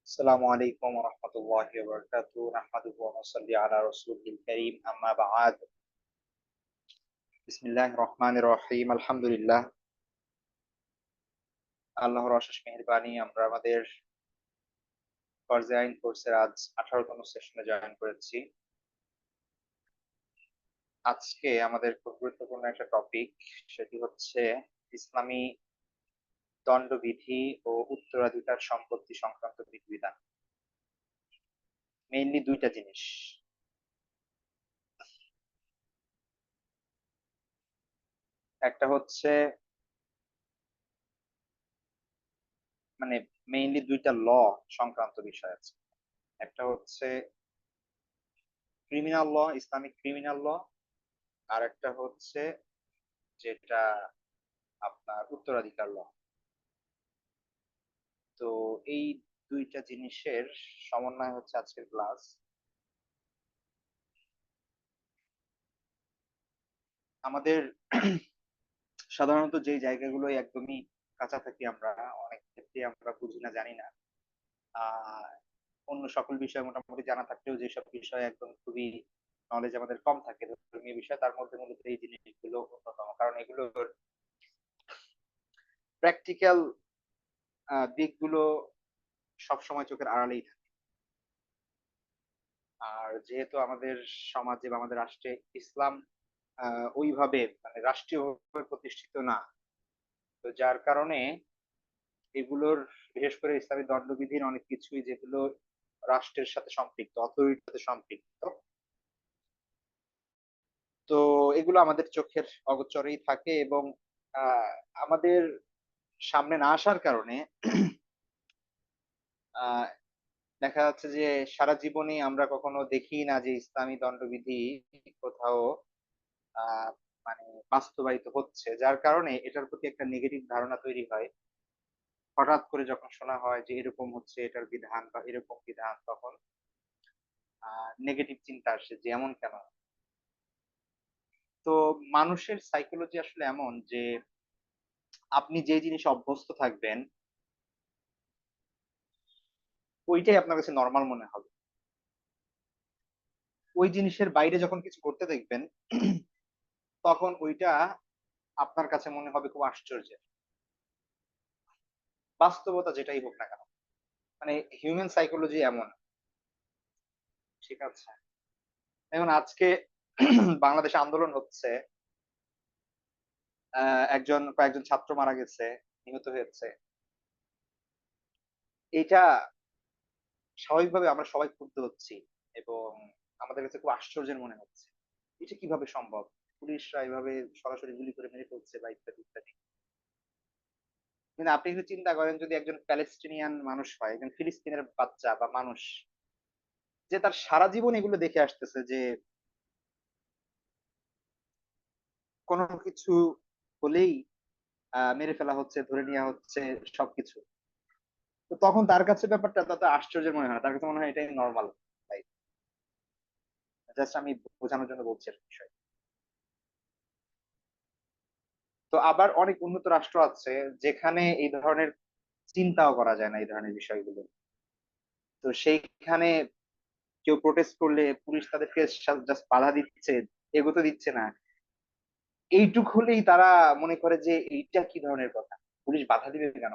السلام عليكم ورحمة الله وبركاته نحمده ونصلي على رسوله الكريم أما بعد بسم الله الرحمن الرحيم الحمد لله আল্লাহর অশেষ মেহেরবানি আমরা আমাদের ফরজে আইন কোর্সের আজ 18তম সেশনে জয়েন করেছি। আজকে আমাদের খুব গুরুত্বপূর্ণ একটা টপিক, সেটি হচ্ছে ইসলামী দণ্ডবিধি ও উত্তরাধিকার সম্পত্তি সংক্রান্ত বিধিবিধান। মেইনলি দুইটা জিনিস, একটা হচ্ছে মানে মেইনলি দুইটা ল সংক্রান্ত বিষয় আছে। একটা হচ্ছে criminal law, Islamic criminal law, আর একটা হচ্ছে যেটা আপনার উত্তরাধিকার ল। তো এই দুইটা জিনিসের সমন্বয় হচ্ছে আজকের ক্লাস। আমাদের সাধারণত যে জায়গাগুলো একদমই কাঁচা থাকি আমরা, অনেক ক্ষেত্রে আমরা বুঝি না, জানি না। আহ অন্য সকল বিষয় মোটামুটি জানা থাকলেও যেসব বিষয় একদম খুবই নলেজ আমাদের কম থাকে ধর্মীয় বিষয়, তার মধ্যে মূলত এই জিনিসগুলো অন্যতম, কারণ এগুলোর প্র্যাকটিক্যাল দিকগুলো সবসময় চোখের আড়ালেই থাকে। আর যেহেতু আমাদের সমাজে বা আমাদের রাষ্ট্রে ইসলাম ওইভাবে রাষ্ট্রীয়ভাবে প্রতিষ্ঠিত না, তো যার কারণে এগুলোর, বিশেষ করে ইসলামী দণ্ডবিধির অনেক কিছুই যেগুলো রাষ্ট্রের সাথে সম্পৃক্ত, অথরিটির সাথে সম্পৃক্ত, তো এগুলো আমাদের চোখের অগোচরেই থাকে এবং আহ, আমাদের সামনে না আসার কারণে আহ দেখা যাচ্ছে যে সারা জীবনে আমরা কখনো দেখি না যে ইসলামী দণ্ডবিধি কোথাও আহ মানে বাস্তবায়িত হচ্ছে, যার কারণে এটার প্রতি একটা নেগেটিভ ধারণা তৈরি হয়। হঠাৎ করে যখন শোনা হয় যে এরকম হচ্ছে এটার বিধান বা এরকম বিধান, তখন নেগেটিভ চিন্তা আসে যে এমন কেন। তো মানুষের সাইকোলজি আসলে এমন যে আপনি যে জিনিস অভ্যস্ত থাকবেন ওইটাই আপনার কাছে নর্মাল মনে হবে। ওই জিনিসের বাইরে যখন কিছু করতে দেখবেন তখন ওইটা আপনার কাছে মনে হবে খুব আশ্চর্যের। বাস্তবতা যেটাই হোক না কেন, হিউম্যান সাইকোলজি এমন, ঠিক আছে। যেমন আজকে বাংলাদেশে আন্দোলন হচ্ছে, কয়েকজন ছাত্র মারা গেছে, নিহত হয়েছে। এটা স্বাভাবিকভাবে আমরা সবাই ক্ষুব্ধ হচ্ছি এবং আমাদের কাছে খুব আশ্চর্যের মনে হচ্ছে এটা কিভাবে সম্ভব, পুলিশরা এভাবে সরাসরি গুলি করে মেরে ফেলছে বা ইত্যাদি ইত্যাদি। কিন্তু আপনি যদি চিন্তা করেন, যদি একজন প্যালেস্টিনিয়ান মানুষ হয়, একজন ফিলিস্তিনের বাচ্চা বা মানুষ, যে তার সারা জীবন এগুলো দেখে আসতেছে যে কোনো কিছু হলেই মেরে ফেলা হচ্ছে, ধরে নেওয়া হচ্ছে, সবকিছু, তো তখন তার কাছে ব্যাপারটা তত আশ্চর্যের মনে হয় না, তার কাছে মনে হয় এটাই নর্মাল। তাই জাস্ট আমি বোঝানোর জন্য বলছি আর বিষয়। তো আবার অনেক উন্নত রাষ্ট্র আছে যেখানে এই ধরনের চিন্তাও করা যায় না এই ধরনের বিষয়গুলো। তো সেইখানে কেউ প্রোটেস্ট করলে পুলিশ তাদেরকে জাস্ট বাধা দিচ্ছে, এগোতে দিচ্ছে না। এইটুক হলেই তারা মনে করে যে এইটা কি ধরনের কথা, পুলিশ বাধা দিবে কেন?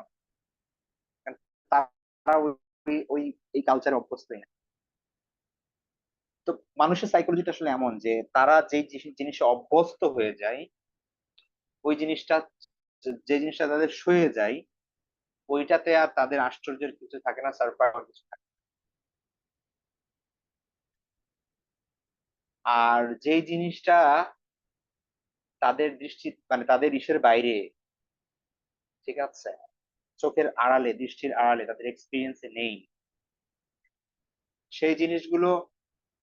কারণ তারা ওই ওই এই কালচারে অভ্যস্তই না। তো মানুষের সাইকোলজিটা আসলে এমন যে তারা যে জিনিসে অভ্যস্ত হয়ে যায়, ওই জিনিসটা, যে জিনিসটা তাদের সয়ে যায়, ওইটাতে আর তাদের আশ্চর্যের কিছু থাকে না, সারপ্রাইজ কিছু থাকে না। আর যেই জিনিসটা তাদের দৃষ্টি, তাদের ইসের বাইরে, ঠিক আছে, চোখের আড়ালে, দৃষ্টির আড়ালে, তাদের এক্সপিরিয়েন্সে নেই, সেই জিনিসগুলো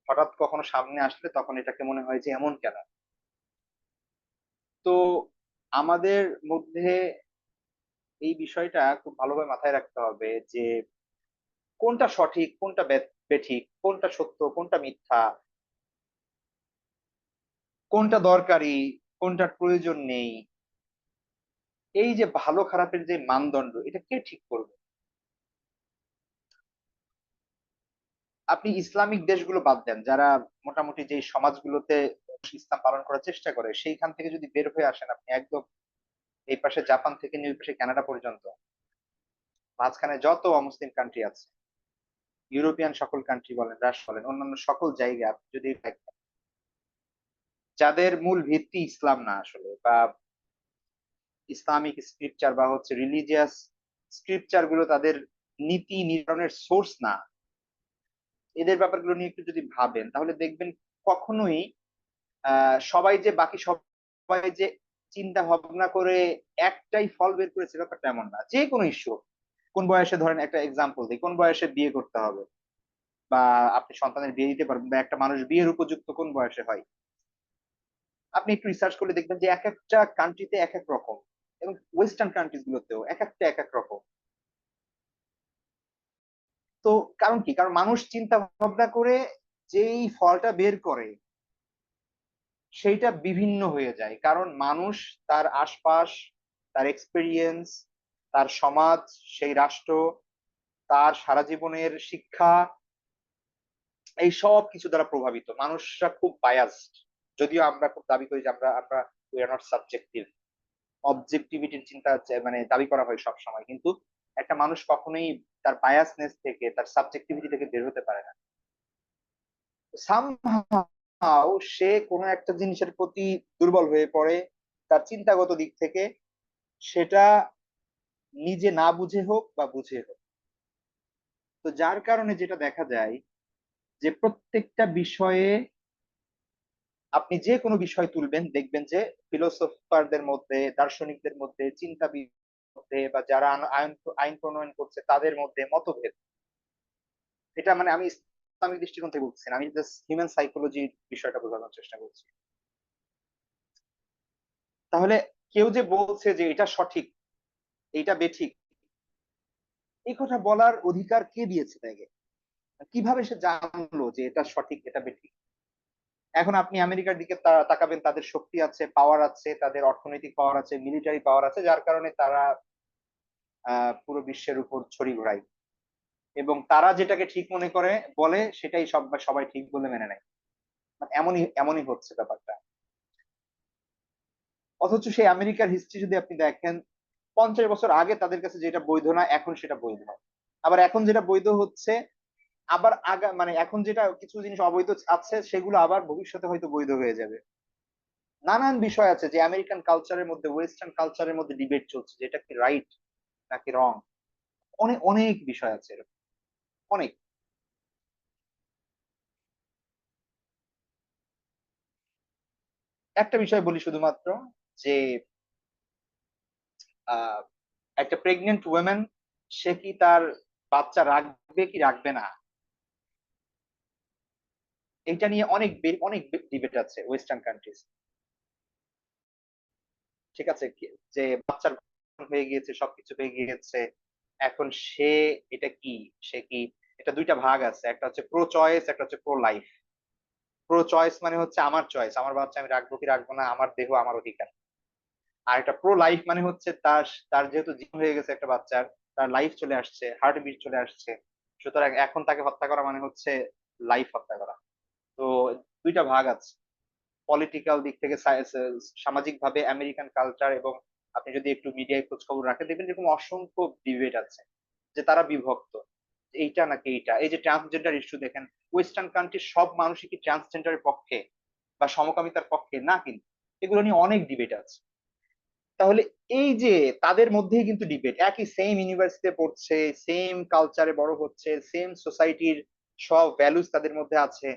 হঠাৎ কখনো সামনে আসলে তখন এটাকে মনে হয় যে এমন কেন। তো আমাদের মধ্যে এই বিষয়টা খুব ভালোভাবে মাথায় রাখতে হবে যে কোনটা সঠিক, কোনটা বেঠিক, কোনটা সত্য, কোনটা মিথ্যা, কোনটা দরকারি, কোনটার প্রয়োজন নেই। এই যে ভালো খারাপের যে মানদণ্ড, এটা কে ঠিক করবে? আপনি ইসলামিক দেশগুলো বাদ দেন, যারা মোটামুটি যে সমাজগুলোতে ইসলাম পালন করার চেষ্টা করে, সেইখান থেকে যদি বের হয়ে আসেন আপনি একদম এই পাশে জাপান থেকে নিয়ে ওই পাশে কানাডা পর্যন্ত, মাঝখানে যত অমুসলিম কান্ট্রি আছে, ইউরোপিয়ান সকল কান্ট্রি বলেন, রাষ্ট্র বলেন, অন্যান্য সকল জায়গায় আপনি যদি দেখেন, যাদের মূল ভিত্তি ইসলাম না আসলে, বা ইসলামিক স্ক্রিপচার বা হচ্ছে রিলিজিয়াস স্ক্রিপচার গুলো তাদের নীতি নির্ধারণের সোর্স না, এদের ব্যাপারগুলো নিয়ে একটু যদি ভাবেন তাহলে দেখবেন কখনোই সবাই যে বাকি সবাই যে চিন্তা ভাবনা করে একটাই ফল বের করেছে ব্যাপারটা এমন না। যে কোনো ইস্যু, কোন বয়সে ধরেন একটা এক্সাম্পল দিই, কোন বয়সে বিয়ে করতে হবে বা আপনি সন্তানের বিয়ে দিতে পারবেন, বা একটা মানুষ বিয়ের উপযুক্ত কোন বয়সে হয়, আপনি একটু রিসার্চ করলে দেখবেন যে এক একটা কান্ট্রিতে এক এক রকম, এবং ওয়েস্টার্ন কান্ট্রিজ গুলোতেও এক একটা এক এক রকম। তো কারণ কি? কারণ মানুষ চিন্তা ভাবনা করে যেই ফলটা বের করে সেইটা বিভিন্ন হয়ে যায়, কারণ মানুষ তার আশপাশ, তার এক্সপেরিয়েন্স, তার সমাজ, সেই রাষ্ট্র, তার সারা জীবনের শিক্ষা, এই সব কিছু দ্বারা প্রভাবিত। মানুষরা খুব বায়াসড, যদিও আমরা খুব দাবি করি যে আমরা আমরা উই আর নট সাবজেক্টিভ, অবজেক্টিভিটির চিন্তা মানে দাবি করা হয় সব সময়, কিন্তু একটা মানুষ কখনোই তার বায়াসনেস থেকে, তার সাবজেক্টিভিটি থেকে বের হতে পারে না। সামহাও সে কোনো একটা জিনিসের প্রতি দুর্বল হয়ে পড়ে, তার চিন্তাগত দিক থেকে, সেটা নিজে না বুঝে হোক বা বুঝে হোক। তো যার কারণে যেটা দেখা যায় যে প্রত্যেকটা বিষয়ে আপনি যে কোনো বিষয় তুলবেন দেখবেন যে ফিলোসফারদের মধ্যে, দার্শনিকদের মধ্যে, চিন্তাবিদদের মধ্যে, বা যারা আইন আইন প্রণয়ন করছে তাদের মধ্যে মতভেদ। এটা মানে আমি ইসলামিক দৃষ্টিকোণ থেকে বলছি না, আমি জাস্ট হিউম্যান সাইকোলজির বিষয়টা বোঝানোর চেষ্টা করছি। তাহলে কেউ যে বলছে যে এটা সঠিক, এইটা বেঠিক, এই কথা বলার অধিকার কে দিয়েছে তাকে? কিভাবে সে জানলো যে এটা সঠিক এটা বেঠিক? এখন আপনি আমেরিকার দিকে তাকাবেন, তাদের শক্তি আছে, পাওয়ার আছে, তাদের অর্থনৈতিক পাওয়ার আছে, মিলিটারি পাওয়ার আছে, যার কারণে তারা পুরো বিশ্বের উপর ছড়ি ঘোরায়, এবং তারা যেটাকে ঠিক মনে করে বলে সেটাই সবাই ঠিক বলে মেনে নেয়। মানে এমনই এমনই হচ্ছে ব্যাপারটা। অথচ সেই আমেরিকার হিস্ট্রি যদি আপনি দেখেন, 50 বছর আগে তাদের কাছে যেটা বৈধ না, এখন সেটা বৈধ। আবার এখন যেটা বৈধ হচ্ছে, আবার মানে এখন যেটা কিছু জিনিস অবৈধ আছে সেগুলো আবার ভবিষ্যতে হয়তো বৈধ হয়ে যাবে। নানান বিষয় আছে যে আমেরিকান কালচারের মধ্যে, ওয়েস্টার্ন কালচারের মধ্যে ডিবেট চলছে যে এটা কি রাইট নাকি রং। অনেক অনেক বিষয় আছে এরকম, অনেক। একটা বিষয় বলি শুধুমাত্র, যে আহ একটা প্রেগনেন্ট ওমেন, সে কি তার বাচ্চা রাখবে কি রাখবে না, এটা নিয়ে অনেক অনেক ডিবেট আছে ওয়েস্টার্ন কান্ট্রিজ। ঠিক আছে, যে বাচ্চার হয়ে গিয়েছে, সবকিছু হয়ে গিয়েছে, এখন সে এটা কি, সে কি, এটা দুইটা ভাগ আছে, একটা হচ্ছে প্রো চয়েস, একটা হচ্ছে প্রো লাইফ। প্রো চয়েস মানে হচ্ছে আমার চয়েস, আমার বাচ্চা আমি রাখবো কি রাখবো না, আমার দেহ আমার অধিকার। আর একটা প্রো লাইফ মানে হচ্ছে তার তার যেহেতু জীবন হয়ে গেছে একটা বাচ্চার, তার লাইফ চলে আসছে, হার্ট বিট চলে আসছে, সুতরাং এখন তাকে হত্যা করা মানে হচ্ছে লাইফ হত্যা করা। তো দুইটা ভাগ আছে পলিটিক্যাল দিক থেকে, সামাজিক ভাবে আমেরিকান কালচার, এবং আপনি যদি একটু মিডিয়ায় খোঁজ খবর রাখেন দেখবেন এরকম অসংখ্য ডিবেট আছে যে তারা বিভক্ত, এইটা নাকি এইটা। এই যে ট্রান্সজেন্ডার ইস্যু দেখেন, ওয়েস্টার্ন কান্ট্রির সব মানুষই কি ট্রান্সজেন্ডারের পক্ষে বা সমকামিতার পক্ষে না? কিন্তু এগুলো নিয়ে অনেক ডিবেট আছে। তাহলে এই যে তাদের মধ্যেই কিন্তু ডিবেট, একই সেম ইউনিভার্সিটিতে পড়ছে, সেম কালচারে বড় হচ্ছে, সেম সোসাইটির সব ভ্যালুস তাদের মধ্যে আছে,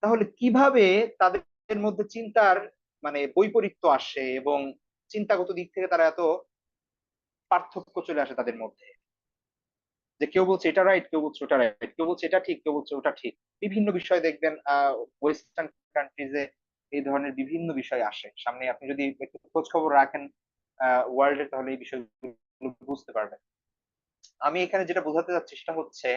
তাহলে কিভাবে তাদের মধ্যে চিন্তার মানে বৈপরীত্য আসে, এবং চিন্তাগত দিক থেকে তারা এত পার্থক্য চলে আসে তাদের মধ্যে, যে কেউ বলছে এটা রাইট, কেউ বলছে ওটা রাইট, কেউ বলছে এটা ঠিক, কেউ বলছে ওটা ঠিক। বিভিন্ন বিষয় দেখবেন ওয়েস্টার্ন কান্ট্রিজে এই ধরনের বিভিন্ন বিষয় আসে সামনে, আপনি যদি একটু খোঁজ খবর রাখেন ওয়ার্ল্ডে, তাহলে এই বিষয়গুলো বুঝতে পারবেন। আমি এখানে যেটা বোঝাতে চাচ্ছি সেটা হচ্ছে,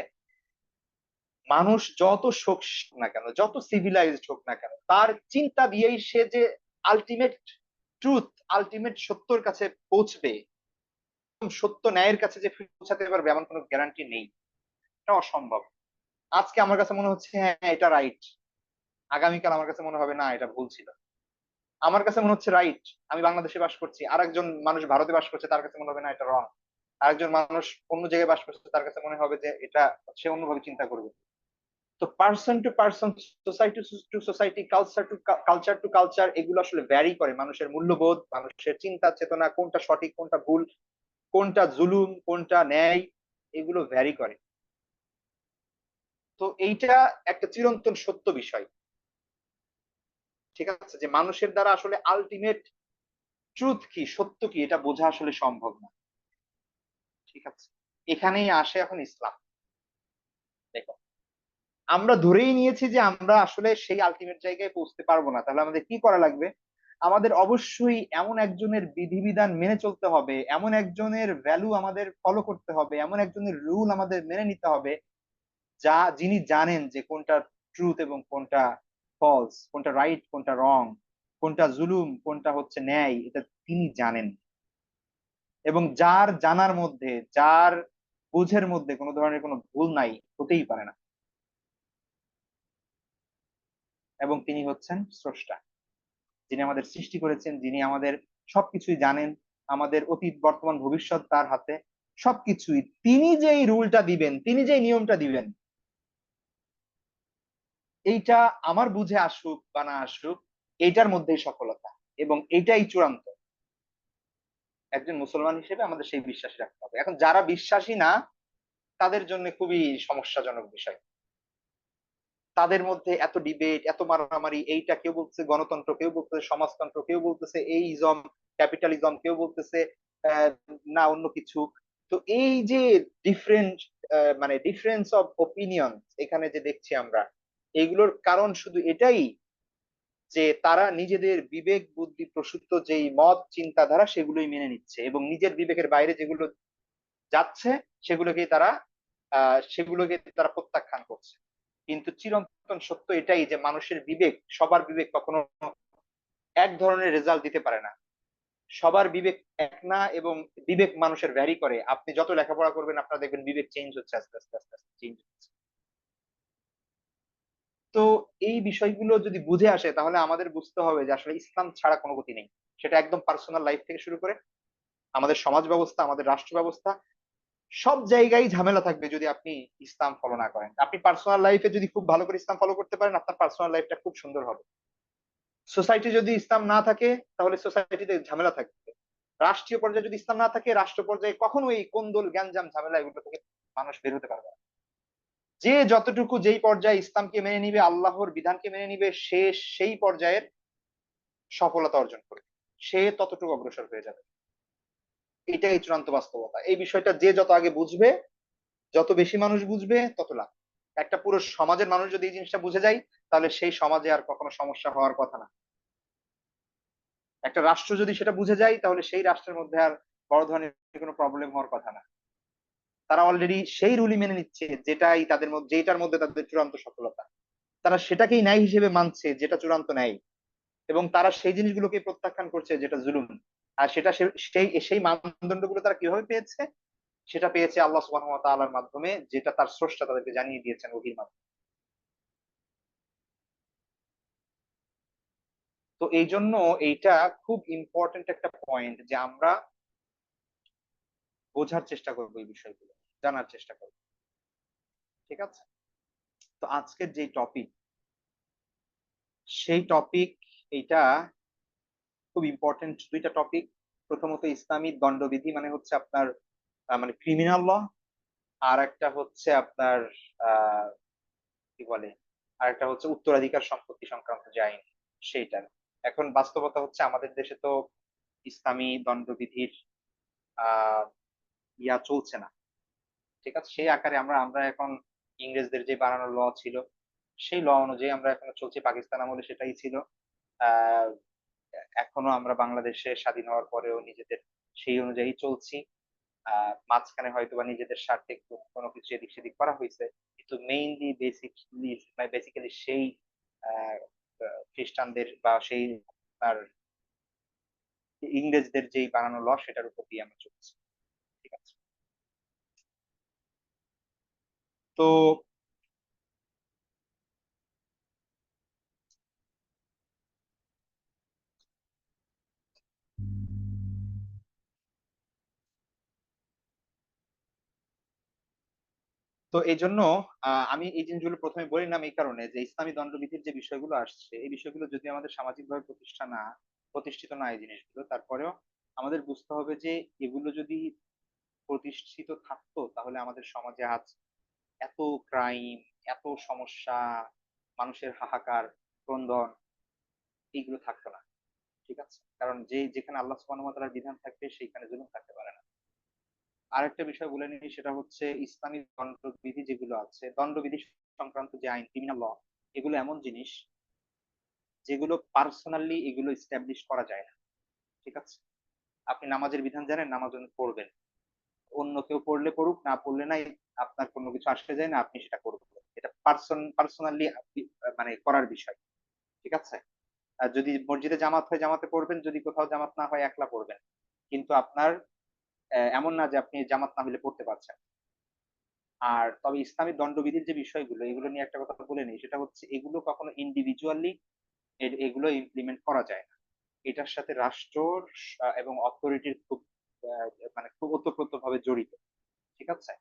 মানুষ যত হোক না কেন, যত সিভিলাইজড হোক না কেন, তার চিন্তা দিয়েই সে যে আলটিমেট ট্রুথ, আলটিমেট সত্যর কাছে পৌঁছবে, সত্য ন্যায়ের কাছে যে পৌঁছাতে পারবে এমন কোনো গ্যারান্টি নেই, এটা অসম্ভব। আজকে আমার কাছে মনে হচ্ছে হ্যাঁ এটা রাইট, আগামীকাল আমার কাছে মনে হবে না এটা ভুল ছিল। আমার কাছে মনে হচ্ছে রাইট, আমি বাংলাদেশে বাস করছি, আর একজন মানুষ ভারতে বাস করছে, তার কাছে মনে হবে না এটা রং। আরেকজন মানুষ অন্য জায়গায় বাস করছে, তার কাছে মনে হবে যে এটা, সে অন্যভাবে চিন্তা করবে। তো person to person, society two society, culture two culture, এগুলো আসলে ভ্যারি করে। মানুষের মূল্যবোধ, মানুষের চিন্তা চেতনা, কোনটা সঠিক কোনটা ভুল, কোনটা জুলুম কোনটা ন্যায়, এগুলো ভ্যারি করে। তো এইটা একটা চিরন্তন সত্য বিষয়। ঠিক আছে, যে মানুষের দ্বারা আসলে আলটিমেট ট্রুথ কি, সত্য কি, এটা বোঝা আসলে সম্ভব না। ঠিক আছে, এখানেই আসে এখন ইসলাম। দেখো, আমরা ধরেই নিয়েছি যে আমরা আসলে সেই আলটিমেট জায়গায় পৌঁছতে পারবো না, তাহলে আমাদের কি করা লাগবে? আমাদের অবশ্যই এমন একজনের বিধিবিধান মেনে চলতে হবে, এমন একজনের ভ্যালু আমাদের ফলো করতে হবে, এমন একজনের রুল আমাদের মেনে নিতে হবে, যিনি জানেন যে কোনটা ট্রুথ এবং কোনটা ফলস, কোনটা রাইট কোনটা রং, কোনটা জুলুম কোনটা হচ্ছে ন্যায়, এটা তিনি জানেন। এবং যার জানার মধ্যে, যার বুঝের মধ্যে কোনো ধরনের কোনো ভুল নাই, হতেই পারে না। এবং তিনি হচ্ছেন স্রষ্টা, যিনি আমাদের সৃষ্টি করেছেন, যিনি আমাদের সবকিছুই জানেন। আমাদের অতীত বর্তমান ভবিষ্যৎ তার হাতে, সবকিছুই। তিনি যেই রুলটা দিবেন, তিনি যেই নিয়মটা দিবেন, এইটা আমার বুঝে আসুক বা না আসুক, এইটার মধ্যেই সফলতা, এবং এইটাই চূড়ান্ত। একজন মুসলমান হিসেবে আমাদের সেই বিশ্বাস রাখতে হবে। এখন যারা বিশ্বাসী না, তাদের জন্য খুবই সমস্যাজনক বিষয়। তাদের মধ্যে এত ডিবেট, এত মারামারি, এইটা কেউ বলতেছে গণতন্ত্র, কেউ বলতেছে সমাজতন্ত্র, কেউ বলতেছে এই ইজম, ক্যাপিটালিজম, কেউ বলতেছে আহ, না অন্য কিছু। তো এই যে ডিফারেন্ট, মানে ডিফারেন্স অফ ওপিনিয়ন এখানে যে দেখছি আমরা, এইগুলোর কারণ শুধু এটাই যে তারা নিজেদের বিবেক বুদ্ধি প্রসূত যেই মত চিন্তাধারা, সেগুলোই মেনে নিচ্ছে, এবং নিজের বিবেকের বাইরে যেগুলো যাচ্ছে সেগুলোকে তারা প্রত্যাখ্যান করছে। কিন্তু চিরন্তন সত্য এটাই যে মানুষের বিবেক, সবার বিবেক কখনো এক ধরনের রেজাল্ট দিতে পারে না। সবার বিবেক এক না, এবং বিবেক মানুষের ভ্যারি করে। আপনি যত লেখাপড়া করবেন, আপনার দেখবেন বিবেক চেঞ্জ হচ্ছে, আস্তে আস্তে আস্তে আস্তে চেঞ্জ হচ্ছে। তো এই বিষয়গুলো যদি বুঝে আসে, তাহলে আমাদের বুঝতে হবে যে আসলে ইসলাম ছাড়া কোনো গতি নেই। সেটা একদম পার্সোনাল লাইফ থেকে শুরু করে আমাদের সমাজ ব্যবস্থা, আমাদের রাষ্ট্র ব্যবস্থা, সব জায়গায় ঝামেলা থাকবে যদি আপনি ইসলাম ফলো না করেন। আপনি পার্সোনাল লাইফে যদি খুব ভালো করে ইসলাম ফলো করতে পারেন, আপনার পার্সোনাল লাইফটা খুব সুন্দর হবে। সোসাইটি যদি ইসলাম না থাকে, তাহলে সোসাইটিতে ঝামেলা থাকবে। রাষ্ট্রীয় পর্যায়ে যদি ইসলাম না থাকে, রাষ্ট্র পর্যায়ে কখনো এই কোন্দল গ্যাঞ্জাম ঝামেলা এগুলো থেকে মানুষ বের হতে পারবে না। যে যতটুকু যেই পর্যায়ে ইসলামকে মেনে নিবে, আল্লাহর বিধানকে মেনে নিবে, সে সেই পর্যায়ের সফলতা অর্জন করবে, সে ততটুকু অগ্রসর হয়ে যাবে। এটাই চূড়ান্ত বাস্তবতা। এই বিষয়টা যে যত আগে বুঝবে, যত বেশি মানুষ বুঝবে, তত লাভ। একটা পুরো সমাজের মানুষ যদি এই জিনিসটা বুঝে যায়, তাহলে সেই সমাজে আর কখনো সমস্যা হওয়ার কথা না। একটা রাষ্ট্র যদি সেটা বুঝে যায়, তাহলে সেই রাষ্ট্রের মধ্যে আর বড় ধরনের কোনো প্রবলেম হওয়ার কথা না। তারা অলরেডি সেই রুলই মেনে নিচ্ছে, যেটাই তাদের মধ্যে, যেটার মধ্যে তাদের চূড়ান্ত সফলতা। তারা সেটাকেই ন্যায় হিসেবে মানছে, যেটা চূড়ান্ত ন্যায়। এবং তারা সেই জিনিসগুলোকে প্রত্যাখ্যান করছে, যেটা জুলুম। আর সেটা সেই সেই মানদণ্ডগুলো তারা কিভাবে পেয়েছে? সেটা পেয়েছে আল্লাহ সুবহানাহু ওয়া তাআলার মাধ্যমে, যেটা তার স্রষ্টা তাদেরকে জানিয়ে দিয়েছেন ওহীর মাধ্যমে। তো এই জন্য এইটা খুব ইম্পর্টেন্ট একটা পয়েন্ট, যে আমরা বোঝার চেষ্টা করবো এই বিষয়গুলো, জানার চেষ্টা করবো। ঠিক আছে, তো আজকের যে টপিক, সেই টপিক, এইটা খুব ইম্পর্টেন্ট দুইটা টপিক। প্রথমত ইসলামী দণ্ডবিধি, মানে হচ্ছে আপনার মানে ক্রিমিনাল ল। আর একটা হচ্ছে আপনার আহ কি বলে, আর একটা হচ্ছে উত্তরাধিকার সম্পত্তি সংক্রান্ত যে আইন, সেইটা। এখন বাস্তবতা হচ্ছে আমাদের দেশে তো ইসলামী দণ্ডবিধির আহ ইয়া চলছে না। ঠিক আছে, সেই আকারে আমরা আমরা এখন ইংরেজদের যে বানানো ল ছিল, সেই ল অনুযায়ী আমরা এখনো চলছি। পাকিস্তান আমলে সেটাই ছিল। আহ এখনো আমরা বাংলাদেশে স্বাধীন হওয়ার পরেও নিজেদের সেই অনুযায়ী চলছি। মাঝখানে হয়তো বা নিজেদের স্বার্থে একটু কোনো কিছু এদিক সেদিক করা হয়েছে, কিন্তু মেইনলি বেসিক্যালি সেই আহ, খ্রিস্টানদের বা সেই আর ইংরেজদের যেই বানানো ল, সেটার উপর দিয়ে আমরা চলছি। ঠিক আছে, তো তো এই জন্য আমি এই জিনিসগুলো প্রথমে বললাম এই কারণে যে ইসলামী দণ্ডবিধির যে বিষয়গুলো আসছে এই বিষয়গুলো যদি আমাদের সামাজিকভাবে প্রতিষ্ঠিত না এই জিনিসগুলো, তারপরেও আমাদের বুঝতে হবে যে এগুলো যদি প্রতিষ্ঠিত থাকতো তাহলে আমাদের সমাজে আজ এত ক্রাইম, এত সমস্যা, মানুষের হাহাকার, ক্রন্দন এইগুলো থাকতো না। ঠিক আছে, কারণ যেখানে আল্লাহ সুবহানাহু ওয়া তাআলার বিধান থাকবে সেইখানে জুলুম থাকতে পারে না। আরেকটা বিষয় বলে নিই, সেটা হচ্ছে ইসলামী দণ্ডবিধি যেগুলো আছে, দণ্ডবিধি সংক্রান্ত যে আইন, ক্রিমিনাল ল, এগুলো এমন জিনিস যেগুলো পার্সোনালি এগুলো এস্টাবলিশ করা যায় না। ঠিক আছে, আপনি নামাজের বিধান জানেন, নামাজ পড়বেন, অন্য কেউ পড়লে পড়ুক, না পড়লে নাই, আপনার কোনো কিছু আসতে যায় না, আপনি সেটা করবেন। এটা পার্সোনালি মানে করার বিষয়। ঠিক আছে, আর যদি মসজিদে জামাত হয় জামাতে পড়বেন, যদি কোথাও জামাত না হয় একলা পড়বেন। কিন্তু আপনার এমন না যে আপনি জামাত না হলে পড়তে পারছেন। আর তবে ইসলামী দণ্ডবিধির যে বিষয়গুলো, এগুলো নিয়ে একটা কথা বলে নিই, সেটা হচ্ছে এগুলো কখনো ইন্ডিভিজুয়ালি এগুলো ইমপ্লিমেন্ট করা যায় না। এটার সাথে রাষ্ট্র এবং অথরিটির খুব মানে খুব ওতপ্রোত ভাবে জড়িত। ঠিক আছে,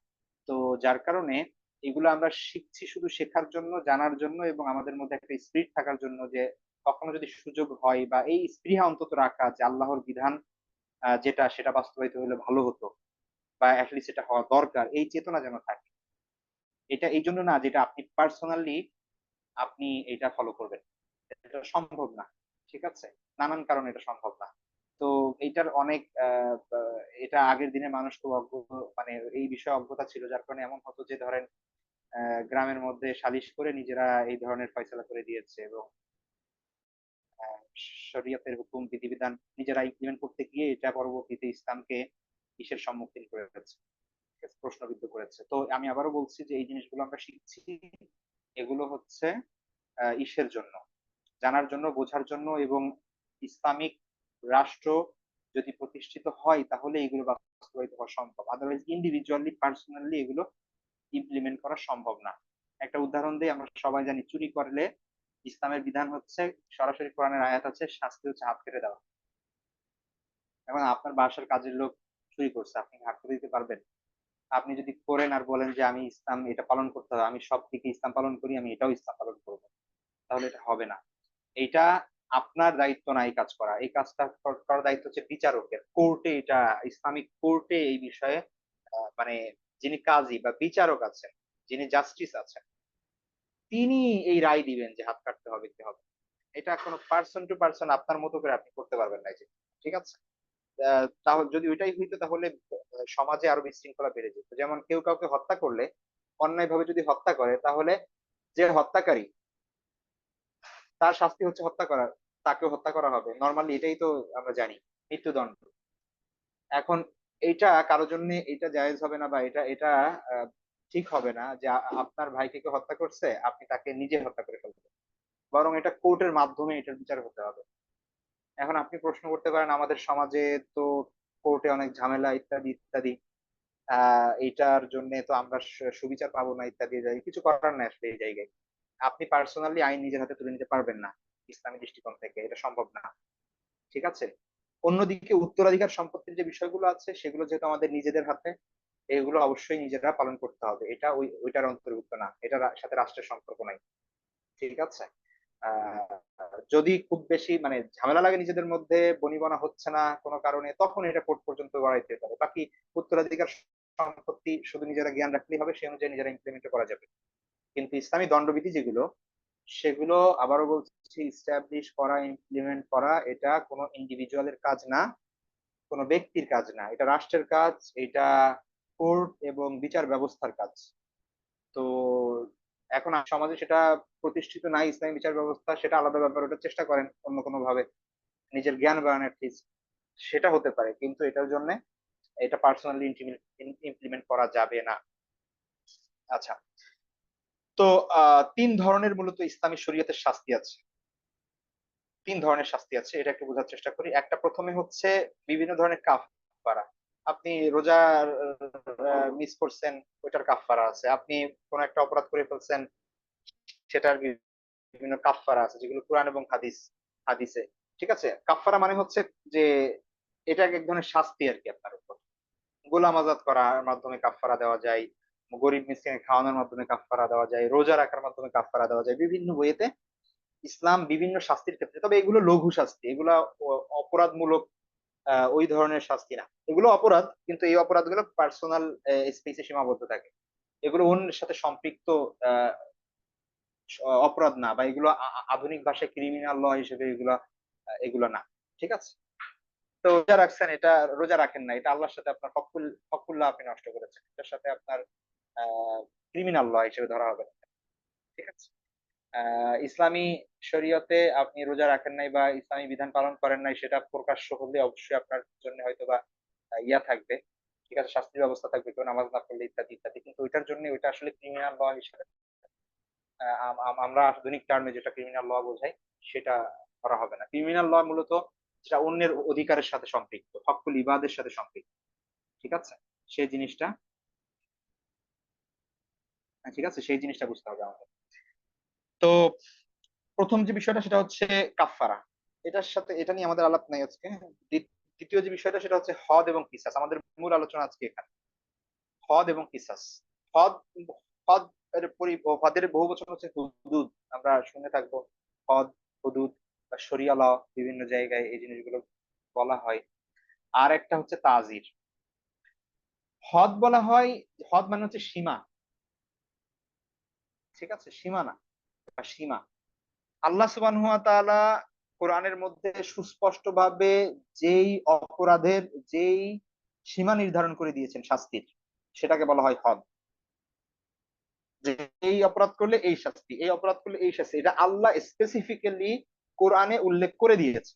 তো যার কারণে এগুলো আমরা শিখছি শুধু শেখার জন্য, জানার জন্য, এবং আমাদের মধ্যে একটা স্পিরিট থাকার জন্য যে কখনো যদি সুযোগ হয়, বা এই স্পৃহা অন্তত রাখা যে আল্লাহর বিধান যেটা সেটা বাস্তবায়িত হলে ভালো হতো, বা অ্যাটলিস্ট এটা হওয়া দরকার, এই চেতনা যেন থাকে। এটা এই জন্য না যেটা আপনি পার্সোনালি আপনি এটা ফলো করবেন, এটা সম্ভব না। ঠিক আছে, নানান কারণে এটা সম্ভব না। তো এইটার অনেক এটা আগের দিনে মানুষ তো অজ্ঞ, মানে এই বিষয়ে অজ্ঞতা ছিল, যার কারণে এমন হতো যে ধরেন গ্রামের মধ্যে সালিশ করে নিজেরা এই ধরনের ফয়সালা করে দিয়েছে, এবং শরীয়তের হুকুম বিধিবিধান নিজেরা ইমপ্লিমেন্ট করতে গিয়ে এটা পরবর্তীতে ইসলামকে কিসের সম্মুখীন করে ফেলেছে, প্রশ্নবিদ্ধ করেছে। তো আমি আবারও বলছি যে এই জিনিসগুলো আমরা শিখছি, এগুলো হচ্ছে ইসের জন্য, জানার জন্য, বোঝার জন্য, এবং ইসলামিক রাষ্ট্র যদি প্রতিষ্ঠিত হয় তাহলে এগুলো বাস্তবায়িত হওয়া সম্ভব। আদারওয়াইজ ইন্ডিভিজুয়ালি পার্সোনালি এগুলো ইমপ্লিমেন্ট করা সম্ভব না। একটা উদাহরণ দিয়ে, আমরা সবাই জানি চুরি করলে ইসলামের বিধান হচ্ছে, সরাসরি কোরআনের আয়াত আছে, শাস্তি হচ্ছে হাত কেটে দেওয়া। এখন আপনার বাসার কাজের লোক চুরি করছে, আপনি হাত কেটে দিতে পারবেন? আপনি যদি করেন আর বলেন যে আমি ইসলাম এটা পালন করতে হবে, আমি সব দিকে ইসলাম পালন করি, আমি এটাও ইসলাম পালন করবো, তাহলে এটা হবে না। এইটা আপনার দায়িত্ব না এই কাজ করা, এই কাজটা করার দায়িত্ব হচ্ছে বিচারকের, কোর্টে, এটা ইসলামিক কোর্টে এই বিষয়ে মানে যিনি কাজী বা বিচারক আছেন, যিনি জাস্টিস আছেন, তিনি এই রায় দিবেন যে হাত কাটতে হবে কি হবে। এটা কোনো পার্সন টু পার্সন আপনার মতো করে আপনি করতে পারবেন না, এই যে। ঠিক আছে, তাহলে যদি ওইটাই হইতো তাহলে সমাজে আরো বিশৃঙ্খলা বেড়ে যেত। যেমন কেউ কাউকে হত্যা করলে, অন্যায়ভাবে যদি হত্যা করে, তাহলে যে হত্যাকারী, তার শাস্তি হচ্ছে হত্যা করা, তাকেও হত্যা করা হবে নর্মালি, এটাই তো আমরা জানি, মৃত্যুদণ্ড। এখন এইটা কারোর জন্য এটা জায়েজ হবে না, বা এটা এটা আহ, ঠিক হবে না যে আপনার ভাইকে কেউ হত্যা করছে, আপনি তাকে নিজে হত্যা করে ফেলবেন, বরং এটা কোর্টের মাধ্যমে এটার বিচার হতে হবে। এখন আপনি প্রশ্ন করতে পারেন, আমাদের সমাজে তো কোর্টে অনেক ঝামেলা ইত্যাদি ইত্যাদি, এটার জন্য তো আমরা সুবিচার পাবো না ইত্যাদি ইত্যাদি। কিছু করার নাই আসলে এই জায়গায়। আপনি পার্সোনালি আইন নিজের হাতে তুলে নিতে পারবেন না, ইসলামী দৃষ্টিকোণ থেকে এটা সম্ভব না। ঠিক আছে, অন্যদিকে উত্তরাধিকার সম্পত্তির যে বিষয়গুলো আছে সেগুলো যেহেতু আমাদের নিজেদের হাতে, এগুলো অবশ্যই নিজেরা পালন করতে হবে, এটা ওইটার অন্তর্ভুক্ত না, এটার সাথে রাষ্ট্রের সম্পর্ক নাই। ঠিক আছে, আহ যদি খুব বেশি মানে ঝামেলা লাগে নিজেদের মধ্যে, বনিবনা হচ্ছে না কোনো কারণে, তখন এটা কোর্ট পর্যন্ত বাড়াইতে পারে। বাকি উত্তরাধিকার সম্পত্তি শুধু নিজেরা জ্ঞান রাখলেই হবে, সেই অনুযায়ী নিজেরা ইমপ্লিমেন্ট করা যাবে। কিন্তু ইসলামী দণ্ডবিধি যেগুলো, সেগুলো আবারও বলছি, ইস্টাবলিশ করা, ইমপ্লিমেন্ট করা, এটা কোনো ইন্ডিভিজুয়ালের কাজ না, কোনো ব্যক্তির কাজ না, এটা রাষ্ট্রের কাজ, এটা কোর্ট এবং বিচার ব্যবস্থার কাজ। তো এখন সমাজে সেটা প্রতিষ্ঠিত নাই, ইসলামী বিচার ব্যবস্থা, সেটা আলাদা ব্যাপার, ওটা চেষ্টা করেন অন্য কোনো ভাবে নিজের জ্ঞান বাড়ানোর, ঠিক সেটা হতে পারে, কিন্তু এটার জন্য এটা পার্সোনালি ইমপ্লিমেন্ট করা যাবে না। আচ্ছা, তো তিন ধরনের মূলত ইসলামী শরীয়তের শাস্তি আছে। তিন ধরনের শাস্তি আছে, এটা একটু বোঝার চেষ্টা করি। একটা, প্রথমে হচ্ছে বিভিন্ন ধরনের কাফারা। আপনি রোজা মিস করছেন, ওইটার কাফারা আছে। আপনি কোন একটা অপরাধ করে ফেলছেন, সেটার বিভিন্ন কাফারা আছে, যেগুলো কোরআন এবং হাদিসে। ঠিক আছে, কাফারা মানে হচ্ছে যে এটা এক এক ধরনের শাস্তি আর কি আপনার উপর। গোলাম আজাদ করার মাধ্যমে কাফারা দেওয়া যায়, গরিব মিসকিন খাওয়ানোর মাধ্যমে কাফফারা দেওয়া যায়, রোজা রাখার মাধ্যমে কাফফারা দেওয়া যায়, বিভিন্ন ওয়েতে ইসলাম বিভিন্ন শাস্তির ক্ষেত্রে। তবে এগুলো লঘু শাস্তি, এগুলা অপরাধমূলক ওই ধরনের শাস্তি না। এগুলো অপরাধ, কিন্তু এই অপরাধগুলো পার্সোনাল স্পেসে সীমাবদ্ধ থাকে। এগুলো অন্যের সাথে সম্পৃক্ত আহ, অপরাধ না, বা এগুলো আধুনিক ভাষায় ক্রিমিনাল ল হিসেবে এগুলো এগুলো না। ঠিক আছে। তো রোজা রাখছেন, এটা রোজা রাখেন না, এটা আল্লাহর সাথে আপনার হকুল্লাহ আপনি নষ্ট করেছেন, এটার সাথে আপনার ক্রিমিনাল ল হিসেবে ধরা হবে না। ঠিক আছে। ইসলামী শরীয়তে আপনি রোজা রাখেন নাই বা ইসলামী বিধান পালন করেন নাই, সেটা প্রকাশ্য হলে অবশ্যই আপনার জন্য হয়তো বা ইয়া থাকবে। ঠিক আছে, শাস্তির ব্যবস্থা থাকবে, কেউ নামাজ না পড়লে ইত্যাদি ইত্যাদি, কিন্তু ওইটার জন্য ওইটা আসলে ক্রিমিনাল ল হিসেবে আমরা আধুনিক টার্মে যেটা ক্রিমিনাল ল বোঝাই সেটা করা হবে না। ক্রিমিনাল ল মূলত যেটা অন্যের অধিকারের সাথে সম্পৃক্ত, হকুল ইবাদের সাথে সম্পৃক্ত। ঠিক আছে, সেই জিনিসটা ঠিক আছে, সেই জিনিসটা বুঝতে হবে আমাদের। তো প্রথম যে বিষয়টা সেটা হচ্ছে কাফফারা, এটার সাথে এটা নিয়ে আমাদের আলাপ নাই আজকে। দ্বিতীয় যে বিষয়টা সেটা হচ্ছে হদ এবং কিসাস। আমাদের মূল আলোচনা আজকে এখানে হদ এবং কিসাস। হদ, হদ হদের বহু বচন হচ্ছে হুদুদ। আমরা শুনে থাকবো হদ, হুদুদ বা শরিয়া ল, বিভিন্ন জায়গায় এই জিনিসগুলো বলা হয়। আর একটা হচ্ছে তাজির। হদ বলা হয়, হদ মানে হচ্ছে সীমা। ঠিক আছে, সীমানা বা সীমা। আল্লাহ সুবহানাহু ওয়া তাআলা কোরআনের মধ্যে সুস্পষ্ট ভাবে যেই অপরাধের যেই সীমা নির্ধারণ করে দিয়েছেন শাস্তির, সেটাকে বলা হয় হদ। যে এই অপরাধ করলে এই শাস্তি, এই অপরাধ করলে এই শাস্তি, এটা আল্লাহ স্পেসিফিক্যালি কোরআনে উল্লেখ করে দিয়েছে,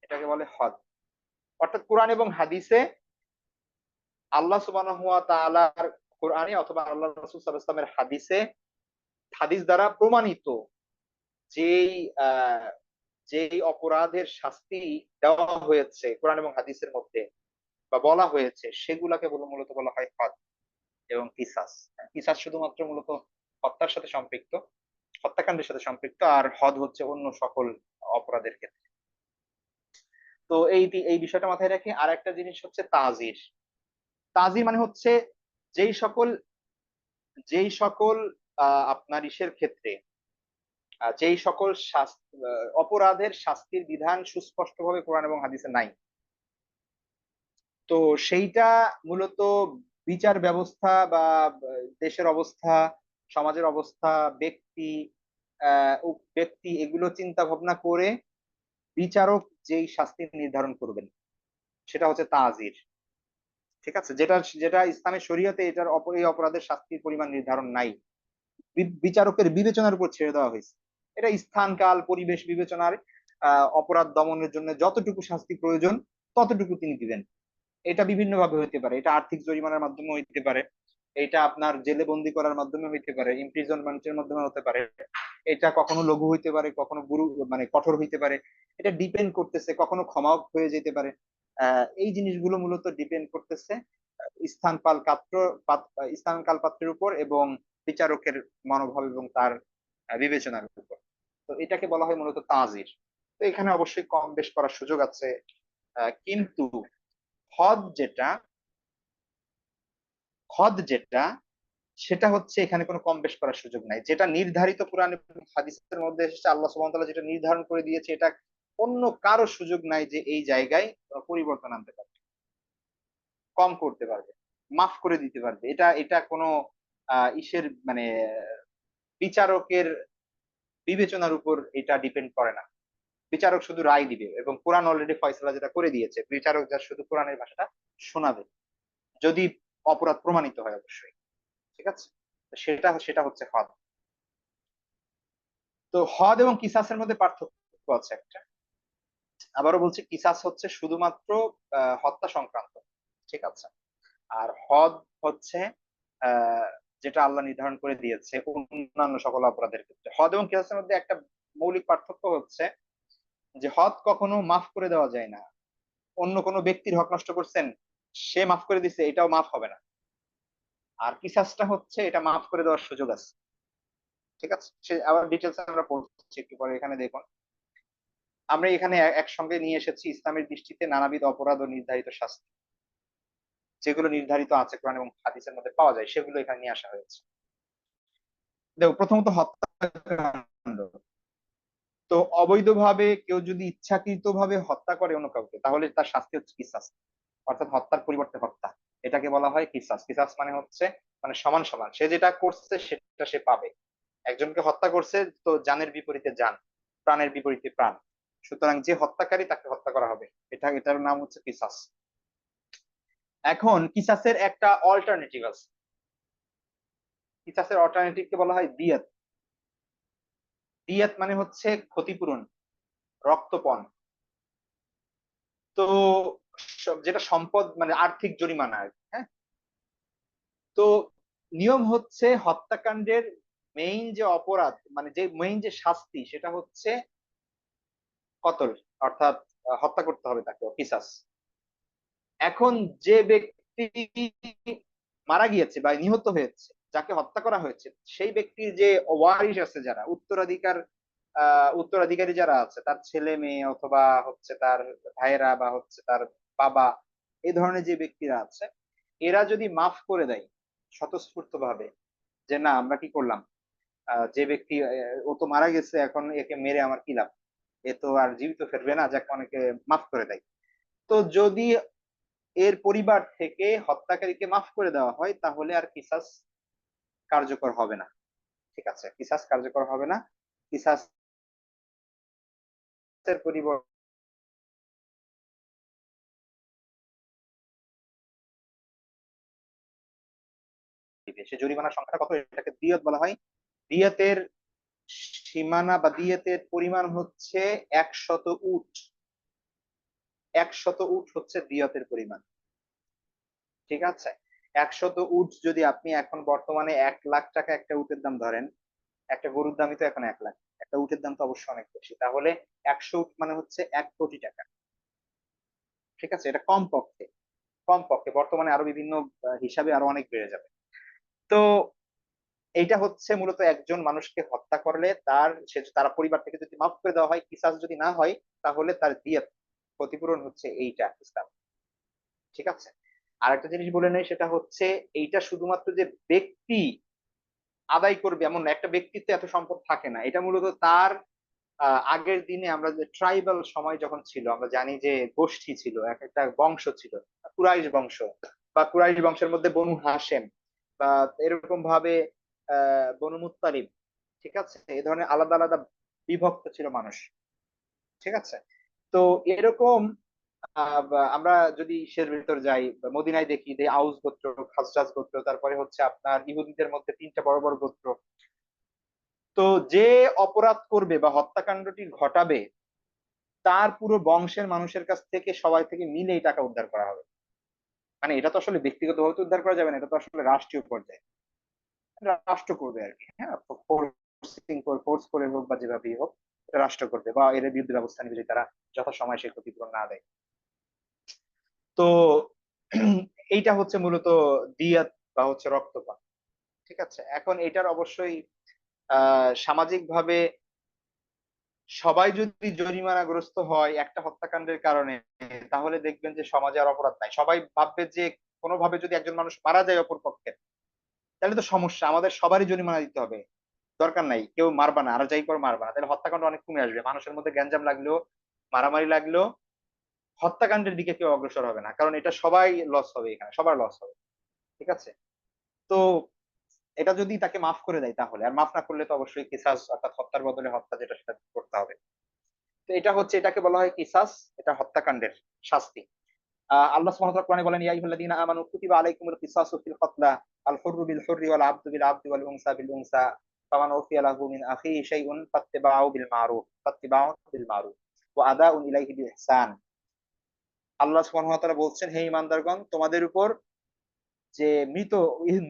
এটাকে বলে হদ। অর্থাৎ কোরআন এবং হাদিসে আল্লাহ সুবহানাহু ওয়া তাআলার কোরআনে অথবা আল্লাহ রাসূল সাল্লাল্লাহু আলাইহি ওয়াসাল্লামের হাদিসে, হাদিস দ্বারা প্রমাণিত যেই আহ যেই অপরাধের শাস্তি দেওয়া হয়েছে কোরআন এবং হাদিসের মধ্যে বা বলা হয়েছে, সেগুলাকে মূলত বলা হয় হদ এবং কিসাস। কিসাস শুধুমাত্র মূলত হত্যার সাথে সম্পৃক্ত, হত্যাকাণ্ডের সাথে সম্পৃক্ত, আর হদ হচ্ছে অন্য সকল অপরাধের ক্ষেত্রে। তো এই বিষয়টা মাথায় রাখি। আর একটা জিনিস হচ্ছে তাজির। তাজির মানে হচ্ছে যেই সকল যেই সকল আপনার ইসের ক্ষেত্রে যেই সকল অপরাধের শাস্তির বিধান সুস্পষ্টভাবে কোরআন এবং হাদিসে নাই, তো সেইটা মূলত বিচার ব্যবস্থা বা দেশের অবস্থা, সমাজের অবস্থা, ব্যক্তি ব্যক্তি এগুলো চিন্তা ভাবনা করে বিচারক যেই শাস্তি নির্ধারণ করবেন সেটা হচ্ছে তাজির। ঠিক আছে, যেটা যেটা ইসলামের শরীয়তে এটার এই অপরাধের শাস্তির পরিমাণ নির্ধারণ নাই, বিচারকের বিবেচনার উপর ছেড়ে দেওয়া হয়েছে। এটা স্থান কাল পরিবেশ বিবেচনার অপরাধ দমনের জন্য যতটুকু শাস্তি প্রয়োজন ততটুকু তিনি দিবেন। এটা বিভিন্ন ভাবে হইতে পারে, এটা আর্থিক জরিমানার মাধ্যমে হইতে পারে, এটা আপনার জেলে বন্দি করার মাধ্যমে হইতে পারে, ইমপ্রিজনমেন্টের মাধ্যমে হতে পারে, এটা কখনো লঘু হইতে পারে, কখনো গুরু মানে কঠোর হইতে পারে। এটা ডিপেন্ড করতেছে, কখনো ক্ষমাও হয়ে যেতে পারে। এই জিনিসগুলো মূলত ডিপেন্ড করতেছে স্থান পাল পাত্র স্থান কাল পাত্রের উপর এবং বিচারকের মনোভাব এবং তার বিবেচনার উপর। তো এটাকে বলা হয় মূলত তাজির। তো এখানে অবশ্যই কম বেশ করার সুযোগ আছে, কিন্তু হদ যেটা হদ যেটা সেটা হচ্ছে এখানে কোনো কম বেশ করার সুযোগ নাই। যেটা নির্ধারিত কোরআন এবং হাদিসের মধ্যে এসেছে, আল্লাহ সুবহানাহু ওয়া তাআলা যেটা নির্ধারণ করে দিয়েছে, এটা অন্য কারো সুযোগ নাই যে এই জায়গায় পরিবর্তন আনতে পারবে, কম করতে পারবে, মাফ করে দিতে পারবে। এটা এটা কোনো ইসের মানে বিচারকের বিবেচনার উপর এটা ডিপেন্ড করে না। বিচারক শুধু রায় দিবে এবং কোরআন অলরেডি ফয়সালা যেটা করে দিয়েছে, বিচারক যা শুধু কোরআনের ভাষাটা শোনাবে, যদি অপরাধ প্রমাণিত হয় অবশ্যই। ঠিক আছে, তো সেটা সেটা হচ্ছে হদ। তো হদ এবং কিসাসের মধ্যে পার্থক্য আছে একটা। আবারও বলছি, কিসাস হচ্ছে শুধুমাত্র হত্যা সংক্রান্ত। ঠিক আছে। আর হদ হচ্ছে আহ যেটা আল্লাহ নির্ধারণ করে দিয়েছে অন্যান্য সকল অপরাধের ক্ষেত্রে। হদ এবং কিসাসের মধ্যে একটা মৌলিক পার্থক্য হচ্ছে যে হদ কখনো মাফ করে দেওয়া যায় না। অন্য কোনো ব্যক্তির হক নষ্ট করছেন, সে মাফ করে দিছে, এটাও মাফ হবে না। আর কিসাসটা হচ্ছে এটা মাফ করে দেওয়ার সুযোগ আছে। ঠিক আছে, সে আবার ডিটেলস আমরা পড়ছি একটু পরে। এখানে দেখুন, আমরা এখানে একসঙ্গে নিয়ে এসেছি ইসলামের দৃষ্টিতে নানাবিধ অপরাধ ও নির্ধারিত শাস্তি। যেগুলো নির্ধারিত আছে কোরআন এবং হাদিসের মধ্যে পাওয়া যায় সেগুলো এখানে নিয়ে আসা হয়েছে। দেখো, প্রথমত হত্যাকাণ্ড। তো অবৈধভাবে কেউ যদি ইচ্ছাকৃতভাবে হত্যা করে অন্য কাউকে, তাহলে তার শাস্তি হচ্ছে কিসাস, অর্থাৎ হত্যার পরিবর্তে হত্যা। এটাকে বলা হয় কিসাস। কিসাস মানে হচ্ছে মানে সমান সমান, সে যেটা করছে সেটা সে পাবে। একজনকে হত্যা করছে, তো জানের বিপরীতে জান, প্রাণের বিপরীতে প্রাণ, সুতরাং যে হত্যাকারী তাকে হত্যা করা হবে। এটার নাম হচ্ছে কিসাস। এখন কিসাসের একটা অল্টারনেটিভ আছে। কিসাসের অল্টারনেটিভ কে বলা হয় দিয়াত। দিয়াত মানে হচ্ছে ক্ষতিপূরণ, রক্তপণ। তো যেটা সম্পদ মানে আর্থিক জরিমানা আর কি, হ্যাঁ। তো নিয়ম হচ্ছে হত্যাকাণ্ডের মেইন যে অপরাধ মানে যে মেইন যে শাস্তি সেটা হচ্ছে কতল, অর্থাৎ হত্যা করতে হবে তাকে, কিসাস। এখন যে ব্যক্তি মারা গিয়েছে বা নিহত হয়েছে, যাকে হত্যা করা হয়েছে, সেই ব্যক্তির যে ওয়ারিশ আছে, যারা উত্তরাধিকারী যারা আছে, তার ছেলে মেয়ে অথবা হচ্ছে তার ভাইয়েরা বা হচ্ছে তার বাবা, এই ধরনের যে ব্যক্তিরা আছে, এরা যদি মাফ করে দেয় স্বতঃস্ফূর্ত ভাবে, যে না আমরা কি করলাম, যে ব্যক্তি ও তো মারা গেছে, এখন একে মেরে আমার কি লাভ, এ তো আর জীবিত ফিরবে না, যাকে অনেকে মাফ করে দেয়। তো যদি এর পরিবার থেকে হত্যাকারীকে মাফ করে দেওয়া হয়, তাহলে আর কিসাস কার্যকর হবে না। ঠিক আছে, কিসাস কার্যকর হবে না। কিসাসের পরিবর্তে সে জরিমানার সংখ্যাটা কত, এটাকে দিয়ত বলা হয়। দিয়তের সীমানা বা দিয়তের পরিমাণ হচ্ছে 100 উট। 100 উট হচ্ছে দিয়তের পরিমাণ। ঠিক আছে, 100 উট যদি আপনি এখন বর্তমানে 1 লাখ টাকা একটা উটের দাম ধরেন, একটা গরুর দামই তো এখন 1 লাখ, একটা উটের দাম তো অবশ্যই অনেক বেশি, তাহলে 100 উট মানে হচ্ছে 1 কোটি টাকা। ঠিক আছে, এটা কম পক্ষে, কম পক্ষে বর্তমানে আরো বিভিন্ন হিসাবে আরো অনেক বেড়ে যাবে। তো এইটা হচ্ছে মূলত একজন মানুষকে হত্যা করলে তার পরিবার থেকে যদি মাফ করে দেওয়া হয়, কিসাস যদি না হয়, তাহলে তার দিয়ত, ক্ষতিপূরণ হচ্ছে এইটা ইসলাম। ঠিক আছে, আর একটা জিনিস বলে নেই, সেটা হচ্ছে এইটা শুধুমাত্র যে ব্যক্তি আদায় করবে এমন না, একটা ব্যক্তিত্ব এত সম্পদ থাকে না, এটা মূলত তার আগের দিনে আমরা যে ট্রাইবাল সময় যখন ছিল, আমরা জানি যে গোষ্ঠী ছিল, এক একটা বংশ ছিল, কুরাইশ বংশ, বা কুরাইশ বংশের মধ্যে বনু হাশেম, বা এরকম ভাবে বনু মুত্তালিব। ঠিক আছে, এই ধরনের আলাদা আলাদা বিভক্ত ছিল মানুষ। ঠিক আছে, তো এরকম আমরা যদি ইসের ভিতর যাই, মদিনায় দেখি যে আউস গোত্র, খাজরাজ গোত্র, তারপরে হচ্ছে আপনার ইহুদিদের মধ্যে 3টা বড় বড় গোত্র। তো যে অপরাধ করবে বা হত্যাকাণ্ডটি ঘটাবে, তার পুরো বংশের মানুষের কাছ থেকে সবাই থেকে মিলে এই টাকা উদ্ধার করা হবে। মানে এটা তো আসলে ব্যক্তিগত ভাবে তো উদ্ধার করা যাবে না, এটা তো আসলে রাষ্ট্রীয় পর্যায়ে রাষ্ট্র করবে আর কি, হ্যাঁ। ফোর্স করে হোক বা যেভাবেই হোক, এটা রাষ্ট্র করবে বা এর বিরুদ্ধে ব্যবস্থা নেবে যদি তারা যথাসময়ে সেই ক্ষতিপূরণ না দেয়। তো এইটা হচ্ছে মূলত দিয়াত বা হচ্ছে রক্তপাত। ঠিক আছে, এখন এটার অবশ্যই সামাজিক ভাবে সবাই যদি জরিমানাগ্রস্ত হয় একটা হত্যাকাণ্ডের কারণে, তাহলে দেখবেন যে সমাজে আর অপরাধ নাই। সবাই ভাববে যে কোনোভাবে যদি একজন মানুষ মারা যায় অপর পক্ষের, তাহলে তো সমস্যা, আমাদের সবারই জরিমানা দিতে হবে, দরকার নাই কেউ মারবা না, আর যাই করে মারবা না, তাহলে হত্যাকাণ্ড অনেক কমে আসবে, মানুষের মধ্যে গ্যাঞ্জাম লাগলেও, মারামারি লাগলেও হত্যাকাণ্ডের দিকে কেউ অগ্রসর হবে না, কারণ এটা সবাই লস হবে, এখানে সবার লস হবে। ঠিক আছে, তো এটা যদি তাকে মাফ করে দেয় তাহলে, আর মাফ না করলে তো অবশ্যই কিসাস, অর্থাৎ হত্যার বদলে হত্যা, যেটা সেটা করতে হবে। তো এটা হচ্ছে, এটাকে বলা হয় কিসাস, এটা হত্যাকাণ্ডের শাস্তি। আল্লাহ সুবহানাহু ওয়া তাআলা কোরআনে বলেন, ইয়া আইয়ুহাল্লাযীনা আমানু কুতিবা আলাইকুমুল কিসাসু ফিল কতলা আল হুররু বিল হুররি ওয়াল আবদু বিল আবদি ওয়াল উনসা বিল উনসা ফামান উফিয়া লাহু মিন আখিহি শাইউন ফাত্তিবাউ বিল মারুফ ওয়া আদাউন ইলাইহি বিইহসান। আল্লাহ সুবহানাহু ওয়া তাআলা বলছেন, হে ঈমানদারগণ, তোমাদের উপর যে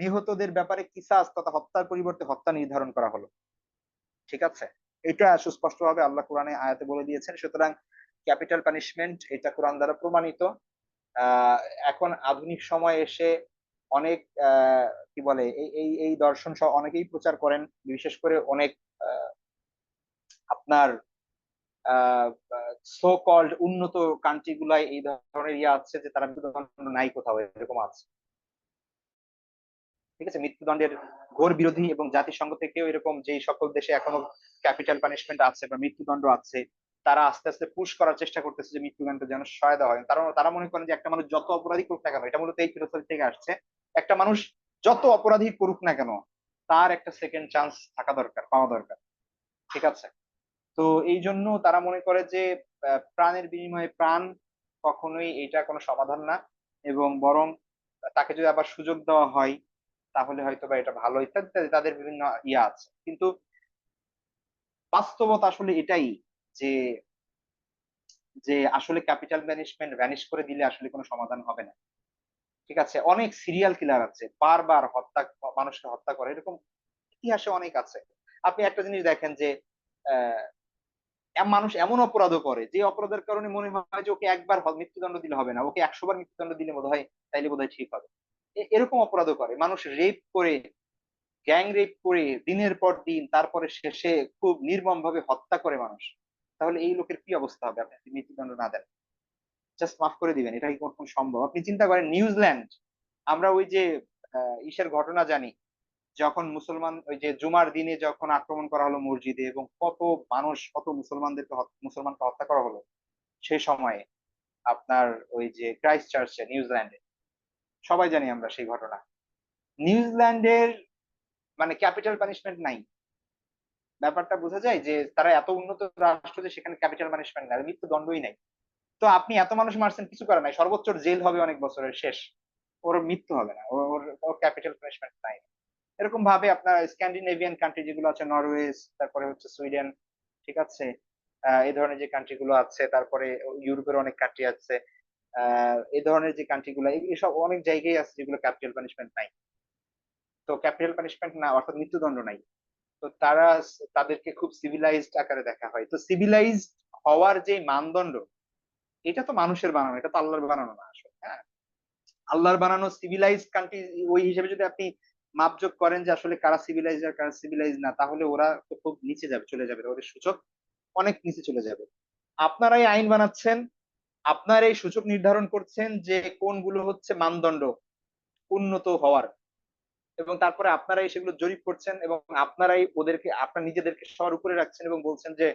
নিহতদের ব্যাপারে কিসাস তথা হত্যার পরিবর্তে হত্যা নির্ধারণ করা হলো। ঠিক আছে, এটা সুস্পষ্টভাবে আল্লাহ কোরআনে আয়াতে বলে দিয়েছেন। সুতরাং ক্যাপিটাল পানিশমেন্ট এটা কোরআন দ্বারা প্রমাণিত। আহ এখন আধুনিক সময়ে এসে অনেক কি বলে এই এই এই দর্শন সহ অনেকেই প্রচার করেন, বিশেষ করে অনেক আপনার সো কল্ড উন্নত কান্ট্রি গুলাই এই ধরনের ইয়ে আছে যে তারা মৃত্যুদণ্ড নাই কোথাও, এরকম আছে। ঠিক আছে, মৃত্যুদণ্ডের ঘোর বিরোধী এবং জাতিসংঘ থেকেও এরকম যে সকল দেশে এখনো ক্যাপিটাল পানিশমেন্ট আছে বা মৃত্যুদণ্ড আছে, তারা আস্তে আস্তে পুশ করার চেষ্টা করতেছে যে মৃত্যুদণ্ড যেন সহায়তা হয়। তারা তারা মনে করেন যে একটা মানুষ যত অপরাধী করুক না কেন, এটা মূলত এই ফিলোসফি থেকে আসছে, একটা মানুষ যত অপরাধী করুক না কেন তার একটা সেকেন্ড চান্স থাকা দরকার, পাওয়া দরকার। ঠিক আছে, তো এই জন্য তারা মনে করে যে প্রাণের বিনিময়ে প্রাণ কখনোই এটা কোনো সমাধান না, এবং বরং তাকে যদি আবার সুযোগ দেওয়া হয় তাহলে হয়তো বা এটা ভালো, ইত্যাদি ইত্যাদি তাদের বিভিন্ন ইয়া আছে। কিন্তু বাস্তবতা আসলে এটাই যে যে আসলে ক্যাপিটাল ম্যানেজমেন্ট ভ্যানিশ করে দিলে আসলে কোনো সমাধান হবে না। ঠিক আছে, অনেক সিরিয়াল কিলার আছে বারবার হত্যা, মানুষকে হত্যা করে, এরকম ইতিহাসে অনেক আছে। আপনি একটা জিনিস দেখেন যে মানুষ এমন অপরাধও করে যে অপরাধের কারণে মনে হয় যে ওকে একবার মৃত্যুদণ্ড দিলে হবে না, ওকে 100 বার মৃত্যুদণ্ড দিলে বোধ হয়, তাইলে বোধ হয় ঠিক হবে। এরকম অপরাধও করে মানুষ, রেপ করে, গ্যাং রেপ করে দিনের পর দিন, তারপরে শেষে খুব নির্মম ভাবে হত্যা করে মানুষ। তাহলে এই লোকের কি অবস্থা হবে আপনি যদি মৃত্যুদণ্ড না দেন, জাস্ট মাফ করে দিবেন? এটা কি কখনো সম্ভব? আপনি চিন্তা করেন নিউজিল্যান্ড, আমরা ওই যে ইসের ঘটনা জানি, যখন মুসলমান ওই যে জুমার দিনে যখন আক্রমণ করা হলো মসজিদে এবং কত মানুষ, কত মুসলমানকে হত্যা করা হলো সেই সময়ে, আপনার ওই যে ক্রাইস্ট চার্চে নিউজিল্যান্ডে, সবাই জানি আমরা সেই ঘটনা। নিউজিল্যান্ডের মানে ক্যাপিটাল পানিশমেন্ট নাই। ব্যাপারটা বোঝা যায় যে তারা এত উন্নত রাষ্ট্র যে সেখানে ক্যাপিটাল পানিশমেন্ট নাই, মৃত্যুদণ্ডই নাই। তো আপনি এত মানুষ মারছেন, কিছু করার নাই, সর্বোচ্চ জেল হবে অনেক বছরের, শেষ। ওর মৃত্যু হবে না, ওর ক্যাপিটাল পানিশমেন্ট নাই। এরকম ভাবে আপনার স্ক্যান্ডিনেভিয়ান কান্ট্রি যেগুলো আছে, নরওয়ে, তারপরে হচ্ছে সুইডেন, ঠিক আছে, এই ধরনের যে কান্ট্রি গুলো আছে, তারপরে ইউরোপের অনেক কান্ট্রি আছে, এই ধরনের যে কান্ট্রি গুলো, এসব অনেক জায়গায় আছে যেগুলো ক্যাপিটাল পানিশমেন্ট নাই। তো ক্যাপিটাল পানিশমেন্ট না, অর্থাৎ মৃত্যুদণ্ড নাই। তো তারা, তাদেরকে খুব সিভিলাইজড আকারে দেখা হয়। তো সিভিলাইজড হওয়ার যে মানদণ্ড, এটা তো মানুষের বানানো, এটা তো আল্লাহর বানানো না আসলে। হ্যাঁ, আল্লাহর বানানো সিভিলাইজড কান্ট্রি ওই হিসেবে যদি আপনি মাপজোক করেন যে আসলে কারা সিভিলাইজ আর কারা সিভিলাইজ না, তাহলে ওরা তো খুব নিচে যাবে, চলে যাবে, ওদের সূচক অনেক নিচে চলে যাবে। আপনারাই আইন বানাচ্ছেন, আপনার এই সূচক নির্ধারণ করছেন যে কোনগুলো হচ্ছে মানদণ্ড উন্নত হওয়ার, এবং তারপরে আপনারাই সেগুলো জরিপ করছেন এবং আপনারাই ওদেরকে, আপনার নিজেদেরকে সবার উপরে রাখছেন এবং বলছেন যে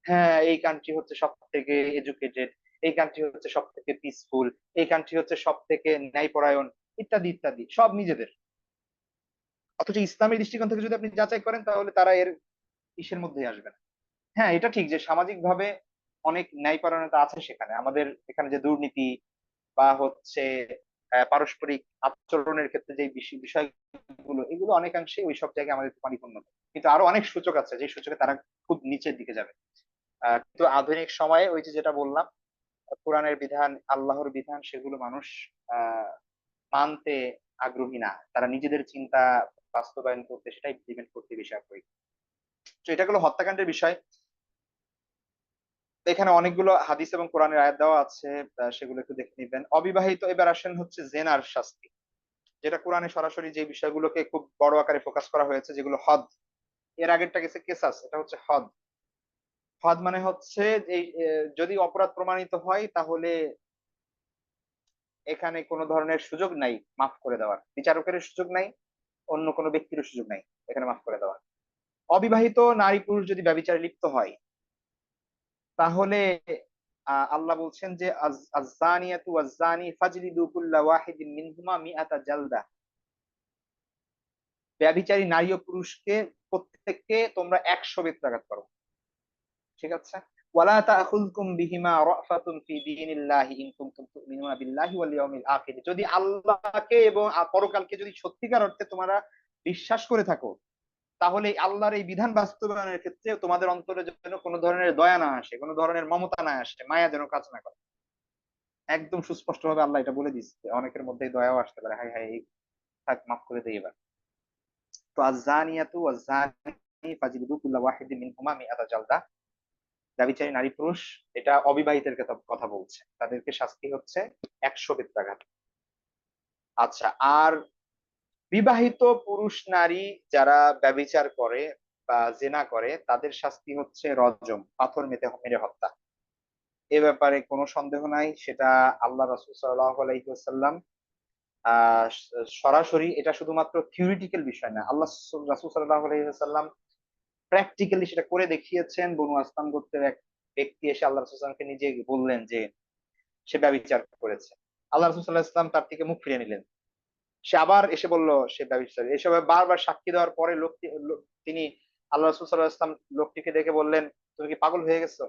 হ্যাঁ এই কান্ট্রি হচ্ছে সব থেকে এডুকেটেড, এই কান্ট্রি হচ্ছে সব থেকে পিসফুল, এই কান্ট্রি হচ্ছে সব থেকে ন্যায়পরায়ণ, ইত্যাদি ইত্যাদি, সব নিজেদের। অথচ ইসলামের দৃষ্টিকোণ থেকে যদি আপনি যাচাই করেন তাহলে তারা এর ইসের মধ্যেই আসবে না। হ্যাঁ, এটা ঠিক যে সামাজিক ভাবে অনেক ন্যায়পরায়ণতা আছে সেখানে, আমাদের এখানে যে দুর্নীতি বা হচ্ছে পারস্পরিক আচরণের ক্ষেত্রে যে বিষয়গুলো, এগুলো অনেকাংশে ওই সব জায়গায় আমাদের পরিপূর্ণ। কিন্তু আরো অনেক সূচক আছে যে সূচকে তারা খুব নিচের দিকে যাবে। কিন্তু আধুনিক সময়ে ওই যে যেটা বললাম, কোরআনের বিধান, আল্লাহর বিধান, সেগুলো মানুষ আহ মানতে আগ্রহী না, তারা নিজেদের চিন্তা বাস্তবায়ন করতে, সেটা ইমপ্লিমেন্ট করতে বেশি আগ্রহী। তো এটা হলো হত্যাকাণ্ডের বিষয়। এখানে অনেকগুলো হাদিস এবং কোরআনের আয়াত দেওয়া আছে, সেগুলো একটু দেখে নিবেন। অবিবাহিত, এবার আসেন হচ্ছে জেনার শাস্তি, যেটা কোরআনে সরাসরি যে বিষয়গুলোকে খুব বড় আকারে ফোকাস করা হয়েছে, যেগুলো হদ। এর আগেরটা গেছে কেসাস, এটা হচ্ছে হদ। হদ মানে হচ্ছে এই যদি অপরাধ প্রমাণিত হয় তাহলে এখানে কোনো ধরনের সুযোগ নাই মাফ করে দেওয়ার, বিচারকের সুযোগ নাই, অন্য কোনো ব্যক্তির সুযোগ নাই এখানে মাফ করে দেওয়ার। অবিবাহিত নারী পুরুষ যদি ব্যভিচারে লিপ্ত হয় তাহলে আল্লাহ বলছেন যে আয-যানিয়াতু ওয়াজ-যানি ফাজলিদু কুল্লা ওয়াহিদিন মিনহুমা মিআতা জালদা। ব্যভিচারী নারী ও পুরুষকে প্রত্যেককে তোমরা 100 বেত্রাঘাত করো। ঠিক আছে, ওয়ালা তাখুযকুম বিহিমা রাফাতুন ফি দীনিল্লাহি ইন কুনতুম তুমিনুনা বিল্লাহি ওয়াল ইয়াউমিল আখির। যদি আল্লাহকে এবং পরকালকে যদি সত্যিকার অর্থে তোমরা বিশ্বাস করে থাকো, তাহলে আল্লাহর এই বিধান বাস্তবায়নের ক্ষেত্রে তোমাদের অন্তরে যেন কোনো ধরনের দয়া না আসে, কোনো ধরনের মমতা না আসে, মায়া যেন কাজ না করে। একদম সুস্পষ্ট ভাবে আল্লাহ এটা বলে দিচ্ছে। অনেকের মধ্যে দয়াও আসতে পারে, হাই হাই থাক, মাফ করে দেই এবার। তো আয-যানিয়াতু ওয়াজ-যানি ফাজলিদু কুল্লা ওয়াহিদিন মিনহুমা মিআতা জালদা। ব্যভিচারী নারী পুরুষ, এটা অবিবাহিতের কথা বলছে, তাদেরকে শাস্তি হচ্ছে 100 বেত্রাঘাত। আচ্ছা, আর বিবাহিত পুরুষ নারী যারা ব্যভিচার করে বা জেনা করে, তাদের শাস্তি হচ্ছে রজম, পাথর মেরে হত্যা। এ ব্যাপারে কোনো সন্দেহ নাই, সেটা আল্লাহ রাসূল সাল্লাল্লাহু আলাইহি ওয়াসাল্লাম আহ সরাসরি, এটা শুধুমাত্র থিওরিটিক্যাল বিষয় না, আল্লাহ রাসূল সাল্লাল্লাহু আলাইহি ওয়াসাল্লাম প্র্যাকটিক্যালি সেটা করে দেখিয়েছেন। বনু আসলাম গোত্রের এক ব্যক্তি এসে আল্লাহ রাসূল সাল্লাল্লাহু আলাইহি ওয়াসাল্লামকে নিজে বললেন যে সে ব্যভিচার করেছে। আল্লাহ রাসূল সাল্লাল্লাহু আলাইহি ওয়াসাল্লাম তার থেকে মুখ ফিরিয়ে নিলেন। সে আবার এসে বলল সে ব্যভিচারী। এসব বারবার সাক্ষী দেওয়ার পরে তিনি আল্লাহ রাসূল সাল্লাল্লাহু আলাইহি ওয়াসাল্লাম লোকটিকে দেখে বললেন, তুমি কি পাগল হয়ে গেছো?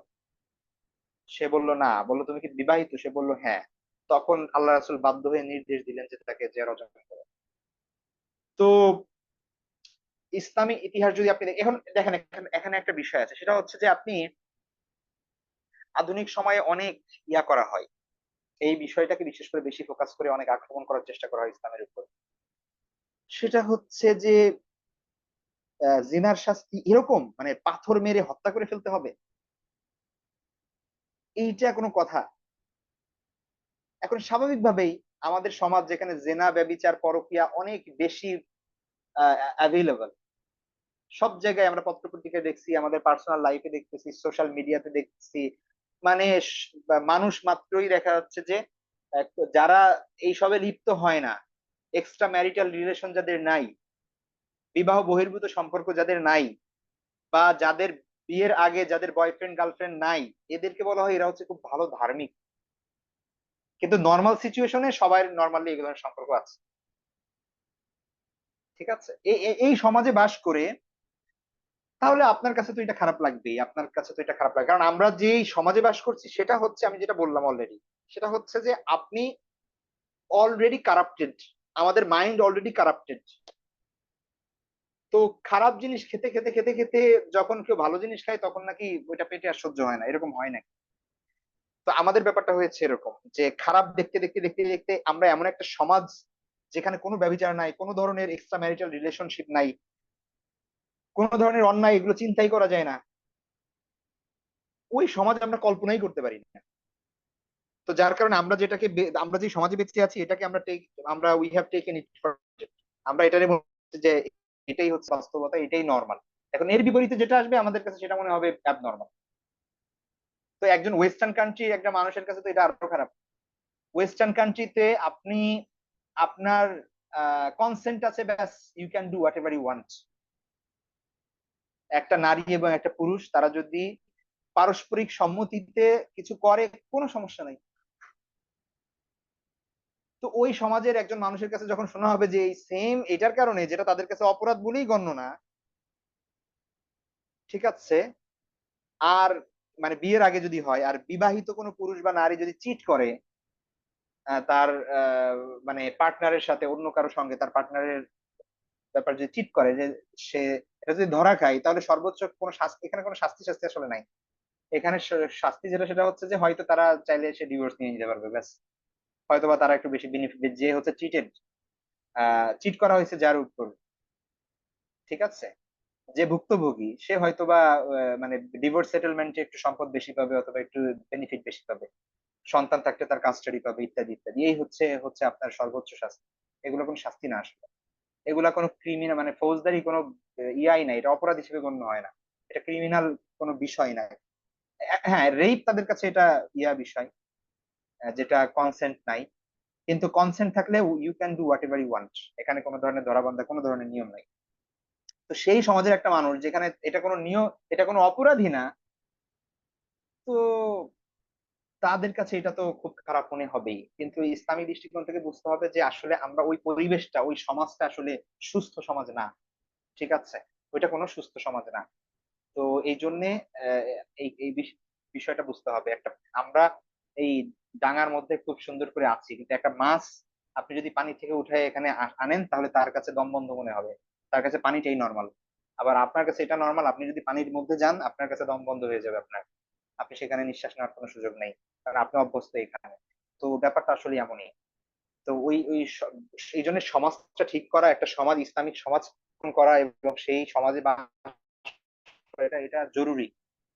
সে বলল না। বলল, তুমি কি বিবাহিত? সে বলল হ্যাঁ। তখন আল্লাহ রাসূল বাধ্য হয়ে নির্দেশ দিলেন যে তাকে জেরজম করো। তো ইসলামী ইতিহাস যদি আপনি এখন দেখেন, এখানে একটা বিষয় আছে, সেটা হচ্ছে যে আপনি আধুনিক সময়ে অনেক করা হয়, এই বিষয়টাকে বিশেষ করে বেশি ফোকাস করে অনেক আক্রমণ করার চেষ্টা করা হয় ইসলামের উপর। সেটা হচ্ছে যে জিনার শাস্তি এরকম, মানে পাথর মেরে হত্যা করে ফেলতে হবে, এইটা কোনো কথা? এখন স্বাভাবিকভাবেই আমাদের সমাজ যেখানে জেনা, ব্যভিচার, পরকীয়া অনেক বেশি অ্যাভেলেবল, সব জায়গায় আমরা পত্রপত্রিকায় দেখছি, আমাদের পার্সোনাল লাইফে দেখতেছি, সোশ্যাল মিডিয়াতে দেখতেছি, মানে মানুষ মাত্রই দেখা যাচ্ছে যে আহ, যারা এইসবে লিপ্ত হয় না, এক্সট্রা ম্যারিটাল রিলেশন যাদের নাই, বিবাহ বহির্ভূত সম্পর্ক যাদের নাই, বা যাদের বিয়ের আগে যাদের বয়ফ্রেন্ড গার্লফ্রেন্ড নাই, এদেরকে বলা হয় এরা হচ্ছে খুব ভালো ধার্মিক। কিন্তু নর্মাল সিচুয়েশনে সবাই নর্মালি এগুলো সম্পর্ক আছে। ঠিক আছে, এই সমাজে বাস করে তাহলে আপনার কাছে তো এটা খারাপ লাগবেই, আপনার কাছে তো এটা খারাপ লাগবে, কারণ আমরা যে সমাজে বাস করছি সেটা হচ্ছে, আমি যেটা বললাম অলরেডি, সেটা হচ্ছে যে আপনি অলরেডি কারাপ্টেড, আমাদের মাইন্ড অলরেডি কারাপ্টেড। তো খারাপ জিনিস খেতে খেতে খেতে খেতে যখন কেউ ভালো জিনিস খায় তখন নাকি ওইটা পেটে আর সহ্য হয় না, এরকম হয় না? তো আমাদের ব্যাপারটা হয়েছে এরকম যে খারাপ দেখতে দেখতে দেখতে দেখতে আমরা এমন একটা সমাজ যেখানে কোনো ব্যভিচার নাই, কোনো ধরনের এক্সট্রা ম্যারিটাল রিলেশনশিপ নাই, কোনো ধরনের অন্যায় এগুলো চিন্তাই করা যায় না, ওই সমাজ আমরা কল্পনাই করতে পারি না। তো যার কারণে আমরা আমরা যে সমাজে বেঁচে আছি এটাকে আমরা উই হ্যাভ টেকেন ইট, আমরা এটারে মনে হচ্ছে যে এটাই হচ্ছে বাস্তবতা, এটাই নর্মাল। এখন এর বিপরীতে যেটা আসবে আমাদের কাছে সেটা মনে হবে অ্যাবনর্মাল। তো একজন ওয়েস্টার্ন কান্ট্রি একটা মানুষের কাছে তো এটা আরো খারাপ। ওয়েস্টার্ন কান্ট্রিতে আপনি আপনার কনসেন্ট আছে, ব্যাস, you can do whatever you want. একটা নারী এবং একটা পুরুষ তারা যদি পারস্পরিক সম্মতিতে কিছু করে, কোনো সমস্যা নাই। তো ওই সমাজের একজন মানুষের কাছে যখন শোনা হবে যে এই সেম এটার কারণে, যেটা তাদের কাছে অপরাধ বলেই গণ্য না, ঠিক আছে, আর মানে বিয়ের আগে যদি হয়, আর বিবাহিত কোনো পুরুষ বা নারী যদি চিট করে তার আহ, মানে পার্টনারের সাথে, অন্য কারো সঙ্গে তার পার্টনারের ব্যাপার যদি চিট করে, যে সে এটা যদি ধরা খায়, তাহলে সর্বোচ্চ কোনো শাস্তি, এখানে কোনো শাস্তি শাস্তি আসলে নাই। এখানে শাস্তি যেটা সেটা হচ্ছে যে হয়তো তারা চাইলে সে ডিভোর্স নিয়ে নিতে পারবে, ব্যাস। হয়তোবা তারা একটু বেশি বেনিফিট, যে হচ্ছে চিটেড, চিট করা হয়েছে যার উপর, ঠিক আছে, যে ভুক্তভোগী সে হয়তোবা মানে ডিভোর্স সেটেলমেন্টে একটু সম্পদ বেশি পাবে, অথবা একটু বেনিফিট বেশি পাবে, সন্তান থাকতে তার কাস্টাডি পাবে, ইত্যাদি ইত্যাদি। এই হচ্ছে হচ্ছে আপনার সর্বোচ্চ শাস্তি। এগুলো কোনো শাস্তি না আসলে, এগুলা কোনো ক্রিমিনাল মানে ফৌজদারি কোনো ইয়াই নাই, এটা অপরাধ হিসেবে গণ্য হয় না, এটা ক্রিমিনাল কোনো বিষয় না। হ্যাঁ, রেপ তাদের কাছে এটা বিষয়, যেটা কনসেন্ট নাই। কিন্তু কনসেন্ট থাকলে you can do whatever you want, এখানে কোনো ধরনের ধরাবান্ধা, কোনো ধরনের নিয়ম নাই। তো সেই সমাজের একটা মানুষ যেখানে এটা কোনো নিয়ম, এটা কোনো অপরাধী না, তো তাদের কাছে এটা তো খুব খারাপ মনে হবেই। কিন্তু ইসলামী দৃষ্টিকোণ থেকে বুঝতে হবে যে আসলে আমরা ওই পরিবেশটা, ওই সমাজটা আসলে সুস্থ সমাজ না, ঠিক আছে, ওইটা কোনো সুস্থ সমাজ না। তো এই জন্যে আহ, এই এই বিষয়টা বুঝতে হবে। একটা আমরা এই ডাঙার মধ্যে খুব সুন্দর করে আছি, কিন্তু একটা মাছ আপনি যদি পানি থেকে উঠে এখানে আনেন, তাহলে তার কাছে দম বন্ধ মনে হবে, তার কাছে পানিটাই নর্মাল। আবার আপনার কাছে এটা নর্মাল, আপনি যদি পানির মধ্যে যান আপনার কাছে দম বন্ধ হয়ে যাবে আপনার, আপনি সেখানে নিঃশ্বাস নেওয়ার কোনো সুযোগ নেই, কারণ আপনি অভ্যস্ত এখানে। তো ব্যাপারটা আসলে এমনই। তো এই জন্য সমাজটা ঠিক করা, একটা সমাজ, ইসলামিক সমাজ গঠন করা এবং সেই সমাজে এটা এটা জরুরি।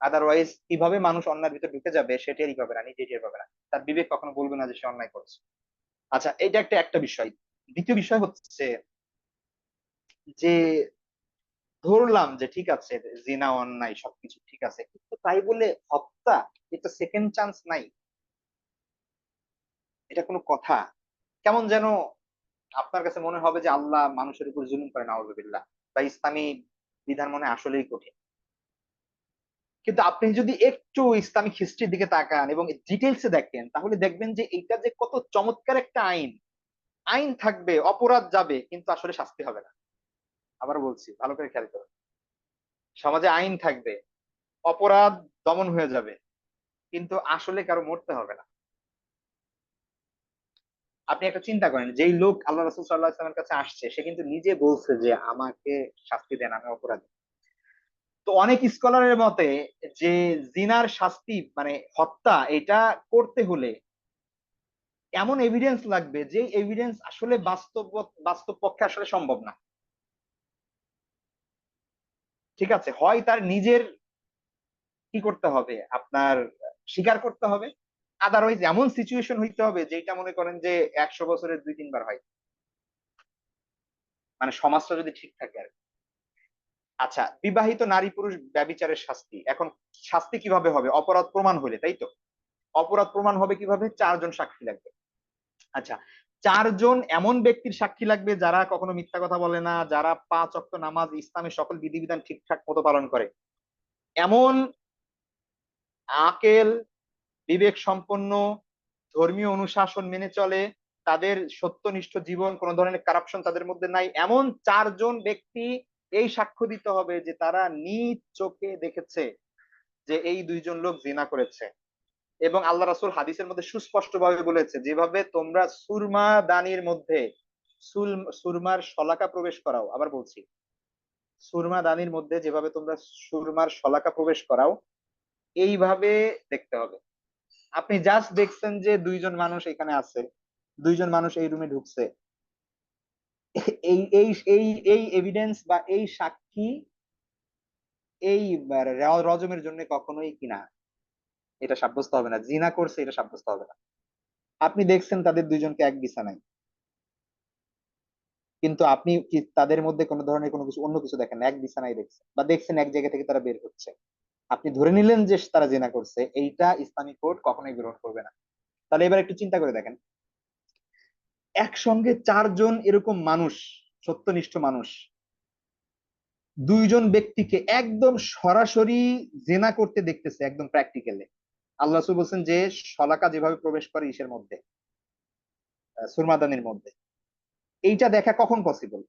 আদারওয়াইজ কিভাবে মানুষ অন্যায়ের ভিতর ঢুকে যাবে সে টেরই পাবে না, নিজে টের পাবে না, তার বিবেক কখনো বলবে না যে সে অন্যায় করছে। আচ্ছা, এটা একটা একটা বিষয়। দ্বিতীয় বিষয় হচ্ছে যে ধরলাম যে ঠিক আছে, জিনা অন্যায়, সবকিছু ঠিক আছে, কিন্তু তাই বলে হত্যা, এটা সেকেন্ড চান্স নাই, এটা কোনো কথা? কেমন যেন আপনার কাছে মনে হবে যে আল্লাহ মানুষের উপর জুলুম করে, নাউজুবিল্লাহ, বা ইসলামী বিধান মনে হয় আসলেই কঠিন। কিন্তু আপনি যদি একটু ইসলামিক হিস্ট্রির দিকে তাকান এবং ডিটেলসে দেখেন, তাহলে দেখবেন যে এটা যে কত চমৎকার একটা আইন। আইন থাকবে, অপরাধ যাবে, কিন্তু আসলে শাস্তি হবে না। আবার বলছি, ভালো করে খেয়াল করুন, সমাজে আইন থাকবে, অপরাধ দমন হয়ে যাবে, কিন্তু আসলে কারো মরতে হবে না। আপনি একটা চিন্তা করেন, যেই লোক আল্লাহ রাসূল সাল্লাল্লাহু আলাইহি ওয়াসাল্লামের কাছে আসছে, সে কিন্তু নিজে বলছে যে আমাকে শাস্তি দেন, আমি অপরাধী। তো অনেক স্কলারের মতে যে জিনার শাস্তি মানে হত্যা, এটা করতে হলে এমন এভিডেন্স লাগবে যে এভিডেন্স আসলে বাস্তব পক্ষে আসলে সম্ভব না। ঠিক আছে, হয় তার নিজের কি করতে হবে, আপনার স্বীকার করতে হবে, আদারওয়াইজ এমন সিচুয়েশন হইতে হবে যেটা মনে করেন যে 100 বছরের 2-3 বার হয়, মানে সমাজটা যদি ঠিক থাকে আর কি। আচ্ছা, বিবাহিত নারী পুরুষ ব্যভিচারের শাস্তি, এখন শাস্তি কিভাবে হবে? অপরাধ প্রমাণ হলে, তাই তো? অপরাধ প্রমাণ হবে কিভাবে? 4 জন সাক্ষী লাগবে। আচ্ছা, 4 জন এমন ব্যক্তির সাক্ষী লাগবে যারা কখনো মিথ্যা কথা বলে না, যারা 5 ওয়াক্ত নামাজ, ইসলামের সকল বিধিবিধান ঠিকঠাক মতো পালন করে, এমন আকেল, বিবেক সম্পন্ন, ধর্মীয় অনুশাসন মেনে চলে, তাদের সত্যনিষ্ঠ জীবন, কোন ধরনের কারাপশন তাদের মধ্যে নাই, এমন 4 জন ব্যক্তি এই সাক্ষ্য দিতে হবে যে তারা নিজ চোখে দেখেছে যে এই 2 জন লোক জিনা করেছে। এবং আল্লাহ রাসূল হাদিসের মধ্যে সুস্পষ্ট ভাবে বলেছে, যেভাবে তোমরা সুরমা দানির মধ্যে সুরমার শলাকা প্রবেশ করাও, আবার বলছি, সুরমা দানির মধ্যে যেভাবে তোমরা সুরমার শলাকা প্রবেশ করাও, এইভাবে দেখতে হবে। আপনি জাস্ট দেখছেন যে 2 জন মানুষ এখানে আছে, 2 জন মানুষ এই রুমে ঢুকছে, এই এই এই এই এভিডেন্স বা এই সাক্ষী এই রজমের জন্য কখনোই কিনা এটা সাব্যস্ত হবে না, জিনা করছে এটা সাব্যস্ত হবে না। আপনি দেখছেন তাদের 2 জনকে এক বিছানায়, কিন্তু আপনি কি তাদের মধ্যে কোনো ধরনের কোনো কিছু অন্য কিছু দেখেন না, এক বিছানায় দেখছেন, বা দেখছেন এক জায়গা থেকে তারা বের হচ্ছে, আপনি ধরে নিলেন যে তারা জিনা করছে, এইটা ইসলামিক কোর্ট কখনোই গ্রহণ করবে না। তাহলে এবার একটু চিন্তা করে দেখেন, একসঙ্গে 4 জন এরকম মানুষ, সত্যনিষ্ঠ মানুষ, 2 জন ব্যক্তিকে একদম সরাসরি জেনা করতে দেখতেছে, একদম প্র্যাকটিক্যালি। আল্লাহ রাসূল বলছেন যে শলাকা যেভাবে প্রবেশ করে ইসের মধ্যে, সুরমাদানির মধ্যে, এইটা দেখা কখন পসিবল?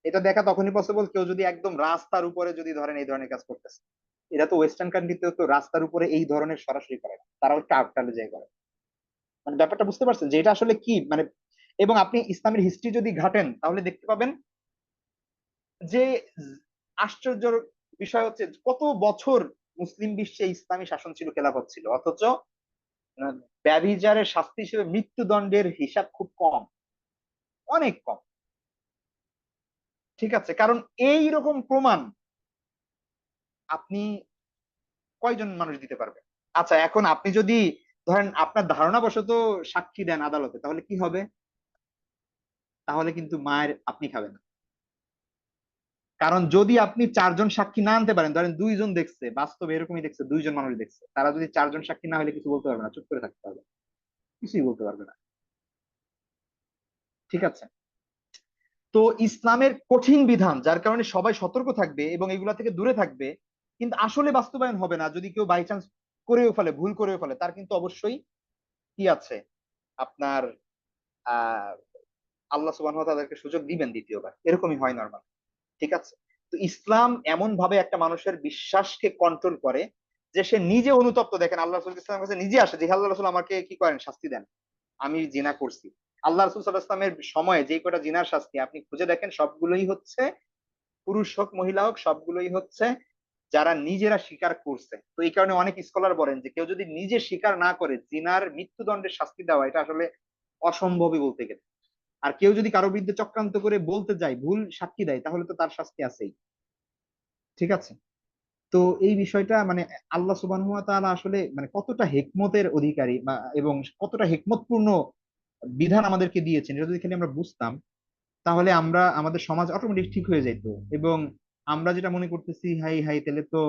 এটা দেখা তখনই পসিবল কেউ যদি একদম রাস্তার উপরে যদি ধরেন এই ধরনের কাজ করতেছে। এটা তো ওয়েস্টার্ন কান্ট্রিতে তো রাস্তার উপরে এই ধরনের সরাসরি করে না, তারাও একটু আটটালে যায় করে। মানে ব্যাপারটা বুঝতে পারছেন যে এটা আসলে কি মানে? এবং আপনি ইসলামের হিস্ট্রি যদি ঘাটেন তাহলে দেখতে পাবেন যে আশ্চর্যের বিষয় হচ্ছে কত বছর মুসলিম বিশ্বে ইসলামী শাসন ছিল, খেলাফত ছিল, অথচ ব্যভিচারের শাস্তি হিসেবে মৃত্যুদণ্ডের হিসাব খুব কম, অনেক কম। ঠিক আছে, কারণ এই রকম প্রমাণ আপনি কয়জন মানুষ দিতে পারবে? আচ্ছা, এখন আপনি যদি ধরেন আপনার ধারণা বশত সাক্ষী দেন আদালতে, তাহলে কি হবে? তাহলে কিন্তু মায়ের আপনি খাবেন না। কারণ যদি আপনি 4 জন সাক্ষী না আনতে পারেন, ধরেন 2 জন দেখছে, বাস্তবে এরকমই দেখছে, 2 জন মানুষ দেখছে, তারা যদি 4 জন সাক্ষী না হলে কিছু বলতে পারবে না, চুপ করে থাকতে হবে, কিছুই বলতে পারবে না। ঠিক আছে, তো ইসলামের কঠিন বিধান, যার কারণে সবাই সতর্ক থাকবে এবং এগুলা থেকে দূরে থাকবে, কিন্তু আসলে বাস্তবায়ন হবে না। যদি কেউ বাই চান্স করেও ফেলে, ভুল করেও ফেলে, তার কিন্তু অবশ্যই কি আছে, আপনার আহ আল্লাহ সুবহানাহু ওয়া তাআলা তাদেরকে সুযোগ দিবেন দ্বিতীয়বার, এরকমই হয় নরমাল। ঠিক আছে, তো ইসলাম এমন ভাবে একটা মানুষের বিশ্বাসকে কন্ট্রোল করে যে সে নিজে অনুতপ্ত। দেখেন, আল্লাহ রাসূল ইসলামের কাছে নিজে আসে যে আল্লাহ রাসূল আমাকে কি করেন, শাস্তি দেন, আমি জিনা করছি। আল্লাহ রাসূল সাল্লাল্লাহু আলাইহি ওয়াসাল্লামের সময়ে যে কটা জিনার শাস্তি আপনি খুঁজে দেখেন, সবগুলোই হচ্ছে, পুরুষ হোক মহিলা হোক, সবগুলোই হচ্ছে যারা নিজেরা স্বীকার করছে। তো এই কারণে অনেক স্কলার বলেন যে কেউ যদি নিজে স্বীকার না করে, জিনার মৃত্যুদণ্ডের শাস্তি দেওয়া এটা আসলে অসম্ভবই বলতে গেলে। আর কেউ যদি কারো বিরুদ্ধে চক্রান্ত করে বলতে যায়, ভুল সাক্ষী দেয়, তাহলে তো তার শাস্তি আছেই। ঠিক আছে, তো এই বিষয়টা মানে আল্লাহ সুবহানাহু ওয়া তাআলা আসলে মানে কতটা হিকমতের অধিকারী বা এবং কতটা হিকমতপূর্ণ বিধান আমাদেরকে দিয়েছেন, এটা যদি খালি আমরা বুঝতাম, তাহলে আমরা আমাদের সমাজ অটোমেটিক ঠিক হয়ে যেত। এবং আমরা যেটা মনে করতেছি হাই হাই তাহলে তো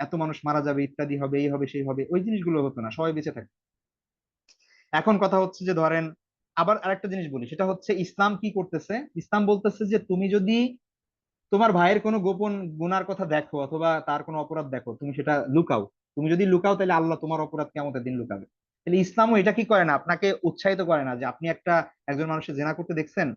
এত মানুষ মারা যাবে, ইত্যাদি হবে, এই হবে সেই হবে, ওই জিনিসগুলো হতো না, সবাই বেঁচে থাকে। এখন কথা হচ্ছে যে ধরেন, আবার আরেকটা জিনিস বলি, সেটা হচ্ছে ইসলাম কি করতেছে, ইসলাম বলতেছে যে তুমি যদি তোমার ভাইয়ের কোনো গোপন গুনার কথা দেখো অথবা তার কোনো অপরাধ দেখো, তুমি সেটা লুকাও। তুমি যদি লুকাও তাহলে আল্লাহ তোমার অপরাধ কিয়ামতের দিন লুকাবে। তাহলে ইসলামও এটা কি করে না, আপনাকে উৎসাহিত করে না যে আপনি একজন মানুষের জেনা করতে দেখছেন,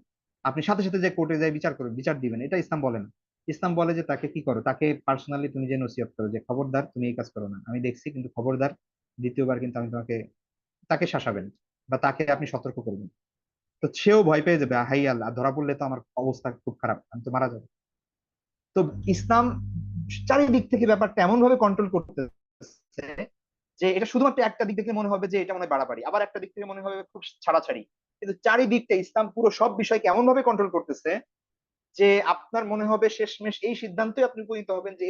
আপনি সাথে সাথে যে কোর্টে যাই বিচার করবেন, বিচার দিবেন, এটা ইসলাম বলে না। ইসলাম বলে যে তাকে কি করো, তাকে পার্সোনালি তুমি যে নসিহত করো যে খবরদার তুমি এই কাজ করো না, আমি দেখছি কিন্তু খবরদার, দ্বিতীয়বার কিন্তু আমি তোমাকে, তাকে শাসাবেন বা তাকে আপনি সতর্ক করবেন। তো সেও ভয় পেয়ে যাবে, হাই আল্লাহ ধরা পড়লে তো আমার অবস্থা খুব খারাপ, আমি তো মারা যাবো। তো ইসলাম চারিদিক থেকে ব্যাপারটা এমন ভাবে কন্ট্রোল করতেছে যে এটা শুধুমাত্র একটা দিক থেকে মনে হবে যে এটা মনে হয় বাড়াবাড়ি, আবার একটা দিক থেকে মনে হবে খুব ছাড়াছাড়ি। কিন্তু চারিদিকটা ইসলাম পুরো সব বিষয়কে এমন ভাবে কন্ট্রোল করতেছে যে আপনার মনে হবে শেষমেশ এই সিদ্ধান্তই আপনি উপনীত হবেন যে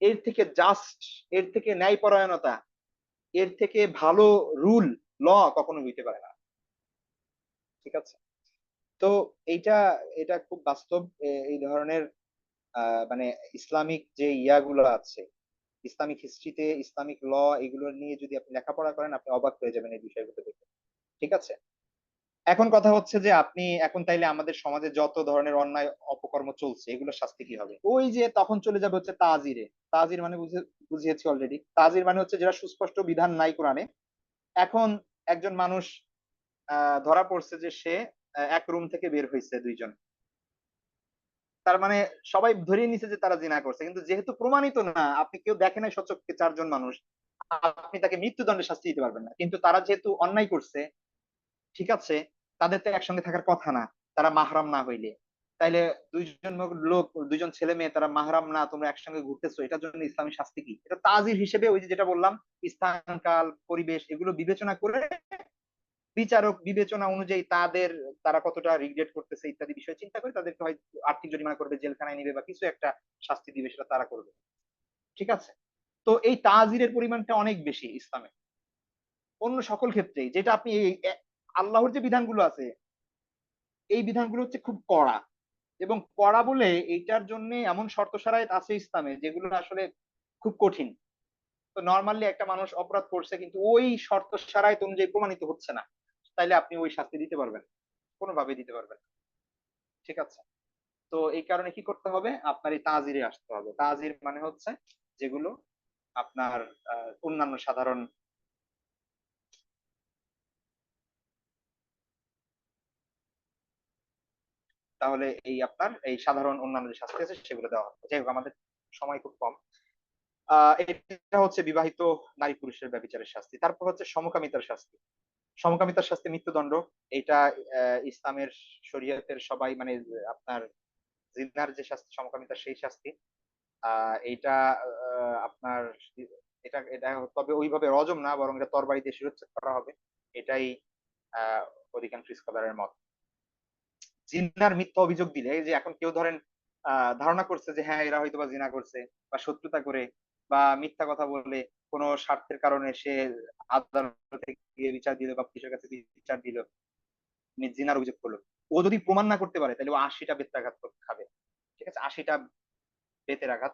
এর থেকে জাস্ট, এর থেকে ন্যায়পরায়ণতা, এর থেকে ভালো রুল, ল কখনো হইতে পারে না। ঠিক আছে। তো এইটা, এটা খুব বাস্তব। এই ধরনের মানে ইসলামিক যে ইয়াগুলো আছে, ইসলামিক হিস্ট্রিতে ইসলামিক ল, এগুলো নিয়ে যদি আপনি লেখাপড়া করেন আপনি অবাক হয়ে যাবেন এই বিষয়গুলো দেখে। ঠিক আছে। এখন কথা হচ্ছে যে আপনি এখন তাইলে আমাদের সমাজে যত ধরনের অন্যায় অপকর্ম চলছে এগুলোর শাস্তি কি হবে, ওই যে তখন চলে যাবে হচ্ছে তাজিরে। তাজির মানে বুঝিয়েছি অলরেডি। তাজির মানে হচ্ছে যেটা সুস্পষ্ট বিধান নাই কোরআনে। এখন একজন মানুষ ধরা পড়ছে যে সে এক রুম থেকে বের হয়েছে দুইজন, তার মানে সবাই ধরেই নিছে যে তারা জিনা করছে, কিন্তু যেহেতু প্রমাণিত না, আপনি কেউ দেখে নাই সচক্ষে চারজন মানুষ, আপনি তাকে মৃত্যুদণ্ডে শাস্তি দিতে পারবেন না। কিন্তু তারা যেহেতু অন্যায় করছে, ঠিক আছে, তাদের তো একসঙ্গে থাকার কথা না, তারা মাহরাম না হইলে। তাইলে দুইজন লোক, দুইজন ছেলে মেয়ে, তারা মাহরাম না, তোমরা একসঙ্গে ঘুরতেছো, এটার জন্য ইসলামী শাস্তি কি? এটা তাজির হিসেবে ওই যে যেটা বললাম, স্থান কাল পরিবেশ এগুলো বিবেচনা করে বিচারক বিবেচনা অনুযায়ী তাদের, তারা কতটা রিগ্রেট করতেছে ইত্যাদি বিষয় চিন্তা করে তাদেরকে হয় আর্থিক জরিমানা করবে, জেলখানায় নিবে, বা কিছু একটা শাস্তি দিবে, সেটা তারা করবে। ঠিক আছে। তো এই তাজিরের পরিমাণটা অনেক বেশি ইসলামে অন্য সকল ক্ষেত্রেই। যেটা আপনি আল্লাহর যে বিধানগুলো আছে, এই বিধানগুলো হচ্ছে খুব কড়া, এবং কড়া বলে এইটার জন্য এমন শর্ত শারাইত আছে ইসলামে যেগুলো আসলে খুব কঠিন। তো নর্মালি একটা মানুষ অপরাধ করছে কিন্তু ওই শর্ত শারাইত অনুযায়ী প্রমাণিত হচ্ছে না, তাইলে আপনি ওই শাস্তি দিতে পারবেন, কোনোভাবে দিতে পারবেন না। ঠিক আছে। তো এই কারণে কি করতে হবে, আপনার এই তাজিরে আসতে হবে। তাজির মানে হচ্ছে যেগুলো আপনার অন্যান্য সাধারণ, তাহলে এই আপনার এই সাধারণ অন্যান্য যে শাস্তি আছে সেগুলো দেওয়া হবে। যাই হোক, আমাদের সময় খুব কম। এটা হচ্ছে বিবাহিত নারী পুরুষের ব্যভিচারের শাস্তি। তারপর হচ্ছে সমকামিতার শাস্তি। সমকামিতার শাস্তি মৃত্যুদণ্ড। এটা ইসলামের শরীয়তের সবাই মানে আপনার জিনার যে শাস্তি, সমকামিতার সেই শাস্তি। এইটা আপনার এটা এটা তবে ওইভাবে রজম না, বরং এটা তরবারি দিয়ে শিরচ্ছেদ করা হবে। এটাই আহ অধিকাংশ স্কলারের মত। জিনার মিথ্যা অভিযোগ দিলে, এই যে এখন কেউ ধরেন ধারণা করছে যে হ্যাঁ এরা হয়তো বা জিনা করছে, বা শত্রুতা করে বা মিথ্যা কথা বলে কোনো স্বার্থের কারণে সে আদালতে গিয়ে বিচার দিল বা পুলিশের কাছে বিচার দিল, জিনার অভিযোগ করলো, ও যদি প্রমাণ না করতে পারে তাহলে ও 80টা বেত্রাঘাত খাবে। ঠিক আছে, 80টা বেতের আঘাত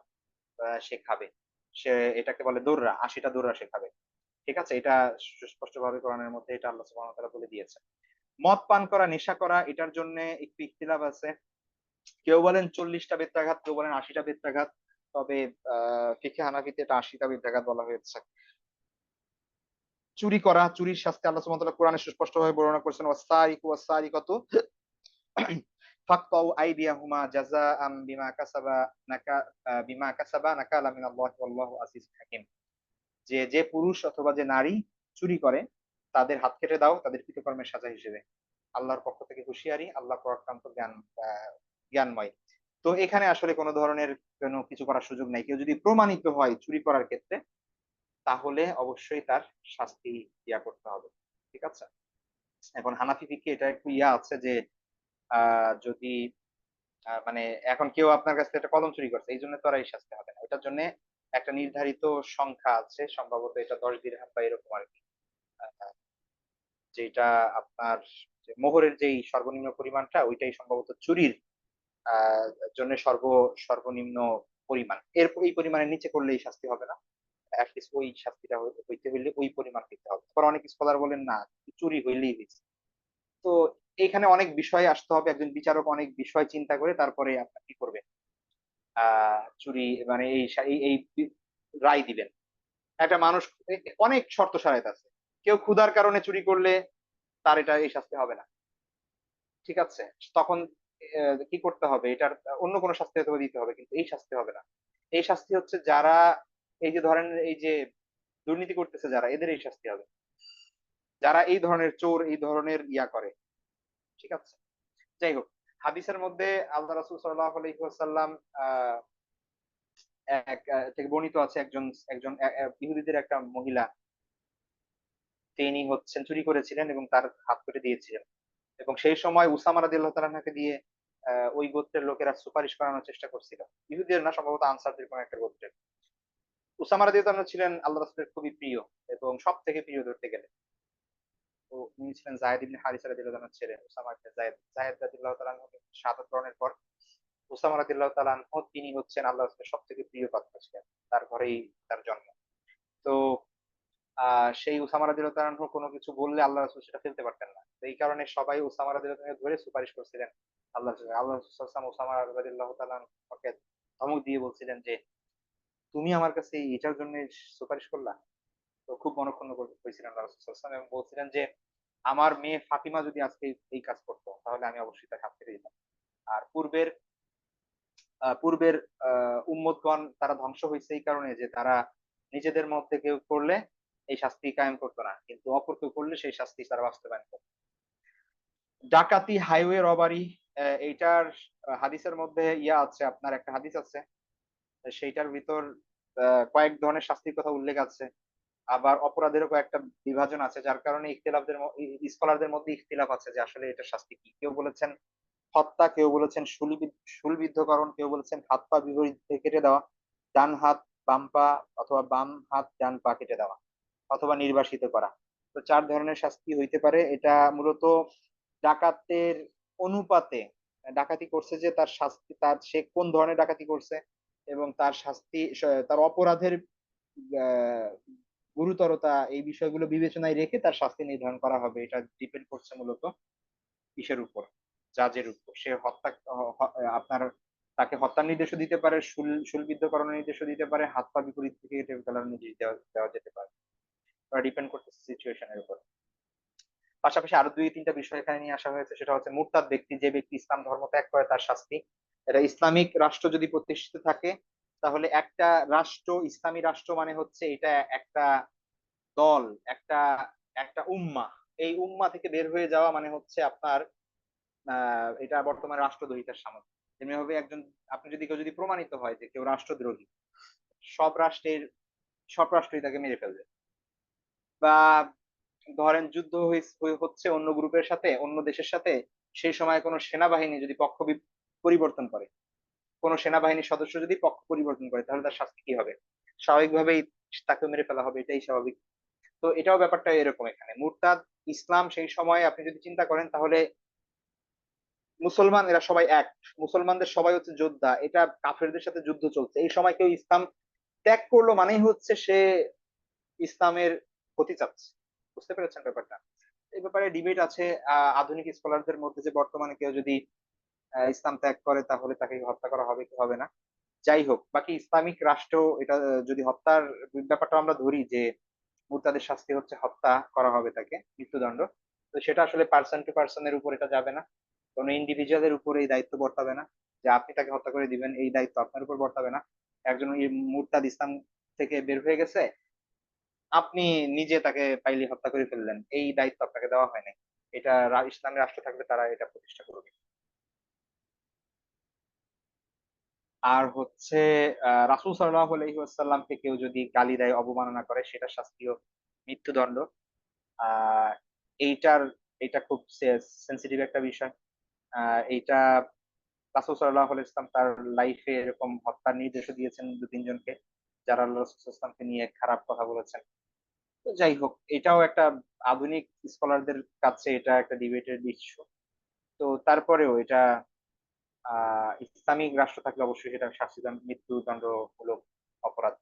সে খাবে। সে এটাকে বলে দৌড়রা, 80টা দৌড়রা সে খাবে। ঠিক আছে, এটা সুস্পষ্ট ভাবে কোরআনের মধ্যে এটা আল্লাহ সুবহানাহু ওয়া তাআলা বলে দিয়েছে। মদ পান করা, নেশা করা, এটার জন্য একটু ইখতিলাফ আছে। কেউ বলেন 40টা বেত্রাঘাত, কেউ বলেন 80টা বেত্রাঘাত। তবে ফিকহে হানাফিতে এটা 80টা বেত্রাঘাত বলা হয়েছে। চুরি করা, চুরির শাস্তি আল্লাহ সুবহানাহু ওয়া তাআলা কোরআনে সুস্পষ্টভাবে বর্ণনা করেছেন, ওয়াসারিকু ওয়াসারিকাতু ফাকতাউ আইদিয়াহুমা জাযাআম বিমা কাসাবা নাকালা মিনাল্লাহি ওয়াল্লাহু আজিজুল হাকিম। যে যে পুরুষ অথবা যে নারী চুরি করে তাদের হাত কেটে দাও তাদের কৃতকর্মের সাজা হিসেবে। আল্লাহর পক্ষ থেকে হুঁশিয়ারি, আল্লাহ পরাক্রান্ত জ্ঞানময়। তো এখানে আসলে কোনো ধরনের কোনো কিছু করার সুযোগ নাই। কেউ যদি প্রমাণিত হয় চুরি করার ক্ষেত্রে, তাহলে অবশ্যই তার শাস্তি করতে হবে। ঠিক আছে। এখন হানাফি ফিকে এটা একটু আছে যে যদি মানে এখন কেউ আপনার কাছ থেকে একটা কলম চুরি করছে, এই জন্য তো আর এই শাস্তি হবে না, ওটার জন্য একটা নির্ধারিত সংখ্যা আছে, সম্ভবত এটা 10 দিরহাম বা এরকম আর কি। আহ, যেটা আপনার যে মোহরের যেই সর্বনিম্ন পরিমাণটা ওইটাই সম্ভবত চুরির আহ জন্য সর্বনিম্ন পরিমাণ, এই পরিমাণের নিচে করলে এই শাস্তি হবে না, অ্যাটলিস্ট ওই শাস্তিটা হইতে হইলে ওই পরিমাণ দিতে হবে। পর অনেক স্কলার বলেন না, চুরি হইলেই হয়েছে। তো এখানে অনেক বিষয় আসতে হবে, একজন বিচারক অনেক বিষয় চিন্তা করে তারপরে আপনার কি করবে, চুরি মানে এই রায় দিবেন। একটা মানুষ অনেক শর্ত সারাইত আছে, কেউ ক্ষুধার কারণে চুরি করলে তার এটা এই শাস্তি হবে না, ঠিক আছে? তখন কি করতে হবে, এটার অন্য কোনো শাস্তি হয়তো দিতে হবে, কিন্তু এই শাস্তি হবে না। এই শাস্তি হচ্ছে যারা এই যে ধরেন এই যে দুর্নীতি করতেছে যারা, এদের এই শাস্তি হবে, যারা এই ধরনের চোর এই ধরনের ইয়া করে, ঠিক আছে? যাই হোক, হাদিসের মধ্যে আল্লাহ রাসূল সাল্লাল্লাহু আলাইহি ওয়াসাল্লাম থেকে বর্ণিত আছে, একজন একজন ইহুদিদের একটা মহিলা, তিনি হচ্ছেন চুরি করেছিলেন এবং তার হাত কেটে দিয়েছিলেন, এবং সেই সময় উসামা রাদিয়াল্লাহু তাআলাকে দিয়ে ওই গোত্রের লোকেরা সুপারিশ করানোর চেষ্টা করছিল, ইহুদিদের না, সম্ভবত আনসারদের কোন একটা গোত্রের। উসামা রাদিয়াল্লাহু তাআলা ছিলেন আল্লাহ রাসূলের খুবই প্রিয় এবং সব থেকে প্রিয় ধরতে গেলে। তো উনি ছিলেন যায়েদ ইবনে হারিসা রাদিয়াল্লাহু তাআলার ছেলে, উসামা ইবনে যায়েদ। যায়েদ রাদিয়াল্লাহু তাআলা শাহাদাত বরণের পর উসামা রাদিয়াল্লাহু তাআলা তিনি হচ্ছেন আল্লাহ রাসূলের সবথেকে প্রিয় পাত্র ছিলেন। তার ঘরেই তার জন্ম। তো সেই উসামা রাদিয়াল্লাহু তাআলা কোনো কিছু বললে আল্লাহ রাসূল সেটা ফেলতে পারতেন না। তো এই কারণে সবাই উসামা রাদিয়াল্লাহু তাআলাকে ধরে সুপারিশ করছিলেন আল্লাহর জন্য। আল্লাহ রাসূল সাল্লাল্লাহু আলাইহি ওয়াসাল্লাম উসামা রাদিয়াল্লাহু তাআলা ওকে ধমক দিয়ে বলছিলেন যে, "তুমি আমার কাছে এটার জন্য সুপারিশ করলা?" তো খুব মনঃক্ষুণ্ণ হয়েছিলেন আল্লাহ রাসূল সাল্লাল্লাহু আলাইহি ওয়াসাল্লাম এবং বলছিলেন যে, "আমার মেয়ে ফাতিমা যদি আজকে এই কাজ করতো তাহলে আমি অবশ্যই তাকে হাত কেটে দিতাম।" আর পূর্বের উম্মতগণ তারা ধ্বংস হইছে এই কারণে যে তারা নিজেদের মধ্যে কেউ করলে এই শাস্তি কায়েম করতো না। কিন্তু অপর কেউ করলে সেই শাস্তি তারা বাস্তবায়ন করত। ডাকাতি, হাইওয়ে রবারি, এইটার হাদিসের মধ্যে ইয়া আছে, আপনার একটা হাদিস আছে। সেইটার ভিতর কয়েক ধরনের শাস্তির কথা উল্লেখ আছে। আবার অপরাধেরও কয়েকটা বিভাজন আছে, যার কারণে স্কলারদের মধ্যে ইখতিলাফ আছে যে আসলে এটার শাস্তি কি। কেউ বলেছেন হত্যা, কেউ বলেছেন শুলবিদ্ধকরণ, কেউ বলেছেন হাত পা বিপরীত দিকে কেটে দেওয়া, ডান হাত বাম পা অথবা বাম হাত ডান পা কেটে দেওয়া, অথবা নির্বাসিত করা। তো ৪ ধরনের শাস্তি হইতে পারে। এটা মূলত ডাকাতের অনুপাতে, ডাকাতি করছে যে তার শাস্তি, তার সে কোন ধরনের ডাকাতি করছে এবং তার শাস্তি তার অপরাধের আ গুরুতরতা, এই বিষয়গুলো বিবেচনায় রেখে তার শাস্তি নির্ধারণ করা হবে। এটা ডিপেন্ড করছে মূলত কিসের উপর? জাজের উপর। সে হত্যা হ হ আপনার তাকে হত্যার নির্দেশও দিতে পারে, শুলবিদ্ধকরণের নির্দেশও দিতে পারে, হাত পা বিপরীত দিকে কেটে ফেলার নির্দেশ দেওয়া দেওয়া যেতে পারে। ওটা ডিপেন্ড করতেছে সিচুয়েশন এর উপর। পাশাপাশি আরো ২-৩ টা বিষয় এখানে নিয়ে আসা হয়েছে, সেটা হচ্ছে মুরতাদ ব্যক্তি, যে ব্যক্তি ইসলাম ধর্ম ত্যাগ করে তার শাস্তি। এটা ইসলামিক রাষ্ট্র যদি প্রতিষ্ঠিত থাকে, তাহলে একটা রাষ্ট্র, ইসলামী রাষ্ট্র মানে হচ্ছে এটা একটা দল, একটা একটা উম্মাহ। এই উম্মাহ থেকে বের হয়ে যাওয়া মানে হচ্ছে আপনার এটা বর্তমানে রাষ্ট্রদ্রোহিতার সামিল। তেমনিভাবে একজন, আপনি যদি কেউ যদি প্রমাণিত হয় যে কেউ রাষ্ট্রদ্রোহী, সব রাষ্ট্রের সব রাষ্ট্রই তাকে মেরে ফেলবে। বা ধরেন যুদ্ধ হচ্ছে অন্য গ্রুপের সাথে, অন্য দেশের সাথে, সেই সময় কোনো সেনাবাহিনী যদি পরিবর্তন করে, কোনো সেনাবাহিনীর সদস্য যদি পক্ষ পরিবর্তন করে, তাহলে তার শাস্তি কি হবে? স্বাভাবিকভাবেই তাকে মেরে ফেলা হবে, এটাই স্বাভাবিক। তো এটাও ব্যাপারটা এরকম এখানে। মুরতাদ, ইসলাম সেই সময় আপনি যদি চিন্তা করেন তাহলে মুসলমান এরা সবাই এক। মুসলমানদের সবাই হচ্ছে যোদ্ধা। এটা কাফেরদের সাথে যুদ্ধ চলছে। এই সময় কেউ ইসলাম ত্যাগ করলো মানেই হচ্ছে সে ইসলামের ক্ষতি চাচ্ছে। বুঝতে পেরেছেন ব্যাপারটা? এই ব্যাপারে ডিবেট আছে আধুনিক স্কলারদের মধ্যে, যে বর্তমানে কেউ যদি ইসলাম ত্যাগ করে তাহলে তাকে হত্যা করা হবে কি হবে না। যাই হোক, বাকি ইসলামিক রাষ্ট্র এটা যদি হত্যার ব্যাপারটা আমরা ধরি যে মুরতাদের শাস্তি হচ্ছে হত্যা করা হবে তাকে, মৃত্যুদণ্ড। তো সেটা আসলে পার্সন টু পার্সন এর উপর এটা যাবে না। কোন ইন্ডিভিজুয়ালের উপর এই দায়িত্ব বর্তাবে না যে আপনি তাকে হত্যা করে দিবেন, এই দায়িত্ব আপনার উপর বর্তাবে না। একজন মুরতাদ ইসলাম থেকে বের হয়ে গেছে, আপনি নিজে তাকে পাইলে হত্যা করে ফেললেন, এই দায়িত্ব আপনাকে দেওয়া হয় নাই। এটা ইসলামী রাষ্ট্র থাকলে তারা এটা প্রতিষ্ঠা করবে। আর হচ্ছে রাসূল সাল্লাল্লাহু আলাইহি ওয়াসাল্লামকে কেউ যদি গালি দেয়, অবমাননা করে, সেটার শাস্তিও মৃত্যুদণ্ড। আহ এইটার এটা খুব সেনসিটিভ একটা বিষয়। এইটা রাসূল সাল্লাল্লাহু আলাইহি ওয়াসাল্লাম তার লাইফে এরকম হত্যার নির্দেশও দিয়েছেন ২-৩ জনকে, যারা আল্লাহ রাসূল সাল্লাল্লাহু আলাইহি ওয়াসাল্লামকে নিয়ে খারাপ কথা বলেছেন। তো যাই হোক, এটাও একটা আধুনিক স্কলারদের কাছে এটা একটা ডিবেটের ইস্যু। তো তারপরেও এটা ইসলামিক রাষ্ট্র থাকলে অবশ্যই সেটা মৃত্যুদণ্ডমূলক অপরাধ।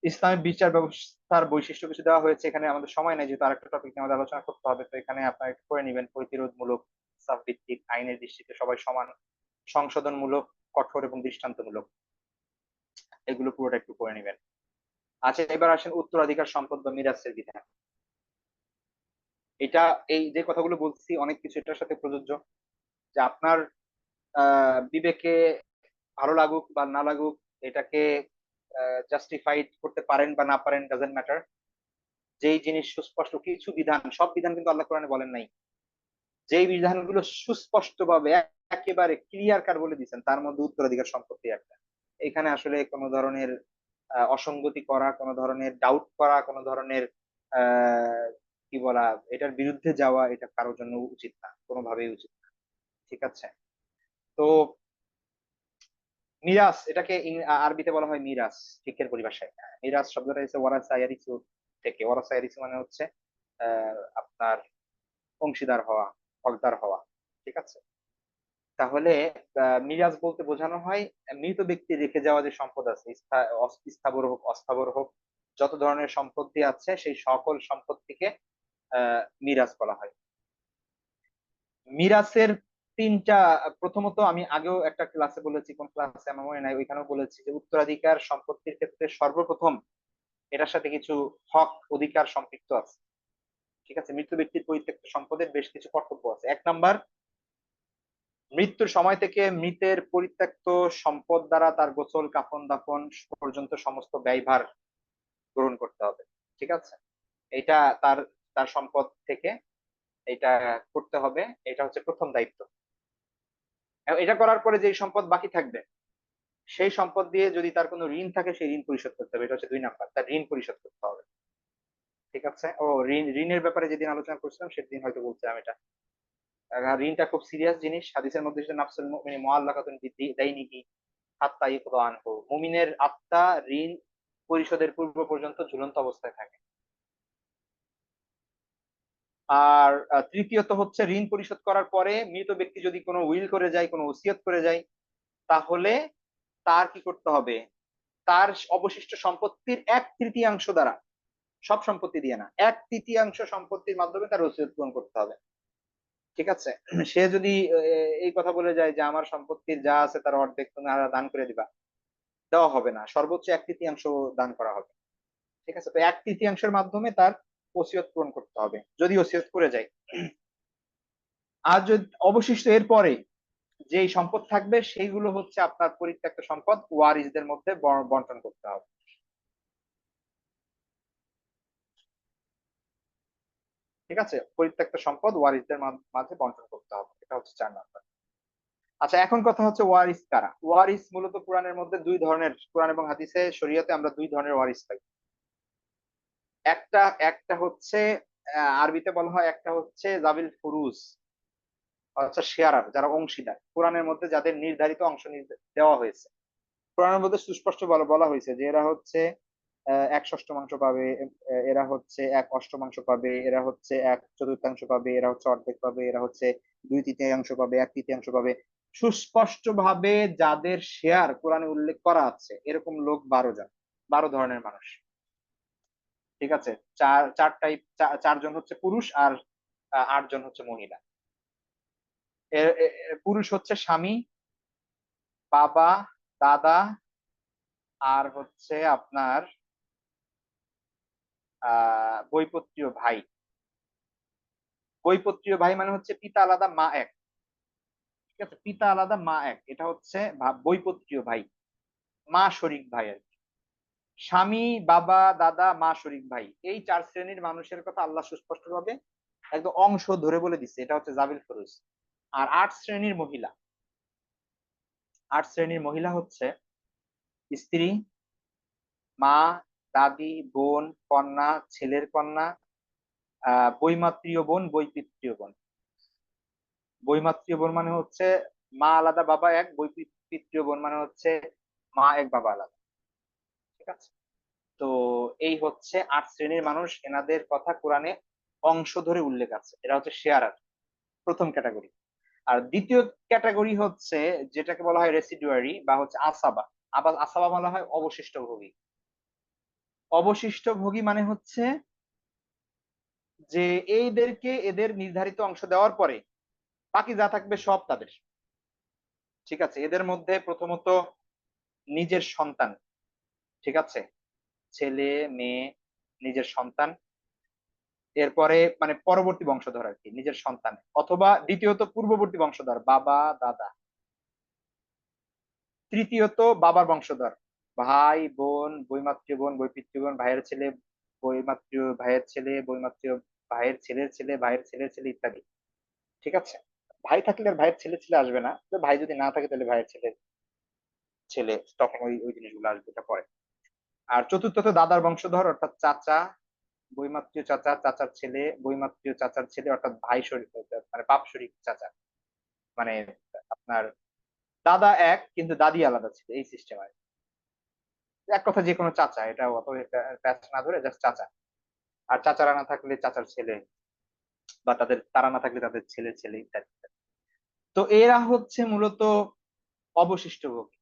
ইসলামিক বিচার ব্যবস্থার বৈশিষ্ট্য কিছু দেওয়া হয়েছে এখানে, আমাদের সময় নেই যেহেতু আরেকটা টপিক নিয়ে আমাদের আলোচনা করতে হবে, তো এখানে আপনারা একটু করে নিবেন। প্রতিরোধমূলক, ইনসাফ ভিত্তিক, আইনের দৃষ্টিতে সবাই সমান, সংশোধনমূলক, কঠোর এবং দৃষ্টান্তমূলক, এগুলো পুরোটা একটু করে নিবেন। আচ্ছা, এবার আসেন উত্তরাধিকার সম্পদ বা মিরাসের বিধান। এটা, এই যে কথাগুলো বলছি অনেক কিছু এটার সাথে প্রযোজ্য, যে আপনার বিবেকে ভালো লাগুক বা না লাগুক, এটাকে জাস্টিফাইড করতে পারেন বা না পারেন, ডাজেন্ট ম্যাটার। যেই জিনিস সুস্পষ্ট, কিছু বিধান, সব বিধান কিন্তু আল্লাহ কোরআনে বলেন নাই, যেই বিধানগুলো সুস্পষ্ট ভাবে একেবারে ক্লিয়ার কাট বলে দিচ্ছেন, তার মধ্যে উত্তরাধিকার সম্পত্তি একটা। এখানে আসলে কোনো ধরনের অসঙ্গতি করা, কোনো ধরনের ডাউট করা, কোনো ধরনের আহ কি বলা, এটার বিরুদ্ধে যাওয়া, এটা কারোর জন্য উচিত না, কোনোভাবেই উচিত না। ঠিক আছে। তো মিরাস, এটাকে আরবিতে বলা হয় মিরাস, শিক্ষের পরিভাষায়। মিরাস শব্দটা হচ্ছে ওয়ারাসা ইয়ারিসু থেকে। ওয়ারাসা ইয়ারিসু মানে হচ্ছে আপনার অংশীদার হওয়া, হকদার হওয়া। ঠিক আছে। তাহলে মিরাজ বলতে বোঝানো হয় মৃত ব্যক্তি রেখে যাওয়া যে সম্পদ আছে, স্থাবর হোক অস্থাবর হোক, যত ধরনের সম্পত্তি আছে সেই সকল সম্পত্তিকে মিরাজ বলা হয়। মিরাজের তিনটা, প্রথমত আমি আগেও একটা ক্লাসে বলেছি, কোন ক্লাসে আমার মনে নাই, ওইখানেও বলেছি যে উত্তরাধিকার সম্পত্তির ক্ষেত্রে সর্বপ্রথম এটার সাথে কিছু হক অধিকার সম্পৃক্ত আছে। ঠিক আছে। মৃত ব্যক্তির পরিত্যক্ত সম্পদের বেশ কিছু কর্তব্য আছে। 1 নাম্বার, মৃত্যুর সময় থেকে মৃতের পরিত্যক্ত সম্পদ দ্বারা তার গোসল, কাফন, দাফন পর্যন্ত সমস্ত ব্যয়ভার গ্রহণ করতে হবে। ঠিক আছে। এটা তার তার সম্পদ থেকে এটা করতে হবে, এটা হচ্ছে প্রথম দায়িত্ব। এটা করার পরে যে সম্পদ বাকি থাকবে, সেই সম্পদ দিয়ে যদি তার কোনো ঋণ থাকে সেই ঋণ পরিশোধ করতে হবে, এটা হচ্ছে 2 নাম্বার, তার ঋণ পরিশোধ করতে হবে। ঠিক আছে। ও ঋণের ব্যাপারে যেদিন আলোচনা করছিলাম সেদিন হয়তো বলছিলাম এটা। ঋণটা খুব সিরিয়াস জিনিস, হাদিসের মধ্যে সেটা নাফসুল মুমিনি মুআল্লাকাতুন বিদাইনিহি হাত্তা ইকদা আনহু, মুমিনের আত্মা ঋণ পরিশোধের পূর্ব পর্যন্ত ঝুলন্ত অবস্থায় থাকে। আর তৃতীয়ত হচ্ছে ঋণ পরিশোধ করার পরে মৃত ব্যক্তি যদি কোনো উইল করে যায়, কোনো ওসিয়ত করে যায়, তাহলে তার কি করতে হবে, তার অবশিষ্ট সম্পত্তির 1/3 দ্বারা, সব সম্পত্তি দিয়ে না, 1/3 সম্পত্তির মাধ্যমে তার ওসিয়ত পূরণ করতে হবে। ঠিক আছে। সে যদি এই কথা বলে যায় যে আমার সম্পত্তির যা আছে তার অর্ধেক তুমি আর দান করে দিবা, দেওয়া হবে না, সর্বোচ্চ 1/3 দান করা হবে। ঠিক আছে। তো 1/3 মাধ্যমে তার ওসিয়ত পূরণ করতে হবে যদি ওসিয়ত করে যায়। আর যদি অবশিষ্ট এরপরে যেই সম্পদ থাকবে সেইগুলো হচ্ছে আপনার পরিত্যক্ত সম্পদ, ওয়ারিসদের মধ্যে বন্টন করতে হবে। ঠিক আছে। পরিত্যক্ত সম্পদ ওয়ারিসদের মাঝে বন্টন করতে হবে, এটা হচ্ছে 4 নাম্বার। আচ্ছা, এখন কথা হচ্ছে ওয়ারিস কারা। ওয়ারিস মূলত কোরআনের মধ্যে দুই ধরনের, কোরআন এবং হাদিসে শরীয়তে আমরা দুই ধরনের ওয়ারিস পাই। একটা একটা হচ্ছে আরবিতে বলা হয়, একটা হচ্ছে জাবিল ফুরুজ, অর্থাৎ শেয়ারার, যারা অংশীদার, কোরআনের মধ্যে যাদের নির্ধারিত অংশ দেওয়া হয়েছে। কোরআনের মধ্যে সুস্পষ্ট বলা হয়েছে যে এরা হচ্ছে 1/6 পাবে, এরা হচ্ছে 1/8 পাবে, এরা হচ্ছে 1/4 পাবে, এরা হচ্ছে অর্ধেক পাবে, এরা হচ্ছে 2/3 পাবে, 1/3 পাবে। সুস্পষ্ট ভাবে যাদের শেয়ার কোরআনে উল্লেখ করা আছে এরকম লোক 12 জন, 12 ধরনের মানুষ। ঠিক আছে। চার চার টাইপ, 4 জন হচ্ছে পুরুষ আর 8 জন হচ্ছে মহিলা। পুরুষ হচ্ছে স্বামী, বাবা, দাদা, আর হচ্ছে আপনার বৈপত্রীয় ভাই। বৈপত্রীয় ভাই মানে হচ্ছে পিতা আলাদা মা এক। ঠিক আছে। পিতা আলাদা মা এক, এটা হচ্ছে বৈপত্রীয় ভাই, মা শরিক ভাই আর কি। স্বামী, বাবা, দাদা, মা শরিক ভাই, এই 4 শ্রেণীর মানুষের কথা আল্লাহ সুস্পষ্ট ভাবে একদম অংশ ধরে বলে দিচ্ছে, এটা হচ্ছে জাবিল ফরুজ। আর 8 শ্রেণীর মহিলা, 8 শ্রেণীর মহিলা হচ্ছে স্ত্রী, মা, দাদি, বোন, কন্যা, ছেলের কন্যা, বৈমাত্রীয় বোন, বৈপিত্রীয় বোন। বৈমাত্রীয় বোন মানে হচ্ছে মা আলাদা বাবা এক, বৈপিত্রীয় বোন মানে হচ্ছে মা এক বাবা আলাদা। ঠিক আছে। তো এই হচ্ছে 8 শ্রেণীর মানুষ, এনাদের কথা কোরআনে অংশ ধরে উল্লেখ আছে, এরা হচ্ছে শেয়ারার, প্রথম ক্যাটাগরি। আর দ্বিতীয় ক্যাটাগরি হচ্ছে যেটাকে বলা হয় রেসিডুয়ারি বা হচ্ছে আসাবা। আবার আসাবা বলা হয় অবশিষ্ট ভোগী। অবশিষ্ট ভোগী মানে হচ্ছে যে এইদেরকে এদের নির্ধারিত অংশ দেওয়ার পরে বাকি যা থাকবে সব তাদের। ঠিক আছে, এদের মধ্যে প্রথমত নিজের সন্তান, ঠিক আছে, ছেলে মেয়ে, নিজের সন্তান, এরপরে মানে পরবর্তী বংশধর আর কি, নিজের সন্তান, অথবা দ্বিতীয়ত পূর্ববর্তী বংশধর বাবা দাদা, তৃতীয়ত বাবার বংশধর ভাই বোন, বৈমাত্রীয় বোন, বৈপিত্রীয় বোন, ভাইয়ের ছেলে, বৈমাত্রীয় ভাইয়ের ছেলে, বৈমাত্রীয় ভাইয়ের ছেলের ছেলে, ভাইয়ের ছেলের ছেলে ইত্যাদি। ঠিক আছে, ভাই থাকলে আর ভাইয়ের ছেলে ছেলে আসবে না, তো ভাই যদি না থাকে তাহলে ভাইয়ের ছেলে ছেলে, তখন ওই ওই জিনিসগুলো আসবে, এটা পরে। আর চতুর্থত দাদার বংশধর অর্থাৎ চাচা, বৈমাত্রীয় চাচা, চাচার ছেলে, বৈমাত্রীয় চাচার ছেলে অর্থাৎ ভাই শরীক, মানে বাপ শরীক চাচা, মানে আপনার দাদা এক কিন্তু দাদি আলাদা ছিল, এই সিস্টেম আর কি। এক কথা যে কোনো চাচা, এটা অত প্যাচ না ধরে জাস্ট চাচা। আর চাচারা না থাকলে চাচার ছেলে, বা তাদের তারা না থাকলে তাদের ছেলে ছেলে ইত্যাদি। তো এরা হচ্ছে মূলত অবশিষ্ট ভোগী।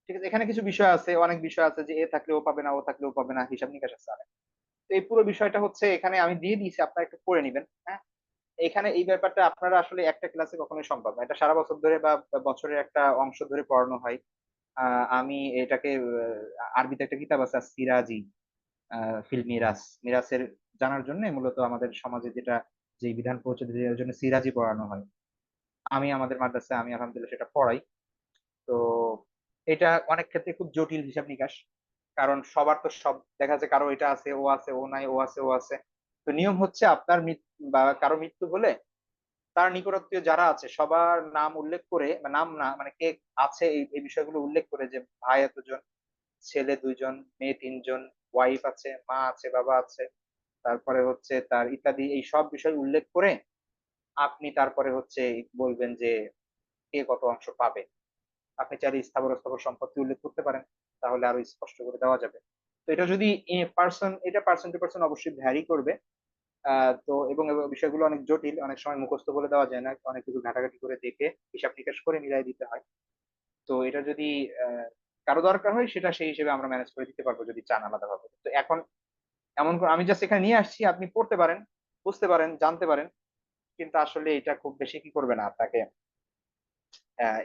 ঠিক আছে, এখানে কিছু বিষয় আছে, অনেক বিষয় আছে যে এ থাকলে ও পাবে না, ও থাকলে ও পাবে না, হিসাব নিকাশ আছে অনেক। তো এই পুরো বিষয়টা হচ্ছে এখানে আমি দিয়ে দিয়েছি, আপনারা একটু পড়ে নিবেন, হ্যাঁ। এখানে এই ব্যাপারটা আপনারা আসলে একটা ক্লাসে কখনোই সম্ভব না, এটা সারা বছর ধরে বা বছরের একটা অংশ ধরে পড়ানো হয়। আমি এটাকে আরবিতে একটা কিতাব আছে সিরাজি, ফিল মিরাস, মিরাসের জানার জন্য মূলত আমাদের সমাজে যেটা যে বিধান পৌঁছে দেওয়ার জন্য সিরাজি পড়ানো হয়। আমি আমাদের মাদ্রাসায় আমি আলহামদুলিল্লাহ সেটা পড়াই। তো এটা অনেক ক্ষেত্রে খুব জটিল হিসাব নিকাশ, কারণ সবার তো সব দেখা যাচ্ছে, কারো এটা আছে ও আছে, ও নাই ও আছে ও আছে। তো নিয়ম হচ্ছে আপনার বা কারো মৃত্যু হলে তার নিকটাত্মীয় যারা আছে সবার নাম উল্লেখ করে, বা নাম না মানে কে আছে এই এই বিষয়গুলো উল্লেখ করে, যে ভাই এতজন, ছেলে দুইজন, মেয়ে তিনজন, ওয়াইফ আছে, মা আছে, বাবা আছে, তারপরে হচ্ছে তার ইত্যাদি, এই সব বিষয় উল্লেখ করে আপনি তারপরে হচ্ছে বলবেন যে কে কত অংশ পাবে। আপনি চাইলে স্থাবর অস্থাবর সম্পত্তি উল্লেখ করতে পারেন, তাহলে আরো স্পষ্ট করে দেওয়া যাবে। তো এটা যদি পার্সন, এটা পার্সন টু পার্সন অবশ্যই ভ্যারি করবে। তো এবং এবং বিষয়গুলো অনেক জটিল, অনেক সময় মুখস্থ বলে দেওয়া যায় না, অনেক কিছু ঘাটাঘাটি করে দেখে হিসাব নিকাশ করে মিলাই দিতে হয়। তো এটা যদি কারো দরকার হয় সেটা সেই হিসেবে আমরা ম্যানেজ করে দিতে পারবো যদি চান আলাদাভাবে। তো এখন আমি জাস্ট এখানে নিয়ে আসছি, আপনি পড়তে পারেন, বুঝতে পারেন, জানতে পারেন, কিন্তু আসলে এটা খুব বেশি কি করবে না আপনাকে,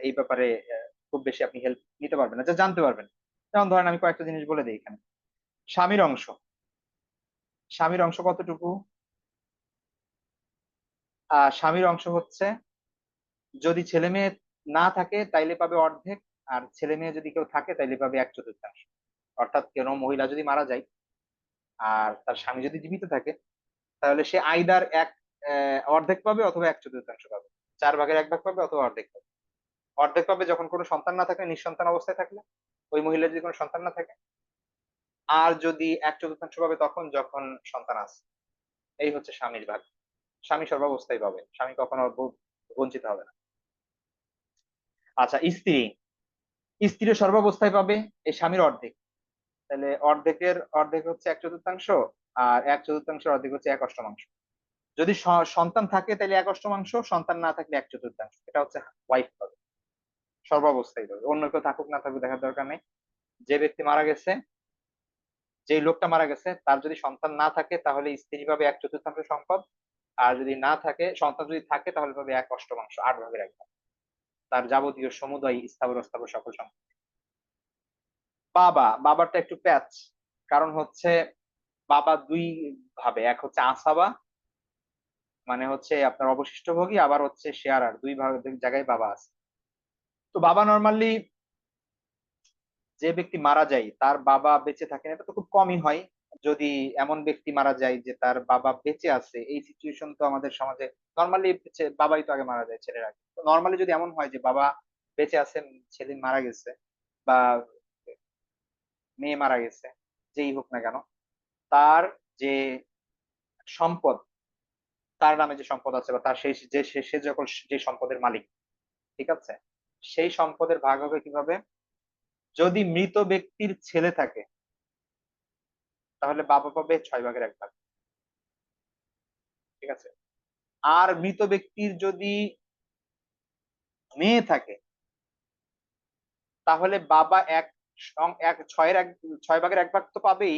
এই ব্যাপারে খুব বেশি আপনি হেল্প নিতে পারবেন না, যা জানতে পারবেন। যেমন ধরেন আমি কয়েকটা জিনিস বলে দিই এখানে। স্বামীর অংশ, স্বামীর অংশ কতটুকু? স্বামীর অংশ হচ্ছে যদি ছেলে মেয়ে না থাকে তাইলে পাবে অর্ধেক, আর ছেলে মেয়ে যদি কেউ থাকে তাইলে পাবে এক চতুর্থাংশ। অর্থাৎ কোনো মহিলা যদি মারা যায় আর তার স্বামী যদি জীবিত থাকে, তাহলে সে আইদার অর্ধেক পাবে অথবা এক চতুর্থাংশ পাবে, চার ভাগের এক ভাগ পাবে অথবা অর্ধেক পাবে। অর্ধেক পাবে যখন কোনো সন্তান না থাকলে, নিঃসন্তান অবস্থায় থাকলে, ওই মহিলার যদি কোনো সন্তান না থাকে। আর যদি এক চতুর্থাংশ পাবে তখন যখন সন্তান আছে। এই হচ্ছে স্বামীর ভাগ। স্বামী সর্বাবস্থায় পাবে, স্বামী কখনো বঞ্চিত হবে না। আচ্ছা, স্ত্রী, স্ত্রী সর্বাবস্থায় পাবে এই স্বামীর অর্ধেক। তাহলে অর্ধেকের অর্ধেক হচ্ছে এক চতুর্থাংশ, আর এক চতুর্থাংশের অর্ধেক হচ্ছে এক অষ্টমাংশ। যদি সন্তান থাকে তাহলে এক অষ্টমাংশ, সন্তান না থাকলে এক চতুর্থাংশ। এটা হচ্ছে ওয়াইফ পাবে, সর্বাবস্থায় পাবে, অন্য কেউ থাকুক না থাকুক দেখার দরকার নেই। যে ব্যক্তি মারা গেছে, যে লোকটা মারা গেছে তার যদি সন্তান না থাকে তাহলে স্ত্রী পাবে এক চতুর্থাংশ সম্পদ, আর যদি না থাকে, সন্তান যদি থাকে তাহলে পাবে এক অষ্টমাংশ, আট ভাগের এক ভাগ, তার যাবতীয় সমুদয় স্থাবর অস্থাবর সকল সম্পদ। বাবারটা একটু প্যাচ, কারণ হচ্ছে বাবা দুই ভাবে, এক হচ্ছে আসাবা মানে হচ্ছে আপনার অবশিষ্ট ভোগী, আবার হচ্ছে শেয়ারার, দুই ভাগ জায়গায় বাবা আছে। তো বাবা নর্মালি যে ব্যক্তি মারা যায় তার বাবা বেঁচে থাকেন এটা তো খুব কমই হয়। যদি এমন ব্যক্তি মারা যায় যে তার বাবা বেঁচে আছে, এই সিচুয়েশন তো আমাদের সমাজে নর্মালি বাবাই তো আগে মারা যায় ছেলের আগে। তো নর্মালি যদি এমন হয় যে বাবা বেঁচে আছেন, ছেলে মারা গেছে, বা মেয়ে মারা গেছে, যেই হোক না কেন, তার যে সম্পদ, তার নামে যে সম্পদ আছে, বা তার সেই যে সে যখন যে সম্পদের মালিক, ঠিক আছে, সেই সম্পদের ভাগ হবে কিভাবে? যদি মৃত ব্যক্তির ছেলে থাকে তাহলে বাবা পাবে ছয় ভাগের এক ভাগ, ঠিক আছে। আর মৃত ব্যক্তির যদি মেয়ে থাকে, তাহলে বাবা এক ছয়ের এক, 6 ভাগের 1 ভাগ তো পাবেই,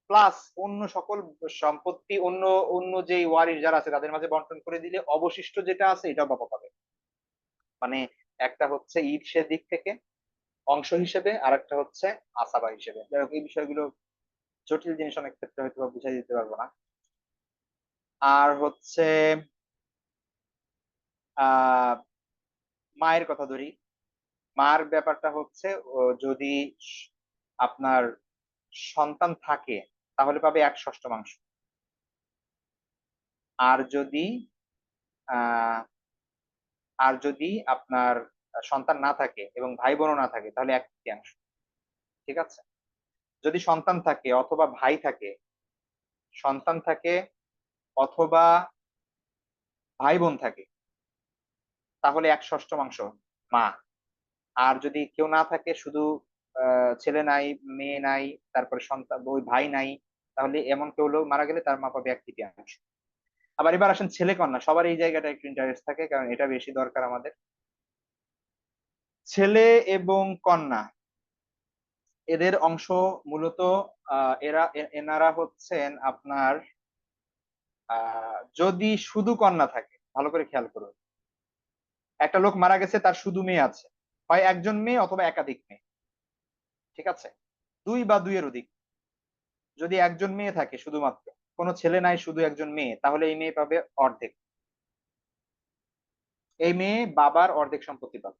প্লাস অন্য সকল সম্পত্তি অন্য অন্য যে ওয়ারিশ যারা আছে তাদের মাঝে বন্টন করে দিলে অবশিষ্ট যেটা আছে এটাও বাবা পাবে। মানে একটা হচ্ছে ঈর্ষের দিক থেকে অংশ হিসেবে, আর একটা হচ্ছে আসাবা হিসেবে। যাই হোক, এই বিষয়গুলো জটিল জিনিস, অনেক ক্ষেত্রে হয়তো বা বুঝাই দিতে পারবো না। আর হচ্ছে আহ মায়ের কথা ধরি। মার ব্যাপারটা হচ্ছে, যদি আপনার সন্তান থাকে তাহলে পাবে 1/6 আর যদি আহ আর যদি আপনার সন্তান না থাকে এবং ভাই বোনও না থাকে তাহলে 1/3। ঠিক আছে? যদি সন্তান থাকে অথবা ভাই থাকে, সন্তান থাকে অথবা ভাই বোন থাকে, তাহলে 1/6 মা। আর যদি কেউ না থাকে, শুধু ছেলে নাই, মেয়ে নাই, তারপরে সন্তান ওই ভাই নাই, তাহলে এমন কেউ লোক মারা গেলে তার মা পাবে 1/3। আবার এবার আসেন ছেলে কন্যা, সবার এই জায়গাটা একটু ইন্টারেস্ট থাকে কারণ এটা বেশি দরকার আমাদের। ছেলে এবং কন্যা এদের অংশ মূলত এনারা হচ্ছেন আপনার, যদি শুধু কন্যা থাকে, ভালো করে খেয়াল করুন, একটা লোক মারা গেছে তার শুধু মেয়ে আছে, হয় একজন মেয়ে অথবা একাধিক মেয়ে। ঠিক আছে? 2 বা 2 এর অধিক। যদি একজন মেয়ে থাকে শুধুমাত্র, কোনো ছেলে নাই, শুধু একজন মেয়ে, তাহলে এই মেয়ে পাবে অর্ধেক। এই মেয়ে বাবার অর্ধেক সম্পত্তি পাবে,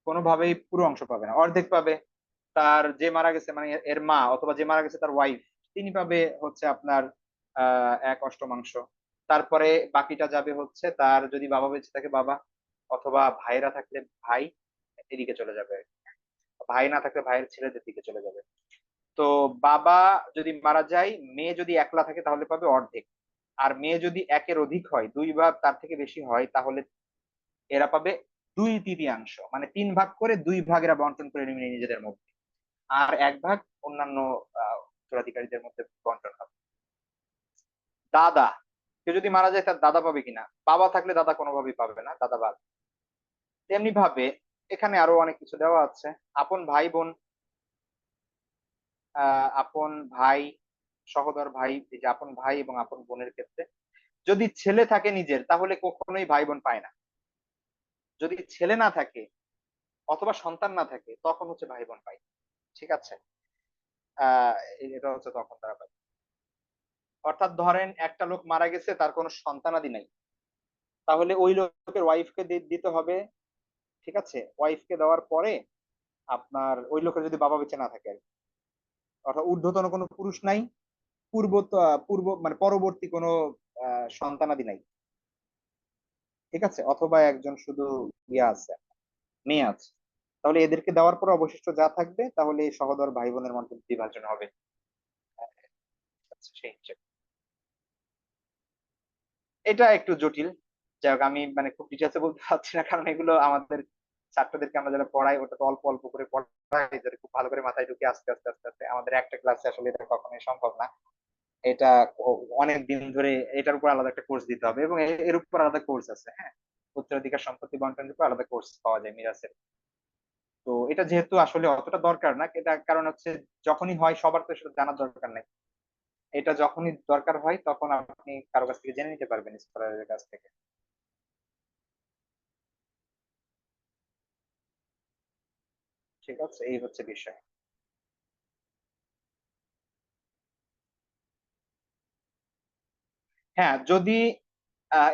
কোনোভাবেই পুরো অংশ পাবে না, অর্ধেক পাবে। তার যে মারা গেছে মানে এর মা, অথবা যে মারা গেছে তার ওয়াইফ, তিনি পাবে হচ্ছে আপনার 1/8। তারপরে বাকিটা যাবে হচ্ছে তার, যদি বাবা বেঁচে থাকে বাবা, অথবা ভাইরা থাকলে ভাই এদিকে চলে যাবে, ভাই না থাকলে ভাইয়ের ছেলেদের দিকে চলে যাবে। তো বাবা যদি মারা যায়, মেয়ে যদি একলা থাকে তাহলে পাবে অর্ধেক। আর মেয়ে যদি একের অধিক হয়, 2 বা তার থেকে বেশি হয়, তাহলে এরা পাবে 2/3, মানে 3 ভাগ করে 2 ভাগ এরা বন্টন করে নেবে নিজেদের মধ্যে। আর 1 ভাগ অন্যান্য উত্তরাধিকারীদের মধ্যে বন্টন হবে। দাদা, কেউ যদি মারা যায় তার দাদা পাবে কিনা? বাবা থাকলে দাদা কোনোভাবেই পাবে না, দাদা বাদ। তেমনি ভাবে এখানে আরো অনেক কিছু দেওয়া আছে। আপন ভাই বোন, আপন ভাই, সহোদর ভাই, এই যে আপন ভাই এবং আপন বোনের ক্ষেত্রে যদি ছেলে থাকে নিজের, তাহলে কখনোই ভাই বোন পায় না। যদি ছেলে না থাকে অথবা সন্তান না থাকে, তখন হচ্ছে ভাই বোন পায়। ঠিক আছে? আহ এটা হচ্ছে তখন তারা পায়। অর্থাৎ ধরেন একটা লোক মারা গেছে, তার কোনো সন্তানাদি নাই, তাহলে ওই লোকের ওয়াইফকে দিতে হবে। ঠিক আছে? ওয়াইফকে দেওয়ার পরে আপনার ওই লোকের যদি বাবা বেঁচে না থাকে আর কি, অর্থাৎ ঊর্ধ্বতন কোনো পুরুষ নাই, পূর্ব মানে পরবর্তী কোনো সন্তানাদি নাই। ঠিক আছে? অথবা একজন শুধু ইয়ে আছে, মেয়ে আছে, তাহলে এদেরকে দেওয়ার পর অবশিষ্ট যা থাকবে তাহলে এই সহোদর ভাই বোনের মধ্যে বিভাজন হবে। আচ্ছা, সেই হিসেবে এটা একটু জটিল। যাই হোক, আমি মানে খুব ডিটেলসে বলতে পারছি না কারণ এগুলো আমাদের ছাত্রদেরকে আমরা যারা পড়াই, ওটা তো অল্প অল্প করে পড়াই, যাতে খুব ভালো করে মাথায় ঢুকে আস্তে আস্তে আস্তে আস্তে আমাদের একটা ক্লাসে আসলে এটা কখনোই সম্ভব না। এটা অনেক দিন ধরে এটার উপর আলাদা একটা কোর্স দিতে হবে, এবং এর উপর আলাদা কোর্স আছে। হ্যাঁ, উত্তরাধিকার সম্পত্তি বন্টনের উপর আলাদা কোর্স পাওয়া যায় মিরাসের। তো এটা যেহেতু আসলে অতটা দরকার না, এটা কারণ হচ্ছে যখনই হয় সবার তো সেটা জানার দরকার নাই। এটা যখনই দরকার হয় তখন আপনি কারো কাছ থেকে জেনে নিতে পারবেন, স্কলারের কাছ থেকে। ঠিক আছে? এই হচ্ছে বিষয়। হ্যাঁ, যদি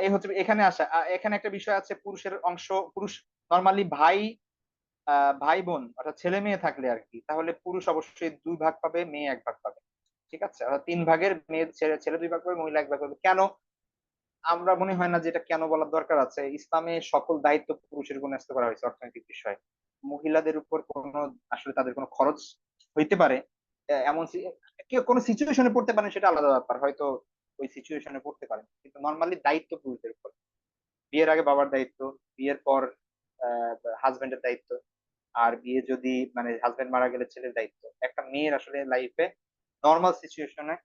এই হচ্ছে এখানে আসা, এখানে একটা বিষয় আছে, পুরুষের অংশ। পুরুষ নর্মালি ভাই, ভাই বোন অর্থাৎ ছেলে মেয়ে থাকলে আর কি, তাহলে পুরুষ অবশ্যই 2 ভাগ পাবে, মেয়ে 1 ভাগ পাবে। ঠিক আছে? অর্থাৎ 3 ভাগের মেয়ে, ছেলে ছেলে 2 ভাগ পাবে, মহিলা 1 ভাগ পাবে। কেন? আমরা মনে হয় না যে এটা কেন বলার দরকার আছে। ইসলামে সকল দায়িত্ব পুরুষের উপর ন্যস্ত করা হয়েছে অর্থনৈতিক বিষয়। মহিলাদের উপর কোনো আসলে তাদের কোনো খরচ হইতে পারে, এমন কেউ কোনো সিচুয়েশনে পড়তে পারেন, সেটা আলাদা ব্যাপার, হয়তো ওই সিচুয়েশনে পড়তে পারেন, কিন্তু নর্মালি দায়িত্ব পুরুষদের উপর। বিয়ের আগে বাবার দায়িত্ব, বিয়ের পর হাজবেন্ডের দায়িত্ব, আর বিয়ে যদি মানে হাজবেন্ড মারা গেলে ছেলের দায়িত্ব। একটা মেয়ের আসলে লাইফে নর্মাল সিচুয়েশনে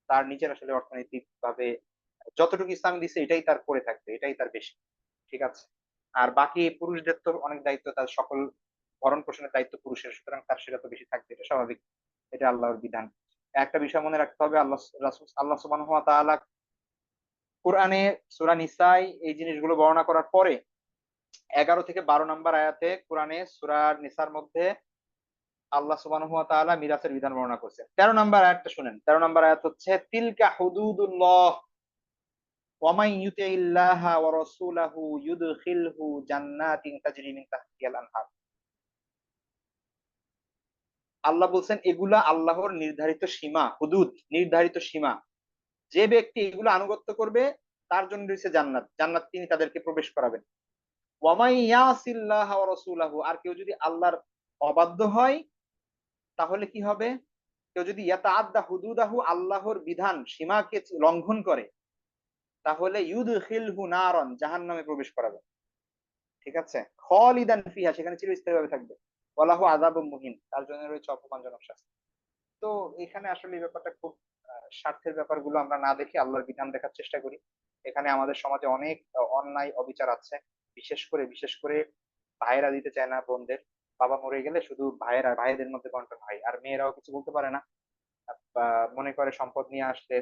তার নিজের আসলে অর্থনৈতিক ভাবে যতটুকু ইসলাম দিছে এটাই তার করে থাকবে, এটাই তার বেশি। ঠিক আছে? আর বাকি পুরুষদের তো অনেক দায়িত্ব, তার সকল ভরণ পোষণের দায়িত্ব পুরুষের, সুতরাং তার সেটা তো বেশি থাকবে, এটা স্বাভাবিক, এটা আল্লাহর বিধান। একটা বিষয় মনে রাখতে হবে, আল্লাহ সুবহানাহু ওয়া তাআলা কোরআনে সূরা নিসায় এই জিনিসগুলো বর্ণনা করার পরে 11 থেকে 12 নম্বর আয়াতে কোরআনে সূরা নিসার মধ্যে আল্লাহ সুবহানাহু ওয়া তাআলা মিরাসের বিধান বর্ণনা করছেন। 13 নম্বর আয়াতটা শুনেন, 13 নম্বর আয়াত হচ্ছে তিলকা হুদুদুল্লাহ ওয়া মান ইউতিইল্লাহা ওয়া রাসূলাহু ইউদখিলহু জান্নাতিন তাজরি মিন তাহতিহাল আনহার। আল্লাহ বলছেন এগুলা আল্লাহর নির্ধারিত সীমা, হুদুদ, নির্ধারিত সীমা। যে ব্যক্তি এগুলো আনুগত্য করবে তার জন্য রয়েছে জান্নাত, জান্নাত তিনি তাদেরকে প্রবেশ করাবেন। ওয়া মান ইয়াসিল্লাহা ওয়া রাসূলাহু, আর কেউ যদি আল্লাহর অবাধ্য হয় তাহলে কি হবে? কেউ যদি ইয়াতাআদ্দা হুদুদাহু, আল্লাহর বিধান সীমাকে লঙ্ঘন করে, তাহলে ইউদখিলহু নারান, জাহান্নামে প্রবেশ করাবে। ঠিক আছে, খালিদান ফিহা, সেখানে চিরস্থায়ীভাবে থাকবে। ওয়ালাহু আযাবুম মুহিন, তার জন্য রয়েছে অপমানজনক শাস্তি। তো এখানে আসলে এই ব্যাপারটা খুব স্বার্থের ব্যাপারগুলো আমরা না দেখে আল্লাহর বিধান দেখার চেষ্টা করি। এখানে আমাদের সমাজে অনেক অন্যায় অবিচার আছে। বিশেষ করে ভাইয়েরা দিতে চায় না বোনদের। বাবা মরে গেলে শুধু ভাইয়েরা, ভাইদের মধ্যে বন্টন হয়, আর মেয়েরাও কিছু বলতে পারে না। বা মনে করে সম্পদ নিয়ে আসলে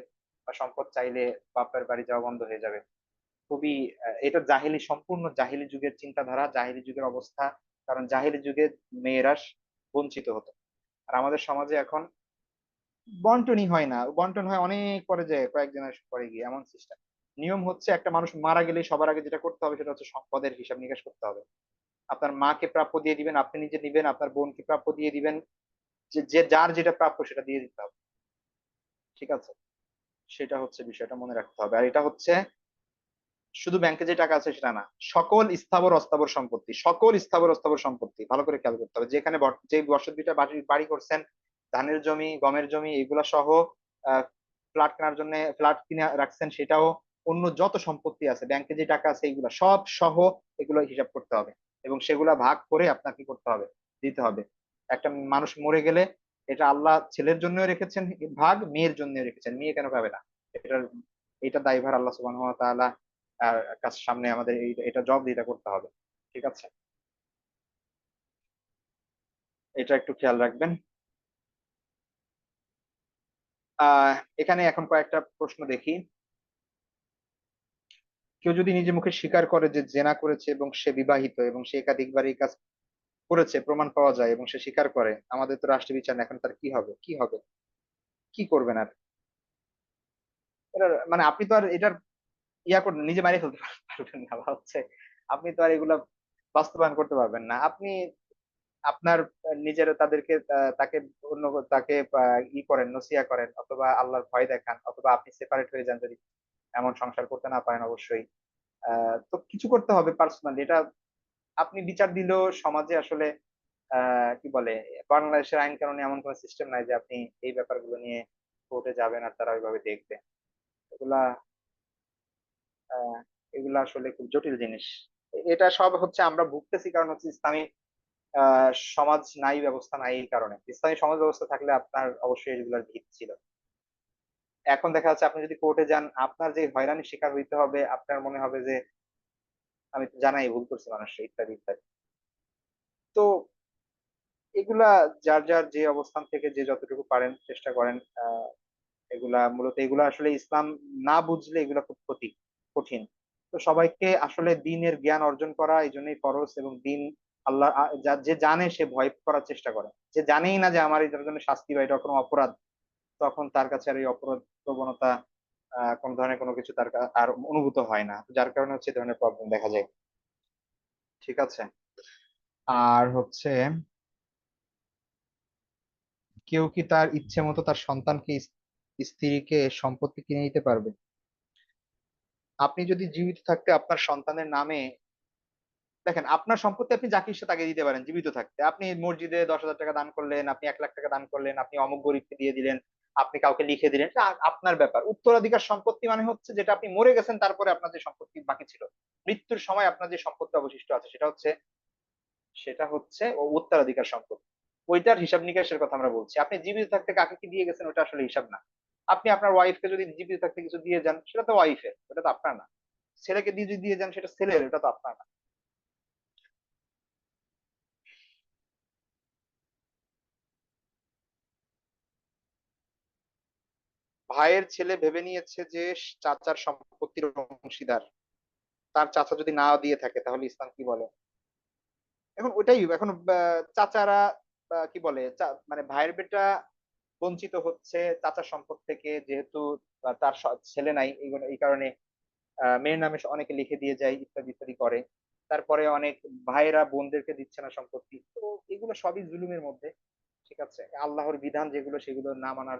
বা সম্পদ চাইলে বাপের বাড়ি যাওয়া বন্ধ হয়ে যাবে। খুবই এটা জাহেলি, সম্পূর্ণ জাহেলি যুগের চিন্তাধারা, জাহেলি যুগের অবস্থা। কারণ জাহেলি যুগে মেয়েরা বঞ্চিত হতো। আর আমাদের সমাজে এখন বন্টনই হয় না, বন্টন হয় অনেক পরে, যে কয়েক জেনারেশন পরে গিয়ে, এমন সিস্টেম। নিয়ম হচ্ছে একটা মানুষ মারা গেলে সবার আগে যেটা করতে হবে সেটা হচ্ছে সম্পদের হিসাব নিকাশ করতে হবে। আপনার মাকে প্রাপ্য দিয়ে দিবেন, আপনি নিজে দিবেন, আপনার বোনকে প্রাপ্য দিয়ে দিবেন, যে যে যার যেটা প্রাপ্য সেটা দিয়ে দিতে হবে। ঠিক আছে, সেটা হচ্ছে বিষয়টা মনে রাখতে হবে। আর এটা হচ্ছে শুধু ব্যাংকে যে টাকা আছে সেটা না, সকল স্থাবর অস্থাবর সম্পত্তি, সকল স্থাবর অস্থাবর সম্পত্তি ভালো করে খেয়াল করতে হবে। যেখানে যে বসত ভিটা বাড়ি বাড়ি করছেন, ধানের জমি, গমের জমি, এগুলা সহ ফ্ল্যাট কেনার জন্য ফ্ল্যাট কিনে রাখছেন, সেটাও, অন্য যত সম্পত্তি আছে, ব্যাংকে যে টাকা আছে, এগুলা সব সহ এগুলো হিসাব করতে হবে। এবং সেগুলা ভাগ করে আপনার কি করতে হবে, দিতে হবে। একটা মানুষ মরে গেলে এটা আল্লাহ ছেলের জন্য রেখেছেন ভাগ, মেয়ের জন্য রেখেছেন, মেয়ে কেন পাবে না? এটার এটা দায়ভার আল্লাহ সুবহানাহু ওয়া তাআলা কাছে, সামনে আমাদের এটা জবাবদিহিতা করতে হবে। ঠিক আছে, এটা একটু খেয়াল রাখবেন। আহ এখানে এখন কয়েকটা প্রশ্ন দেখি। কেউ যদি নিজে মুখে স্বীকার করে যে জেনা করেছে এবং সে বিবাহিত এবং সে একাধিকবার এই কাজ করেছে, প্রমাণ পাওয়া যায় এবং সে স্বীকার করে, আমাদের তো রাষ্ট্র বিচার না, এখন তার কি হবে, কি হবে, কি করবেন? আর এটার মানে আপনি তো আর এটার করবেন, নিজে মারিয়ে ফেলতে পারবেন না, বা হচ্ছে আপনি তো আর এগুলা বাস্তবায়ন করতে পারবেন না। আপনি আপনার নিজের তাদেরকে তাকে অন্য তাকে করেন, নসিহা করেন, অথবা আল্লাহর ভয় দেখান, অথবা আপনি সেপারেট হয়ে যান যদি এমন সংসার করতে না পারেন অবশ্যই। তো কিছু করতে হবে পার্সোনালি, এটা আপনি বিচার দিলেও সমাজে আসলে কি বলে, বাংলাদেশের আইন কানুনে এমন কোন সিস্টেম নাই যে আপনি এই ব্যাপারগুলো নিয়ে কোর্টে যাবেন আর তারা ওইভাবে দেখবে। এগুলা আহ এগুলা আসলে খুব জটিল জিনিস। এটা সব হচ্ছে আমরা ভুগতেছি কারণ হচ্ছে ইসলামী সমাজ নাই, ব্যবস্থা নাই। এই কারণে ইসলামী সমাজ ব্যবস্থা থাকলে আপনার অবশ্যই এগুলোর ভিত ছিল। এখন দেখা যাচ্ছে আপনি যদি কোর্টে যান, আপনার যে হয়রানির শিকার হইতে হবে, আপনার মনে হবে যে আমি তো জানাই ভুল করছি মানুষকে, ইত্যাদি ইত্যাদি। তো এগুলা যার যার যে অবস্থান থেকে যে যতটুকু পারেন চেষ্টা করেন। এগুলা মূলত, এগুলা আসলে ইসলাম না বুঝলে এগুলা খুব কঠিন। তো সবাইকে আসলে দিনের জ্ঞান অর্জন করা এই জন্যই ফরজ, এবং দিন আল্লাহ যে জানে সে ভয় করার চেষ্টা করে। যে জানেই না যে আমার এটার জন্য শাস্তি বা এটা কোনো অপরাধ, তখন তার কাছে আর এই অপরাধ প্রবণতা কোন ধরনের কোনো কিছু আর অনুভূত হয় না, যার কারণে হচ্ছে এই ধরনের প্রবলেম দেখা যায়। ঠিক আছে, আর হচ্ছে কেউ কি তার ইচ্ছে মতো তার সন্তানকে, স্ত্রীকে সম্পত্তি কিনে নিতে পারবে? আপনি যদি জীবিত থাকতে আপনার সন্তানের নামে, দেখেন আপনার সম্পত্তি আপনি যাকে ইচ্ছা তাকে দিতে পারেন জীবিত থাকতে। আপনি মসজিদে 10,000 টাকা দান করলেন, আপনি 1 লাখ টাকা দান করলেন, আপনি অমুক গরিবকে দিয়ে দিলেন, আপনি কাউকে লিখে দিলেন, এটা আপনার ব্যাপার। উত্তরাধিকার সম্পত্তি মানে হচ্ছে যেটা আপনি মরে গেছেন তারপরে আপনার যে সম্পত্তি বাকি ছিল, মৃত্যুর সময় আপনার যে সম্পত্তি অবশিষ্ট আছে, সেটা হচ্ছে ও উত্তরাধিকার সম্পত্তি। ওইটার হিসাব নিকাশের কথা আমরা বলছি। আপনি জীবিত থাকতে কাকে কি দিয়ে গেছেন ওটা আসলে হিসাব না। আপনি আপনার ওয়াইফকে যদি জীবিত থাকতে কিছু দিয়ে যান, সেটা তো ওয়াইফের, ওটা তো আপনার না। ছেলেকে দিয়ে যদি দিয়ে যান, সেটা ছেলের, ওটা তো আপনার না। ভাইয়ের ছেলে ভেবে নিয়েছে যে চাচার সম্পত্তির অংশীদার, তার চাচা যদি না দিয়ে থাকে তাহলে ইসলাম কি বলে? এখন ওইটাই, এখন চাচারা কি বলে, মানে ভাইয়ের বেটা বঞ্চিত হচ্ছে চাচার সম্পদ থেকে, যেহেতু তার ছেলে নাই, এই কারণে মেয়ের নামে অনেকে লিখে দিয়ে যায়, ইত্যাদি ইত্যাদি করে। তারপরে অনেক ভাইয়েরা বোনদেরকে দিচ্ছে না সম্পত্তি, তো এগুলো সবই জুলুমের মধ্যে। ঠিক আছে, আল্লাহর বিধান যেগুলো সেগুলো না মানার,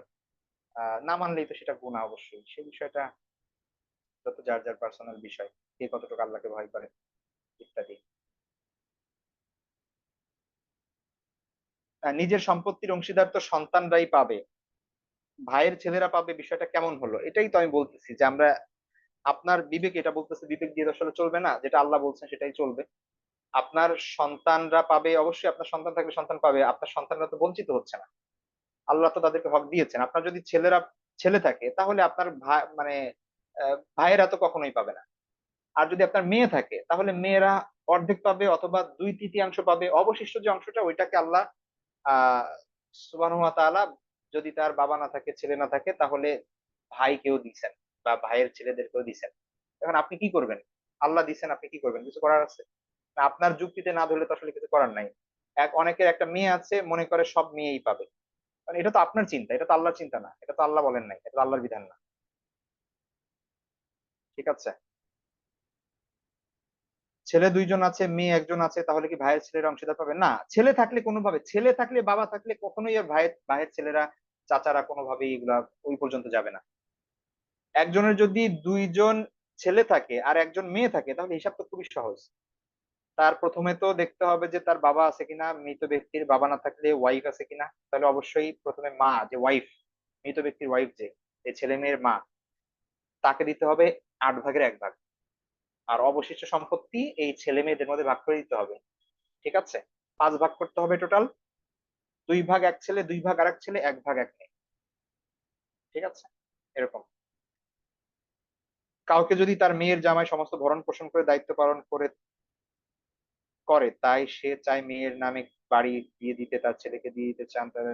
না মানলেই তো সেটা গুনাহ অবশ্যই। সেই বিষয়টা যত যার যার পার্সোনাল বিষয়, কে কতটুকু আল্লাহকে ভয় করে ইত্যাদি। নিজের সম্পত্তির অংশীদার তো সন্তানরাই পাবে, ভাইয়ের ছেলেরা পাবে, বিষয়টা কেমন হলো? এটাই তো আমি বলতেছি যে আমরা, আপনার বিবেক এটা বলতেছে, বিবেক দিয়ে তো আসলে চলবে না, যেটা আল্লাহ বলছেন সেটাই চলবে। আপনার সন্তানরা পাবে, অবশ্যই আপনার সন্তান থাকলে সন্তান পাবে, আপনার সন্তানরা তো বঞ্চিত হচ্ছে না, আল্লাহ তো তাদেরকে হক দিয়েছেন। আপনার যদি ছেলে থাকে তাহলে আপনার ভাই মানে ভাইয়েরা তো কখনোই পাবে না। আর যদি আপনার মেয়ে থাকে তাহলে মেয়েরা অর্ধেক পাবে অথবা 2/3 পাবে, অবশিষ্ট যে অংশটা ওইটাকে আল্লাহ আহ সুবহানাহু ওয়া তাআলা, যদি তার বাবা না থাকে, ছেলে না থাকে, তাহলে ভাইকেও দিছেন বা ভাইয়ের ছেলেদেরকেও দিছেন। এখন আপনি কি করবেন? আল্লাহ দিছেন, আপনি কি করবেন? কিছু করার আছে? না, আপনার যুক্তিতে না ধরলে তো আসলে কিছু করার নাই। অনেকের একটা মেয়ে আছে, মনে করে সব মেয়েই পাবে, কারণ এটা তো আপনার চিন্তা, এটা তো আল্লাহর চিন্তা না, এটা তো আল্লাহ বলেন নাই, এটা তো আল্লাহর বিধান না। ঠিক আছে, ছেলে দুইজন আছে, মেয়ে একজন আছে, তাহলে কি ভাইয়ের ছেলেরা অংশীদার পাবে না? ছেলে থাকলে কোনোভাবে, ছেলে থাকলে বাবা থাকলে কখনোই আর ভাইয়ের ভাইয়ের ছেলেরা, চাচারা কোনোভাবেই এগুলা ওই পর্যন্ত যাবে না। একজনের যদি দুইজন ছেলে থাকে আর একজন মেয়ে থাকে, তাহলে হিসাব তো খুবই সহজ। তার প্রথমে তো দেখতে হবে যে তার বাবা আছে কিনা, মৃত ব্যক্তির বাবা না থাকলে ওয়াইফ আছে কিনা। তাহলে অবশ্যই প্রথমে মা, যে ওয়াইফ, মৃত ব্যক্তির ওয়াইফ, যে এই ছেলে মেয়ের মা, তাকে দিতে হবে 8 ভাগের 1 ভাগ। আর অবশিষ্ট সম্পত্তি এই ছেলে মেয়েদের মধ্যে ভাগ করে দিতে হবে। ঠিক আছে, 5 ভাগ করতে হবে টোটাল। 2 ভাগ এক ছেলে, 2 ভাগ আরেক ছেলে, 1 ভাগ 1 মেয়ে। ঠিক আছে, এরকম। কাউকে যদি তার মেয়ের জামাই সমস্ত ভরণ পোষণ করে দায়িত্ব পালন করে, তাই সে চায় মেয়ের নামে বাড়ি দিয়ে দিতে, তার ছেলেকে দিয়ে দিতে চান তার।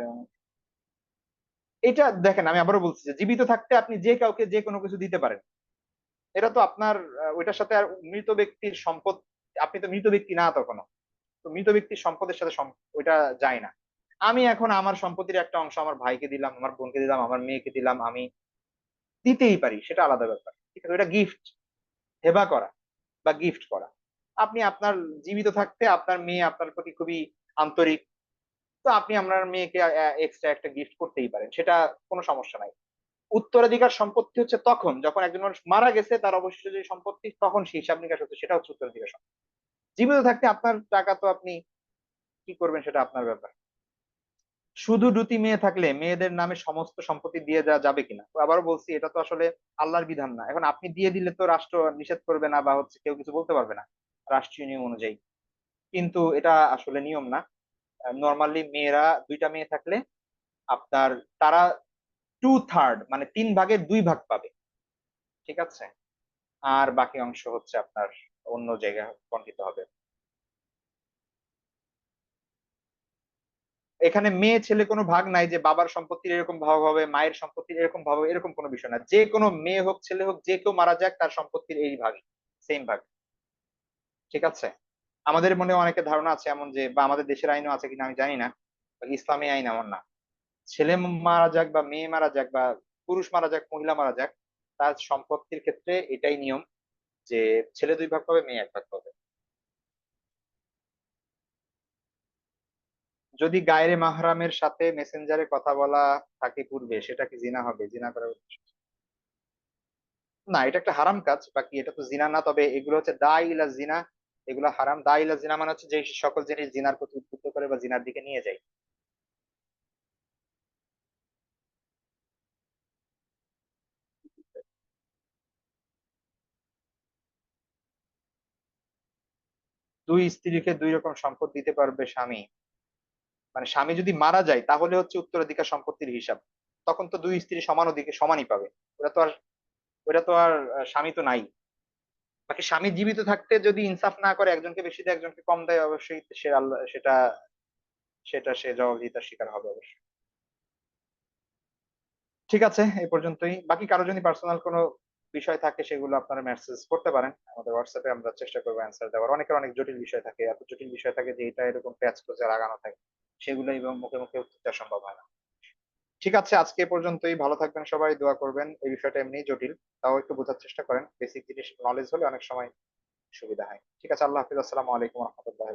এটা দেখেন, আমি আবারও বলছি যে জীবিত থাকতে আপনি যে কাউকে যে কোনো কিছু দিতে পারেন। এটা তো আপনার ওইটার সাথে আর মৃত ব্যক্তির সম্পদ, আপনি তো মৃত ব্যক্তি না তখনও, তো মৃত ব্যক্তির সম্পদের সাথে ওইটা যায় না। আমি এখন আমার সম্পত্তির একটা অংশ আমার ভাইকে দিলাম, আমার বোনকে দিলাম, আমার মেয়েকে দিলাম, আমি দিতেই পারি, সেটা আলাদা ব্যাপার। ঠিক আছে, ওটা গিফট, হেবা করা বা গিফট করা। আপনি আপনার জীবিত থাকতে আপনার মেয়ে আপনার প্রতি খুবই আন্তরিক, তো আপনি আপনার মেয়েকে এক্সট্রা একটা গিফট করতেই পারেন, সেটা কোনো সমস্যা নাই। উত্তরাধিকার সম্পত্তি হচ্ছে তখন যখন একজন মানুষ মারা গেছে, তার অবশিষ্ট যে সম্পত্তি, তখন সেই হিসাব নিকাশ হচ্ছে, সেটা হচ্ছে উত্তরাধিকার সম্পত্তি। জীবিত থাকতে আপনার টাকা তো আপনি কি করবেন সেটা আপনার ব্যাপার। শুধু দুটি মেয়ে থাকলে মেয়েদের নামে সমস্ত সম্পত্তি দিয়ে দেওয়া যাবে কিনা? তো আবারও বলছি, এটা তো আসলে আল্লাহর বিধান না। এখন আপনি দিয়ে দিলে তো রাষ্ট্র নিষেধ করবে না, বা হচ্ছে কেউ কিছু বলতে পারবে না রাষ্ট্রীয় নিয়ম অনুযায়ী। কিন্তু এটা আসলে নিয়ম না। নর্মালি মেয়েরা, 2টা মেয়ে থাকলে আপনার, তারা 2/3 মানে 3 ভাগের 2 ভাগ পাবে। ঠিক আছে, আর বাকি অংশ হচ্ছে আপনার অন্য জায়গায় বন্টিত হবে। এখানে মেয়ে ছেলে কোনো ভাগ নাই যে বাবার সম্পত্তির এরকম ভাগ হবে, মায়ের সম্পত্তির এরকম ভাগ হবে, এরকম কোনো বিষয় না। যে কোনো মেয়ে হোক ছেলে হোক, যে কেউ মারা যাক, তার সম্পত্তির এই ভাগ, সেম ভাগ। ঠিক আছে, আমাদের মনে অনেকে ধারণা আছে এমন যে, বা আমাদের দেশের আইনও আছে কিনা আমি জানি না, ইসলামী আইন এমন না, ছেলে মারা যাক বা মেয়ে মারা যাক বা পুরুষ মারা যাক, মহিলা মারা যাক, তার সম্পত্তির ক্ষেত্রে এটাই নিয়ম যে ছেলে 2 ভাগ পাবে, মেয়ে 1 ভাগ পাবে। যদি গায়রে মাহরামের সাথে মেসেঞ্জারে কথা বলা থাকে পূর্বে, সেটা কি জিনা হবে? জিনা করা না, এটা একটা হারাম কাজ, বাকি এটা তো জিনা না, তবে এগুলো হচ্ছে দায় ইলা জিনা, এগুলো হারাম। দায় ইলা জিনা মানে হচ্ছে যে সকল জিনিস জিনার প্রতি উদ্বুদ্ধ করে বা জিনার দিকে নিয়ে যায়। 2 স্ত্রীকে 2 রকম সম্পদ দিতে পারবে স্বামী? মানে স্বামী যদি মারা যায় তাহলে হচ্ছে উত্তরাধিকার সম্পত্তির হিসাব, তখন তো 2 স্ত্রী সমান অধিকে সমানই পাবে। ওটা তো আর স্বামী তো নাই। বাকি স্বামী জীবিত থাকতে যদি ইনসাফ না করে, একজনকে বেশি দেয় একজনকে কম দেয়, অবশ্যই সে আল্লাহ সেটা, সে জবাবদিহিতার শিকার হবে অবশ্যই। ঠিক আছে, এই পর্যন্তই। বাকি কারো যদি পার্সোনাল কোনো বিষয় থাকে সেগুলো আপনারা মেসেজ করতে পারেন আমাদের হোয়াটসঅ্যাপে, আমরা চেষ্টা করবো অ্যান্সার দেওয়ার। অনেকের অনেক জটিল বিষয় থাকে, এত জটিল বিষয় থাকে যে এটা এরকম প্যাচ করে লাগানো থাকে, সেগুলো এবং মুখে মুখে উত্তর দেওয়া সম্ভব হয় না। ঠিক আছে, আজকে এ পর্যন্তই। ভালো থাকবেন সবাই, দোয়া করবেন। এই বিষয়টা এমনিই জটিল, তাও একটু বোঝার চেষ্টা করেন। বেসিক জিনিস নলেজ হলে অনেক সময় সুবিধা হয়। ঠিক আছে, আল্লাহ হাফিজ, আসসালামু আলাইকুম রহমতুল্লাহ।